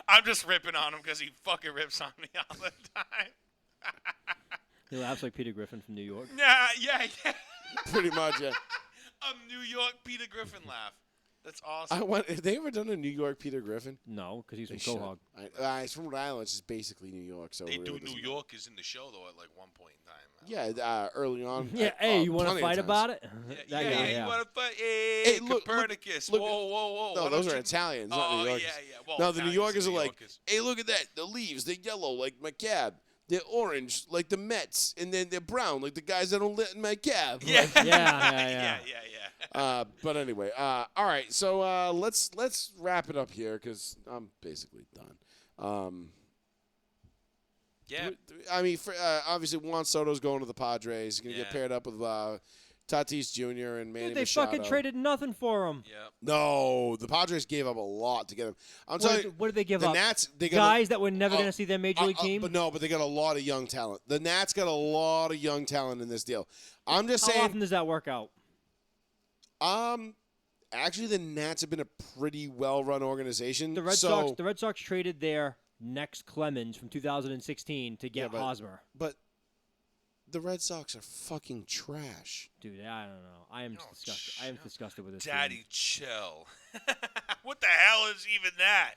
I'm just ripping on him because he fucking rips on me all the time. He laughs like Peter Griffin from New York. Yeah. Pretty much, yeah. A New York Peter Griffin laugh. That's awesome. Have they ever done a New York Peter Griffin? No, because he's They from should. Quahog. It's from Rhode Island. It's just basically New York. So They it do really New doesn't- Yorkers in the show though at like one point in time. Yeah, early on. Yeah, hey, you want to plenty of fight times. about it? Yeah, That guy, you want to fight? Hey, Hey, look, Copernicus. look, whoa. No, Why those don't are you- Italians, not Oh, New Yorkers. yeah. Well, No, the New Italians Yorkers and are New like, Yorkers. hey, look at that. The leaves, they're yellow like my cab. They're orange like the Mets, and then they're brown like the guys that don't let in my cab. Yeah. Yeah. But anyway, all right. So let's wrap it up here because I'm basically done. Yeah. I mean, obviously Juan Soto's going to the Padres. He's gonna get Yeah. paired up with Tatis Jr. and Manny Dude, they Machado. fucking traded nothing for him. Yep. No, the Padres gave up a lot to get him. I'm telling you, What did they give the up? Nats, they got Guys that were never uh, going to see their major league team? but they got a lot of young talent. The Nats got a lot of young talent in this deal. I'm just How saying. often does that work out? Actually, the Nats have been a pretty well-run organization. The Red Sox traded their next Clemens from 2016 to get but- Hosmer. but the Red Sox are fucking trash. Dude, I don't know. I am disgusted. I am disgusted with this team. Daddy, chill. What the hell is even that?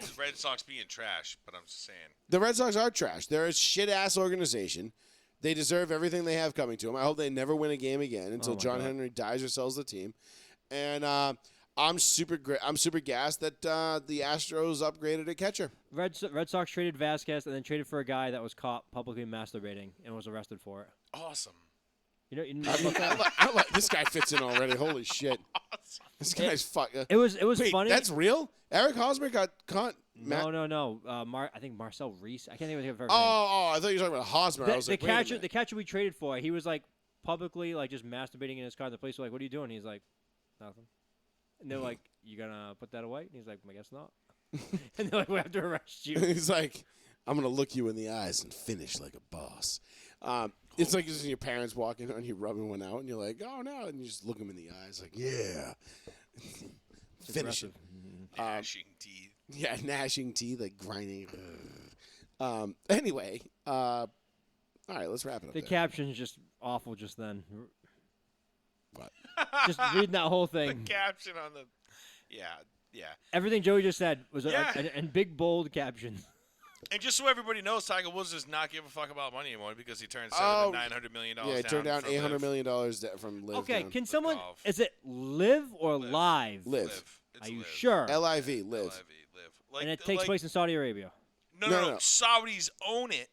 The Red Sox being trash, but I'm just saying. The Red Sox are trash. They're a shit-ass organization. They deserve everything they have coming to them. I hope they never win a game again until my John God. Henry dies or sells the team. And I'm super gassed that the Astros upgraded a catcher. Red Sox traded Vasquez and then traded for a guy that was caught publicly masturbating and was arrested for it. Awesome. You know about that? This guy fits in already. Holy shit. This guy's fuck. It was Wait, funny. that's real? Eric Hosmer got caught No. I think Marcel Reese. I can't think of her name. I thought you were talking about Hosmer. I was The like, wait a catcher, minute. the catcher we traded for, he was like publicly like just masturbating in his car. The police were like, "What are you doing?" He's like, "Nothing." And they're like, "You gonna put that away?" And he's like, "I guess not." And they're like, "We have to arrest you." He's like, I'm gonna look you in the eyes and finish like a boss. It's like just your parents walking and you rubbing one out, and you're like, "Oh no!" And you just look them in the eyes, like, "Yeah." Finish it. Gnashing teeth. Yeah, gnashing teeth, like grinding. Anyway, all right, let's wrap it up. The there. caption's just awful just then. What? Just reading that whole The thing. caption on the. Yeah. Everything Joey just said was Yeah. and big bold caption. And just so everybody knows, Tiger Woods does not give a fuck about money anymore because he turned $900 million Yeah, it turned down for $800 Liv. million from Liv. Okay, down. can someone? golf. Is it live or live? Live. It's Are you Liv. sure? Live, Liv. Liv. Like, And it takes place in Saudi Arabia. No. No. Saudis own it,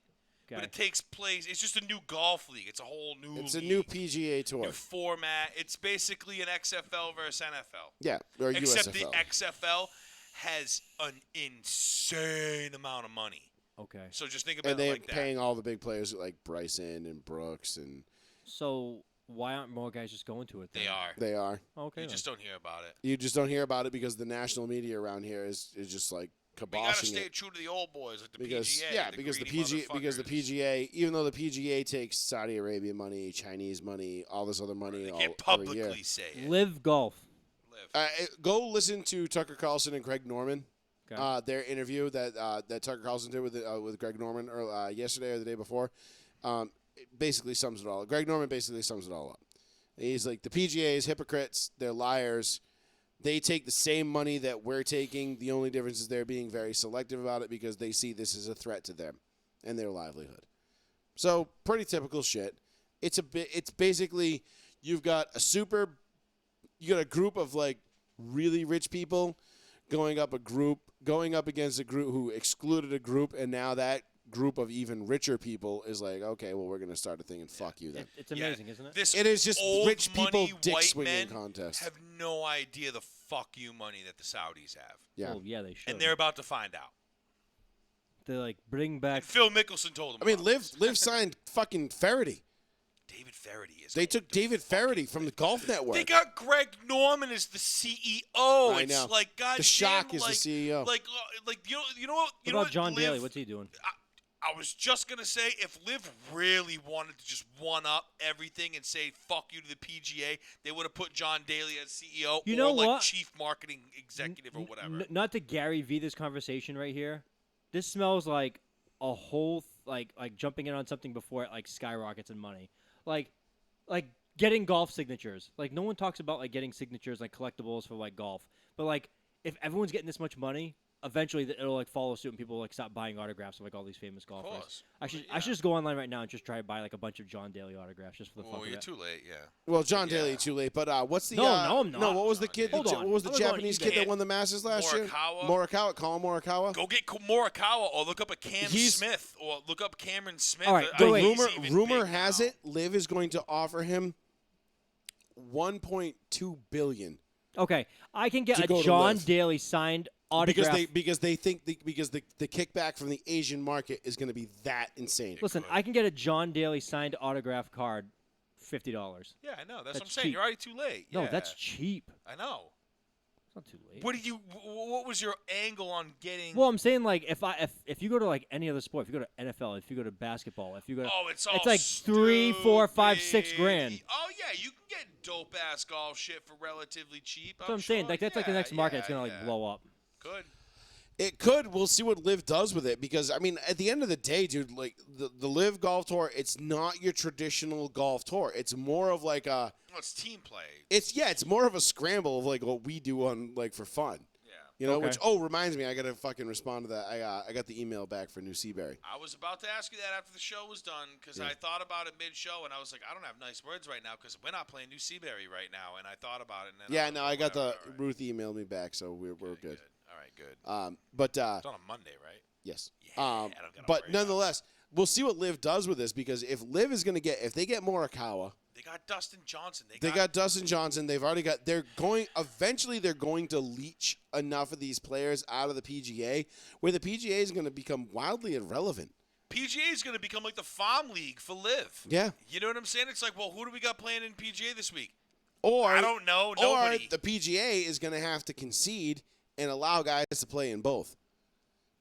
but Okay. it takes place. It's just a new golf league. It's a whole new. It's a league, new PGA tour. new format. It's basically an XFL versus NFL. Yeah, or Except USFL. the XFL has an insane amount of money. Okay. So just think about And it they're like that. paying all the big players like Bryson and Brooks, and So why aren't more guys just going to it? Then? They are. they are. Okay. You then. just don't hear about it. You just don't hear about it because the national media around here is just like We gotta kiboshing stay it. true to the old boys, like the Because PGA. because the greedy PGA, even though the PGA takes Saudi Arabia money, Chinese money, all this other money, They all can't every year. publicly say it. Live golf. Live. Go listen to Tucker Carlson and Greg Norman. Okay. Their interview that Tucker Carlson did with Greg Norman yesterday or the day before, it basically sums it all. Greg Norman basically sums it all up. He's like, the PGA is hypocrites. They're liars. They take the same money that we're taking. The only difference is they're being very selective about it because they see this as a threat to them and their livelihood. So pretty typical shit. It's basically you got a group of like really rich people going up against a group who excluded a group, and now that group of even richer people is like, okay, well, we're going to start a thing and fuck you then. It's amazing, isn't it? This It is just old rich people money dick white swinging men contest. have no idea the fuck you money that the Saudis have. Yeah. Well, yeah, they should. And they're about to find out. They're like, bring back. And Phil Mickelson told them. I mean, about Liv this. signed fucking Faraday. David Faraday is. They took David Faraday from the Golf Network. They got Greg Norman as the CEO. I It's know. like God. The Shock is the CEO. Like you know what? What about John Daly? What's he doing? I was just gonna say, if Liv really wanted to just one up everything and say "fuck you" to the PGA, they would have put John Daly as CEO You or know like what? chief marketing executive or whatever. Not to Gary V this conversation right here. This smells like a whole like jumping in on something before it like skyrockets in money. Like getting golf signatures. Like no one talks about like getting signatures like collectibles for like golf. But like if everyone's getting this much money, eventually it'll like follow suit and people will like stop buying autographs of like all these famous golfers. course. I should Yeah. I should just go online right now and just try to buy like a bunch of John Daly autographs just for the Well, fuck you're of it. too late. Yeah. Well, John Yeah. Daly too late, but what's the No, no, I'm No, not. what was the kid? Hold on. What was the I'm going Japanese eBay. kid that won the Masters last year? Morikawa? Colin Morikawa. Go get Morikawa or look up a Cam He's- Smith or look up Cameron Smith. All right, I The wait. think he's rumor even rumor big has now. it Liv is going to offer him $1.2 billion Okay, I can get To a go to John Liv. Daly signed autograph. because they think the kickback from the Asian market is going to be that insane. Listen, I can get a John Daly signed autograph card, $50. Yeah, I know. That's what I'm That's saying. cheap. You're already too late. No, Yeah. that's cheap. I know. It's not too late. What was your angle on getting? Well, I'm saying like if you go to like any other sport, if you go to NFL, if you go to basketball, if you go to it's all like $3, $4, $5, $6 grand. stupid. Oh yeah, you can get dope ass golf shit for relatively cheap. That's what I'm saying. Like that's like the next market that's gonna like blow up. Good. It could. We'll see what Liv does with it because I mean, at the end of the day, dude, like the Liv Golf Tour, it's not your traditional golf tour. It's more of like a. Well, it's team play. It's more of a scramble of like what we do on like for fun. Yeah. You know, Okay. which reminds me, I gotta fucking respond to that. I got the email back for New Seabury. I was about to ask you that after the show was done because I thought about it mid-show and I was like, I don't have nice words right now because we're not playing New Seabury right now, and I thought about it. And then Yeah, was no, like, I got the whatever, all right. Ruth emailed me back, so we're good. All right, good. But It's on a Monday, right? yes. Yeah, I don't gotta But worry about nonetheless, we'll see what Liv does with this because if Liv is going to if they get Morikawa, They got Dustin Johnson. They got Dustin Johnson. They've already got. Eventually, they're going to leech enough of these players out of the PGA, where the PGA is going to become wildly irrelevant. PGA is going to become like the farm league for Live. Yeah. You know what I'm saying? It's like, well, who do we got playing in PGA this week? Or I don't know. Or Nobody. the PGA is going to have to concede and allow guys to play in both.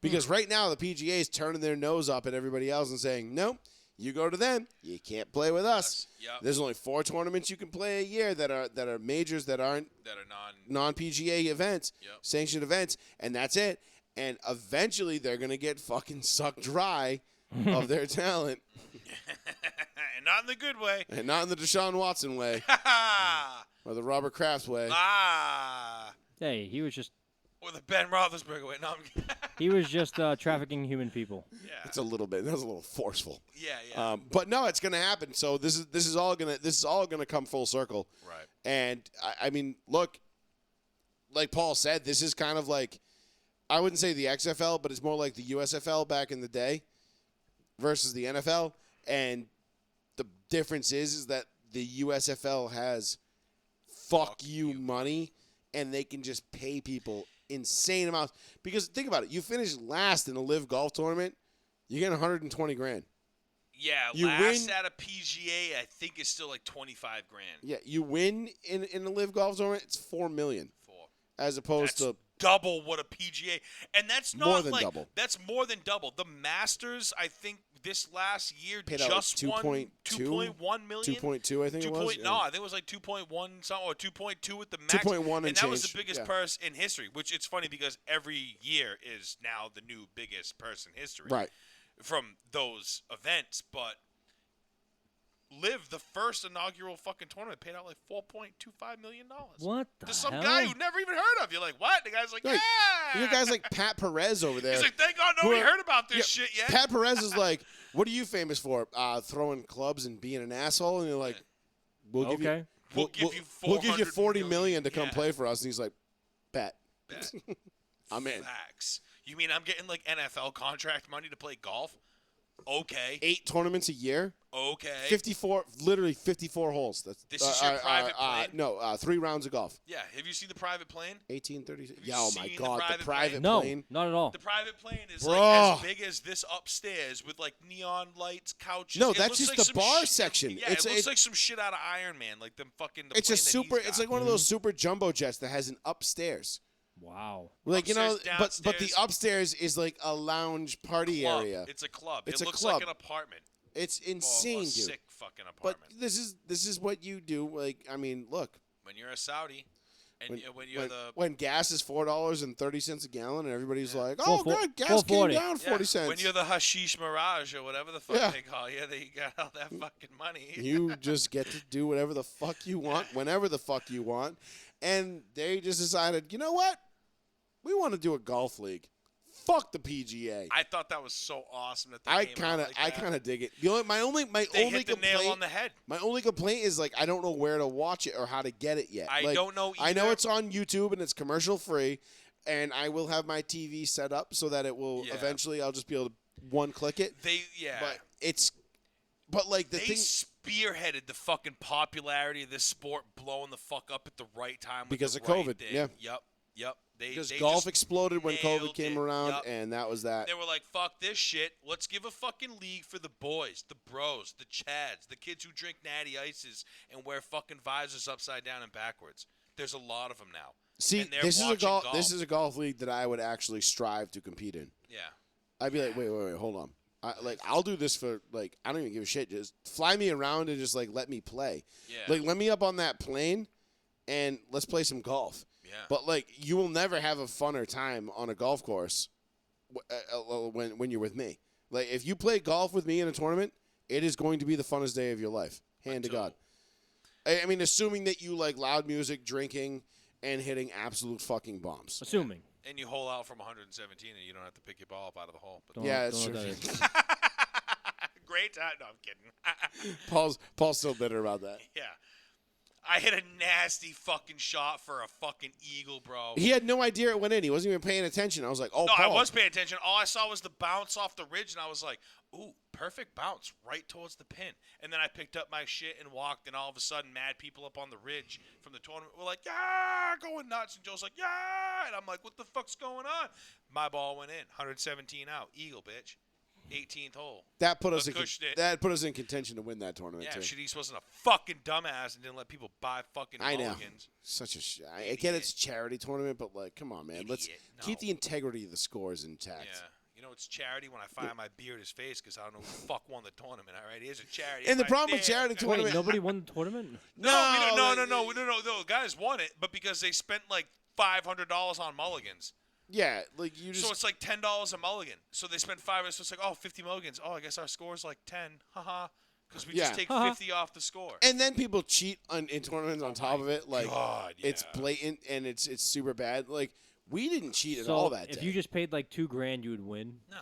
Because right now the PGA is turning their nose up at everybody else and saying, no, you go to them, you can't play with us. Yep. There's only 4 tournaments you can play a year that are majors that aren't That are non-PGA events, Yep. sanctioned events, and that's it. And eventually they're going to get fucking sucked dry of their talent. and not in the good way. And not in the Deshaun Watson way or the Robert Kraft way. Hey, he was just Or the Ben Roethlisberger way. No, I'm kidding. he was just trafficking human people. Yeah. It's a little bit. That was a little forceful. Yeah. But no, it's going to happen. So this is all gonna come full circle. Right. And I mean, look, like Paul said, this is kind of like, I wouldn't say the XFL, but it's more like the USFL back in the day versus the NFL. And the difference is that the USFL has fuck you money, and they can just pay people insane amounts. Because think about it, you finish last in a live golf tournament, you get 120 grand. Yeah, You last win- at a PGA, I think it's still like 25 grand. Yeah, you win in a live golf tournament, it's $4 million, as opposed That's to double what a PGA, and that's not More than like double. that's more than double. The Masters, I think this last year Paid out just like won 2.2 2.1 million. 2.2, I think it was. No, I think it was like 2.1 something or 2.2 with the max. 2.1 and that was change, the biggest yeah. purse in history. Which it's funny because every year is now the new biggest purse in history. Right. From those events, but Live, the first inaugural fucking tournament, paid out like $4.25 million. What the To some hell? guy you never even heard of. You're like, what? The guy's like, Right. yeah. You got guys like Pat Perez over there. He's like, thank God who nobody are- heard about this yeah, shit yet. Pat Perez is like, what are you famous for? Throwing clubs and being an asshole? And you're like, we'll give Okay. you, We'll give you we'll give you 400 $40 million to come yeah. play for us. And he's like, bet. Bet. I'm in. Facts. You mean I'm getting like NFL contract money to play golf? Okay. 8 tournaments a year. Okay. 54, literally 54 holes. That's This is your private plane? No, 3 rounds of golf. Yeah. Have you seen the private plane? 1836. you Yeah, oh my seen the God, private the private plane? No, plane. not at all. The private plane is Bro. like as big as this upstairs with like neon lights, couches. No, It that's looks just like the some bar shit- section. Yeah, It's- it looks it- like some shit out of Iron Man, like them fucking. The It's a plane that super. he's It's got. like one of those super jumbo jets that has an upstairs. Wow. Like Upstairs, but the downstairs. upstairs is like a lounge party Club. area. It's a club. It's it a looks club. like an apartment. It's Or insane, a dude. sick fucking But apartment. this is what you do. Like, I mean, look, When you're a Saudi, and when you're the when gas is $4.30 a gallon, and everybody's like, Four- "Oh, four- God, gas came 4.40. down yeah, 40 cents." when you're the hashish mirage or whatever the fuck Yeah. they call you, they got all that fucking money. You just get to do whatever the fuck you want, whenever the fuck you want, and they just decided, you know what? We want to do a golf league. Fuck the PGA. I thought that was so awesome that they I came out kind of, like I that. kind of dig it. My only They hit the complaint, nail on the head. my only complaint is like I don't know where to watch it or how to get it yet. I Like, don't know I know either. it's on YouTube and it's commercial free, and I will have my TV set up so that it will Yeah. eventually. I'll just be able to one click it. But like the they thing. spearheaded the fucking popularity of this sport, blowing the fuck up at the right time with Because the of right COVID, thing. yeah. Yep. Because they golf just exploded when COVID nailed came it. around, Yup. and that was that. They were like, fuck this shit. Let's give a fucking league for the boys, the bros, the chads, the kids who drink natty ices and wear fucking visors upside down and backwards. There's a lot of them now. See, and they're this is a watching golf. golf. This is a golf league that I would actually strive to compete in. Yeah. I'd be like, wait, hold on. I'll do this for like I don't even give a shit. Just fly me around and just like let me play. Yeah. Like let me up on that plane, and let's play some golf. Yeah. But like you will never have a funner time on a golf course when you're with me. Like if you play golf with me in a tournament, it is going to be the funnest day of your life. Hand to God. I mean, assuming that you like loud music, drinking, and hitting absolute fucking bombs. Assuming. And you hole out from 117 and you don't have to pick your ball up out of the hole. But Don't- Yeah, that's don't true. know what that is. Great time. No, I'm kidding. Paul's still bitter about that. Yeah. I hit a nasty fucking shot for a fucking eagle, bro. He had no idea it went in. He wasn't even paying attention. I was like, oh, No, Paul. I was paying attention. All I saw was the bounce off the ridge, and I was like, ooh, perfect bounce right towards the pin. And then I picked up my shit and walked, and all of a sudden, mad people up on the ridge from the tournament were like, yeah, going nuts. And Joe's like, yeah. And I'm like, what the fuck's going on? My ball went in. 117 out. Eagle, bitch. 18th hole. That put us in contention to win that tournament Yeah, too. if Shadis wasn't a fucking dumbass and didn't let people buy fucking I know. mulligans. Such a I get it's a charity tournament, but like, come on, man. Let's keep the integrity of the scores intact. Yeah. You know, it's charity when I fire my beer at his face because I don't know who the fuck won the tournament. All right, here's a charity. And the Right problem with there. charity Wait, tournament, nobody won the tournament? No. Guys won it, but because they spent like $500 on mulligans. yeah, like you just So it's like $10 a mulligan. So they spent $5. So it's like, 50 mulligans. Oh, I guess our score's like 10. Haha. Because we just Yeah. take 50 off the score. and then people cheat in tournaments on top of it. Like God, it's yeah. blatant and it's super bad. Like we didn't cheat at So all that if day. you just paid like $2,000, you would win. No.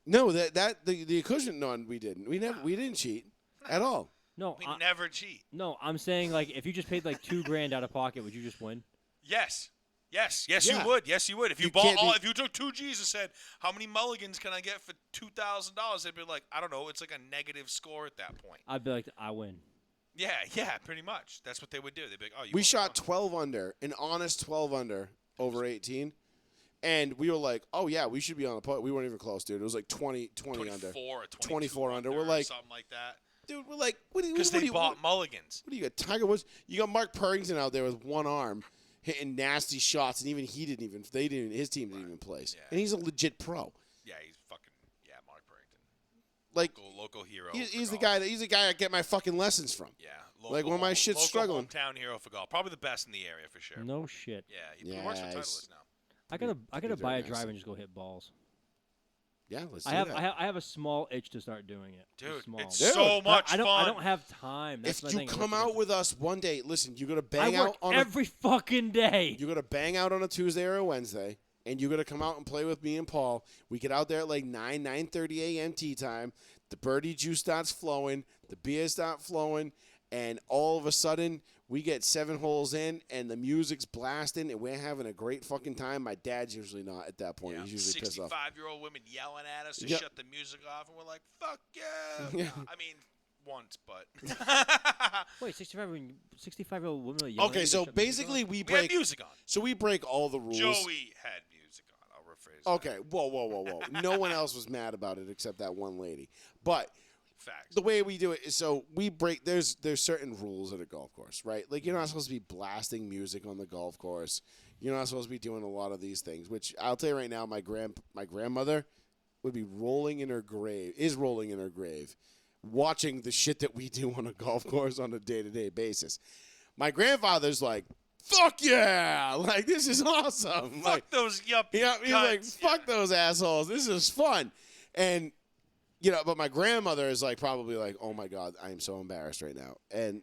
No, the cushion none we didn't. We didn't cheat at all. No, We never cheat. no, I'm saying like if you just paid like $2,000 out of pocket, would you just win? Yes. Yes, Yeah. you would. Yes, you would. If you, You bought can't all, be- if you took 2 G's and said, "How many mulligans can I get for $2,000?" They'd be like, "I don't know." It's like a negative score at that point. I'd be like, I win. Yeah, pretty much. That's what they would do. They'd be like, "Oh, you." We won the shot tournament." 12 under, an honest 12 under over 18. And we were like, oh, yeah, we should be on the point. We weren't even close, dude. It was like 20 under. 24 or 24 under. We're or like, something like that. dude, we're like, what do you Because what do they you- bought what- mulligans. What do you got? Tiger Woods. You got Mark Purrington out there with one arm hitting nasty shots, and even his team didn't even place. Yeah. And he's a legit pro. Yeah, he's fucking Mark Purrington. Like Local hero. he's for the golf. guy. He's the guy I get my fucking lessons from. Yeah. Like, when my shit's local struggling. hometown hero for golf. Probably the best in the area for sure. No shit. Yeah, he works for Yeah, Titleist now. I gotta be buy a very driver nice. and just go hit balls. Yeah, let's I do have, that. I have a small itch to start doing it. Dude, small. it's Dude. so much I don't fun. have time. That's If my you thing. come out with us one day, listen, you got to I bang work out on every fucking day. You got to bang out on a Tuesday or a Wednesday, and you got to come out and play with me and Paul. We get out there at like 9:30 a.m. tea time. The birdie juice starts flowing, the beers start flowing, and all of a sudden we get 7 holes in, and the music's blasting, and we're having a great fucking time. My dad's usually not at that point. Yeah, He's usually pissed off. 65-year-old women yelling at us to Yep. shut the music off, and we're like, "Fuck yeah!" Yeah. I mean, once, but Wait, 65-year-old women are yelling at Okay, you to so shut the music basically off? we we had break. music on. So we break all the rules. Joey had music on. I'll rephrase that. Okay, whoa. No one else was mad about it except that one lady. But Facts. the way we do it is so we break. There's certain rules at a golf course, right? Like you're not supposed to be blasting music on the golf course. You're not supposed to be doing a lot of these things. Which I'll tell you right now, my grandmother would be rolling in her grave. Is rolling in her grave, watching the shit that we do on a golf course on a day-to-day basis. My grandfather's like, "Fuck yeah! Like this is awesome! Fuck Like, those yuppie yeah, he's like, cunts. fuck those assholes. This is fun." And, you know, but my grandmother is like, probably like, "Oh my God, I am so embarrassed right now." And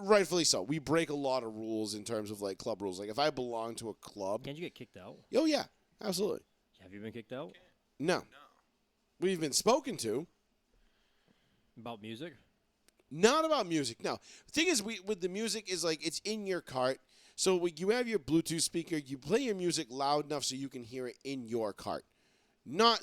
rightfully so. We break a lot of rules in terms of like club rules. Like if I belong to a club, Can't you get kicked out? oh yeah, absolutely. Have you been kicked out No. We've been spoken to. about music? Not about music. No. The thing is, with the music is like it's in your cart. So when you have your Bluetooth speaker, you play your music loud enough so you can hear it in your cart. Not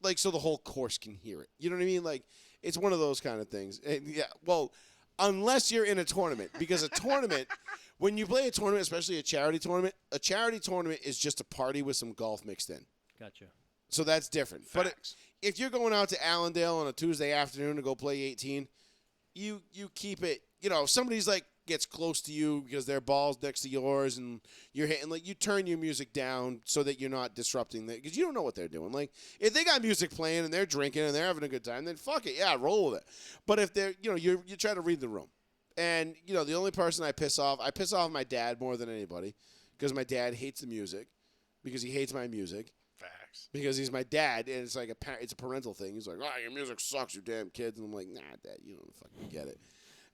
like so the whole course can hear it. You know what I mean? Like it's one of those kind of things. And yeah, well, unless you're in a tournament, because a tournament, when you play a tournament, especially a charity tournament is just a party with some golf mixed in. Gotcha. So that's different. But Facts. if you're going out to Allendale on a Tuesday afternoon to go play 18, you keep it. You know, if somebody's like gets close to you because their ball's next to yours and you're hitting, like you turn your music down so that you're not disrupting that because you don't know what they're doing. Like if they got music playing and they're drinking and they're having a good time, then fuck it, yeah, roll with it. But if they're, you know, you try to read the room, and you know the only person I piss off my dad more than anybody because my dad hates the music because he hates my music. Facts. Because he's my dad, and it's like it's a parental thing. He's like, "Oh, your music sucks, you damn kids," and I'm like, "Nah, Dad, you don't fucking get it."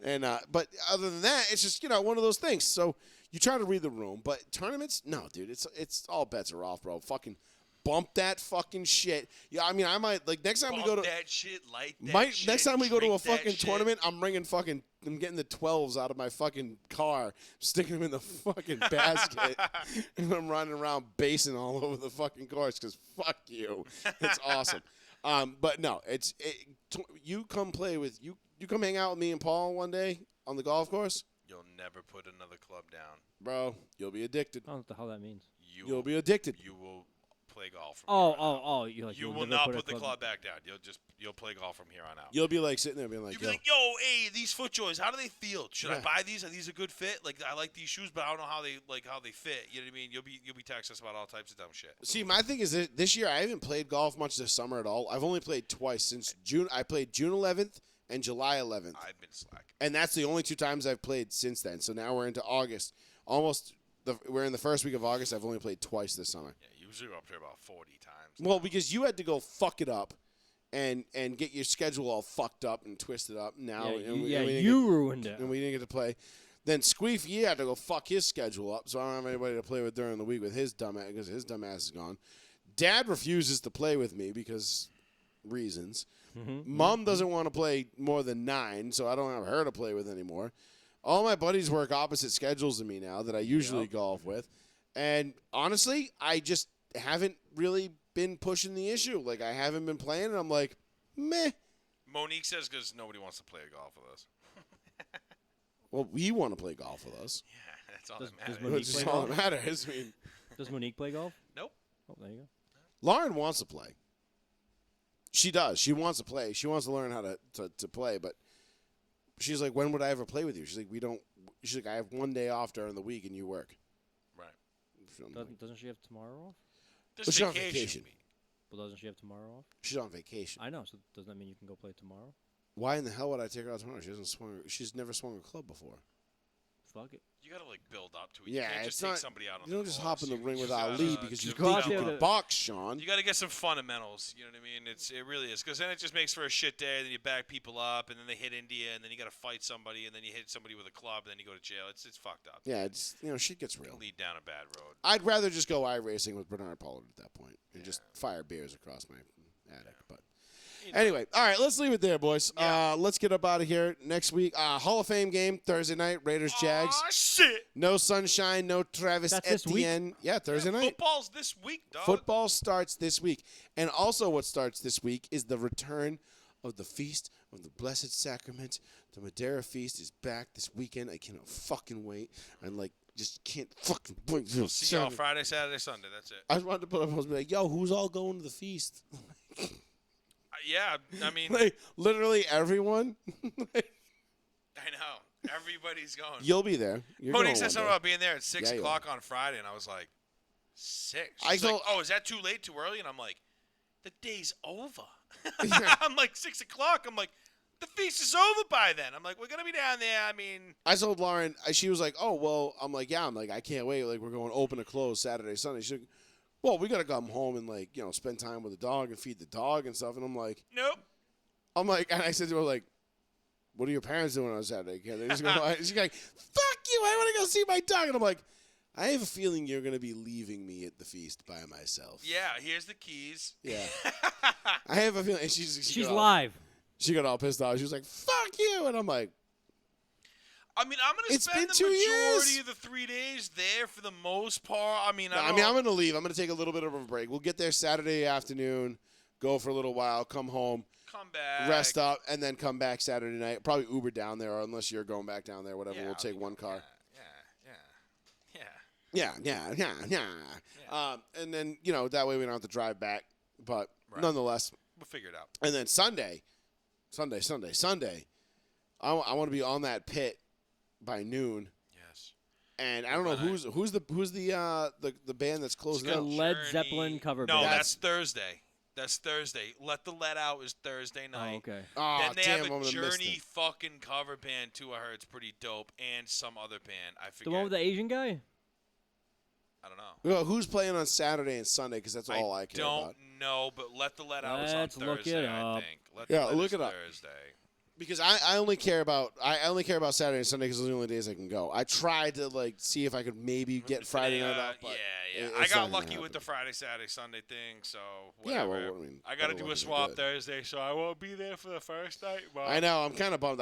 And but other than that, it's just one of those things. So you try to read the room, but tournaments, no, dude, it's all bets are off, bro. Fucking bump that fucking shit. Yeah, I mean, I might like next time we go to that shit, like that might shit, next time we go to a drink that fucking shit. tournament, I'm bringing fucking I'm getting the 12s out of my fucking car, sticking them in the fucking basket, and I'm running around basing all over the fucking course because fuck you. It's awesome. But no, you come play with you. You come hang out with me and Paul one day on the golf course. You'll never put another club down. Bro, you'll be addicted. I don't know what the hell that means. You'll be addicted. You will play golf from here on out. You're like, You you'll will never not a put the club back down. You'll play golf from here on out. You'll be like sitting there being like, You'll be like, yo, hey, these FootJoys, how do they feel? Should I buy these? Are these a good fit? Like, I like these shoes, but I don't know how they fit. You know what I mean? You'll be texting us about all types of dumb shit. See, my thing is this year I haven't played golf much this summer at all. I've only played twice since June. I played June 11th and July 11th. I've been slacking. And that's the only 2 times I've played since then. So now we're into August. We're in the first week of August. I've only played twice this summer. Yeah, you usually go up there about 40 times. Well, because you had to go fuck it up and get your schedule all fucked up and twisted up. Now, You ruined it. And we didn't get to play. Then Squeef, he had to go fuck his schedule up, so I don't have anybody to play with during the week with his dumb ass because his dumb ass is gone. Dad refuses to play with me because reasons. Mom doesn't want to play more than 9, so I don't have her to play with anymore. All my buddies work opposite schedules than me now that I usually golf with. And honestly, I just haven't really been pushing the issue. Like, I haven't been playing, and I'm like, meh. Monique says because nobody wants to play golf with us. Well, we want to play golf with us. Yeah, that's all Does that matters. Monique Which play is all golf? that matters. I mean, Does Monique play golf? Nope. Oh, there you go. Lauren wants to play. She does. She wants to play. She wants to learn how to play, but she's like, when would I ever play with you? She's like, she's like, I have 1 day off during the week and you work. Right. So I'm like, Doesn't she have tomorrow off? This she's on vacation. vacation. Well, doesn't she have tomorrow off? She's on vacation. I know. So doesn't that mean you can go play tomorrow? Why in the hell would I take her out tomorrow? She's never swung a club before. Fuck it. You gotta build up to it. Yeah, you can't it's just take not. somebody out on You don't the just course. hop in the You ring with just Ali gotta because you just go out think you there can to- box, Sean. You got to get some fundamentals. You know what I mean? It really is, because then it just makes for a shit day. Then you back people up, and then they hit India, and then you got to fight somebody, and then you hit somebody with a club, and then you go to jail. It's fucked up. Yeah, it's shit gets real. Lead down a bad road. I'd rather just go iRacing with Bernard Pollard at that point and just fire beers across my attic. But anyway, all right, let's leave it there, boys. Yeah. Let's get up out of here. Next week, Hall of Fame game Thursday night, Raiders Jags. Oh shit! No sunshine, no Travis That's this week? Etienne. Yeah, Thursday night. Football's this week, dog. Football starts this week. And also what starts this week is the return of the Feast of the Blessed Sacrament. The Madeira Feast is back this weekend. I cannot fucking wait. I'm like, just can't fucking wait. See y'all Friday, Saturday, Sunday. That's it. I just wanted to put up a post and be like, yo, who's all going to the feast? Yeah, I mean, Like, literally everyone. I know everybody's going. You'll be there. You're Monique going said one something day. about being there at 6 Yeah, you o'clock on Friday, and I was like, 6? I She's like, told- oh, is that too late, too early? And I'm like, the day's over. I'm like, 6 o'clock. I'm like, the feast is over by then. I'm like, we're gonna be down there. I mean, I told Lauren, she was like, oh, well, I'm like, yeah. I'm like, I can't wait. Like, we're going open to close Saturday, Sunday. She's like, well, we got to come home and, like, spend time with the dog and feed the dog and stuff. And I'm like, nope. and I said to her, like, what are your parents doing on Saturday? Can they just go, she's like, fuck you. I want to go see my dog. And I'm like, I have a feeling you're going to be leaving me at the feast by myself. Yeah, here's the keys. Yeah. I have a feeling. And She's live. She got all pissed off. She was like, fuck you. And I'm like, I mean, I'm gonna It's spend been the 2 majority years. of the 3 days there for the most part. I mean, I'm going to leave. I'm going to take a little bit of a break. We'll get there Saturday afternoon, go for a little while, come home, come back, rest up, and then come back Saturday night. Probably Uber down there, or unless you're going back down there, whatever. Yeah, We'll take one car. Yeah. Yeah. And then, that way we don't have to drive back. But Right. nonetheless. We'll figure it out. And then Sunday, I want to be on that pit by noon. Yes. And I don't know who's the band that's closing The out. Led Zeppelin cover No, band. that's Thursday. That's Thursday. Let the Let Out is Thursday night. Oh, okay. Oh, Then they damn, have I'm a gonna miss Journey it. fucking cover band too. I heard it's pretty dope, and some other band. I forget. The one with the Asian guy? I don't know. Well, who's playing on Saturday and Sunday? Because that's all I care don't about. know, but Let the Let Out is on Let's look Thursday. it I up. think. Let Yeah, the Let look is it up. Thursday. Because I only care about Saturday and Sunday because those are the only days I can go. I tried to like see if I could maybe get Friday night off, but I it's got not gonna lucky with the happen. Friday, Saturday, Sunday thing, so Yeah, whatever. well, I mean, I got to better do luck a than swap good. Thursday, so I won't be there for the first night. But I know. I'm kind of bummed.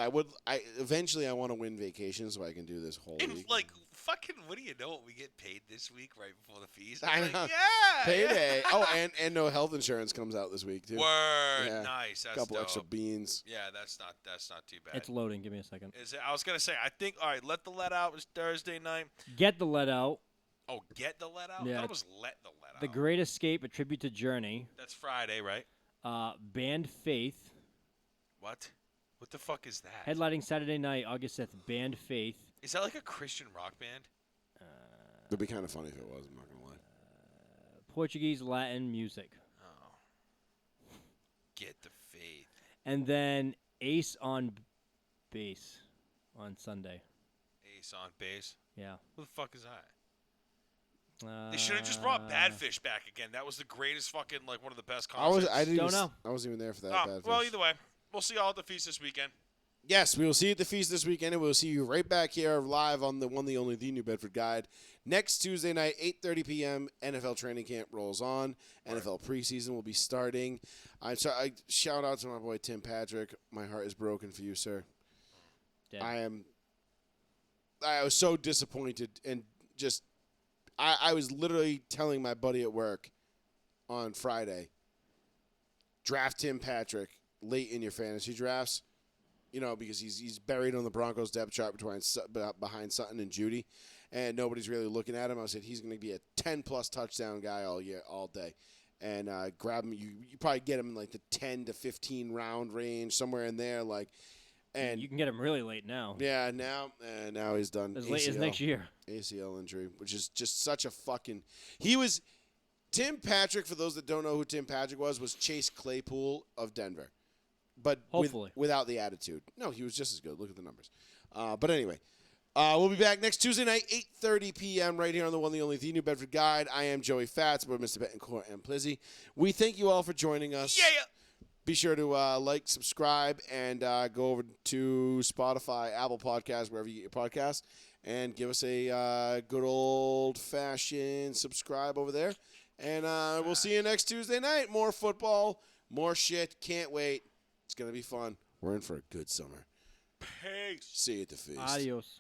Eventually I want to win vacation so I can do this whole And week. like fucking, what do you know? We get paid this week right before the fees. I I'm like, know. yeah, Payday. Oh, and no health insurance comes out this week too. Word, Yeah. nice. That's Couple dope. extra beans. Yeah, that's not too bad. It's loading. Give me a second. Is it, I was gonna say, I think. All right, let the let out was Thursday night. Get the Let Out. Oh, get the let out. Yeah, I thought it was let the let out. The Great Escape, a tribute to Journey. That's Friday, right? Band Faith. What? What the fuck is that? Headlining Saturday night, August 5th. Band Faith. Is that like a Christian rock band? It'd be kind of funny if it was. I'm not gonna lie. Portuguese, Latin music. Oh. Get the faith. And then Ace on Bass on Sunday. Ace on bass. Yeah. Who the fuck is that? They should have just brought Badfish back again. That was the greatest fucking, like, one of the best concerts. I didn't Don't even, know. I wasn't even there for that. Oh, bad well, fish. either way. We'll see y'all at the feast this weekend. Yes, we will see you at the feast this weekend, and we'll see you right back here live on the one, the only, the New Bedford Guide. Next Tuesday night, 8:30 p.m., NFL training camp rolls on. NFL preseason will be starting. I'm sorry, I shout out to my boy Tim Patrick. My heart is broken for you, sir. Dead. I was so disappointed, and just I was literally telling my buddy at work on Friday, draft Tim Patrick late in your fantasy drafts. You know, because he's buried on the Broncos depth chart behind Sutton and Judy, and nobody's really looking at him. I said he's going to be a 10-plus touchdown guy all day, and grab him. You probably get him in like the 10 to 15 round range, somewhere in there. Like, and You can get him really late now. yeah, now he's done. As late as next year. ACL injury, which is just such a fucking. He was Tim Patrick. For those that don't know who Tim Patrick was Chase Claypool of Denver. But Hopefully. without the attitude. No, he was just as good. Look at the numbers. But anyway, we'll be back next Tuesday night, 8:30 p.m. right here on the one, the only, the New Bedford Guide. I am Joey Fats, but Mr. Betancourt and Plizzy. We thank you all for joining us. Yeah. Be sure to like, subscribe, and go over to Spotify, Apple Podcasts, wherever you get your podcasts, and give us a good old-fashioned subscribe over there. And we'll see you next Tuesday night. More football, more shit. Can't wait. It's going to be fun. We're in for a good summer. Peace. See you at the feast. Adios.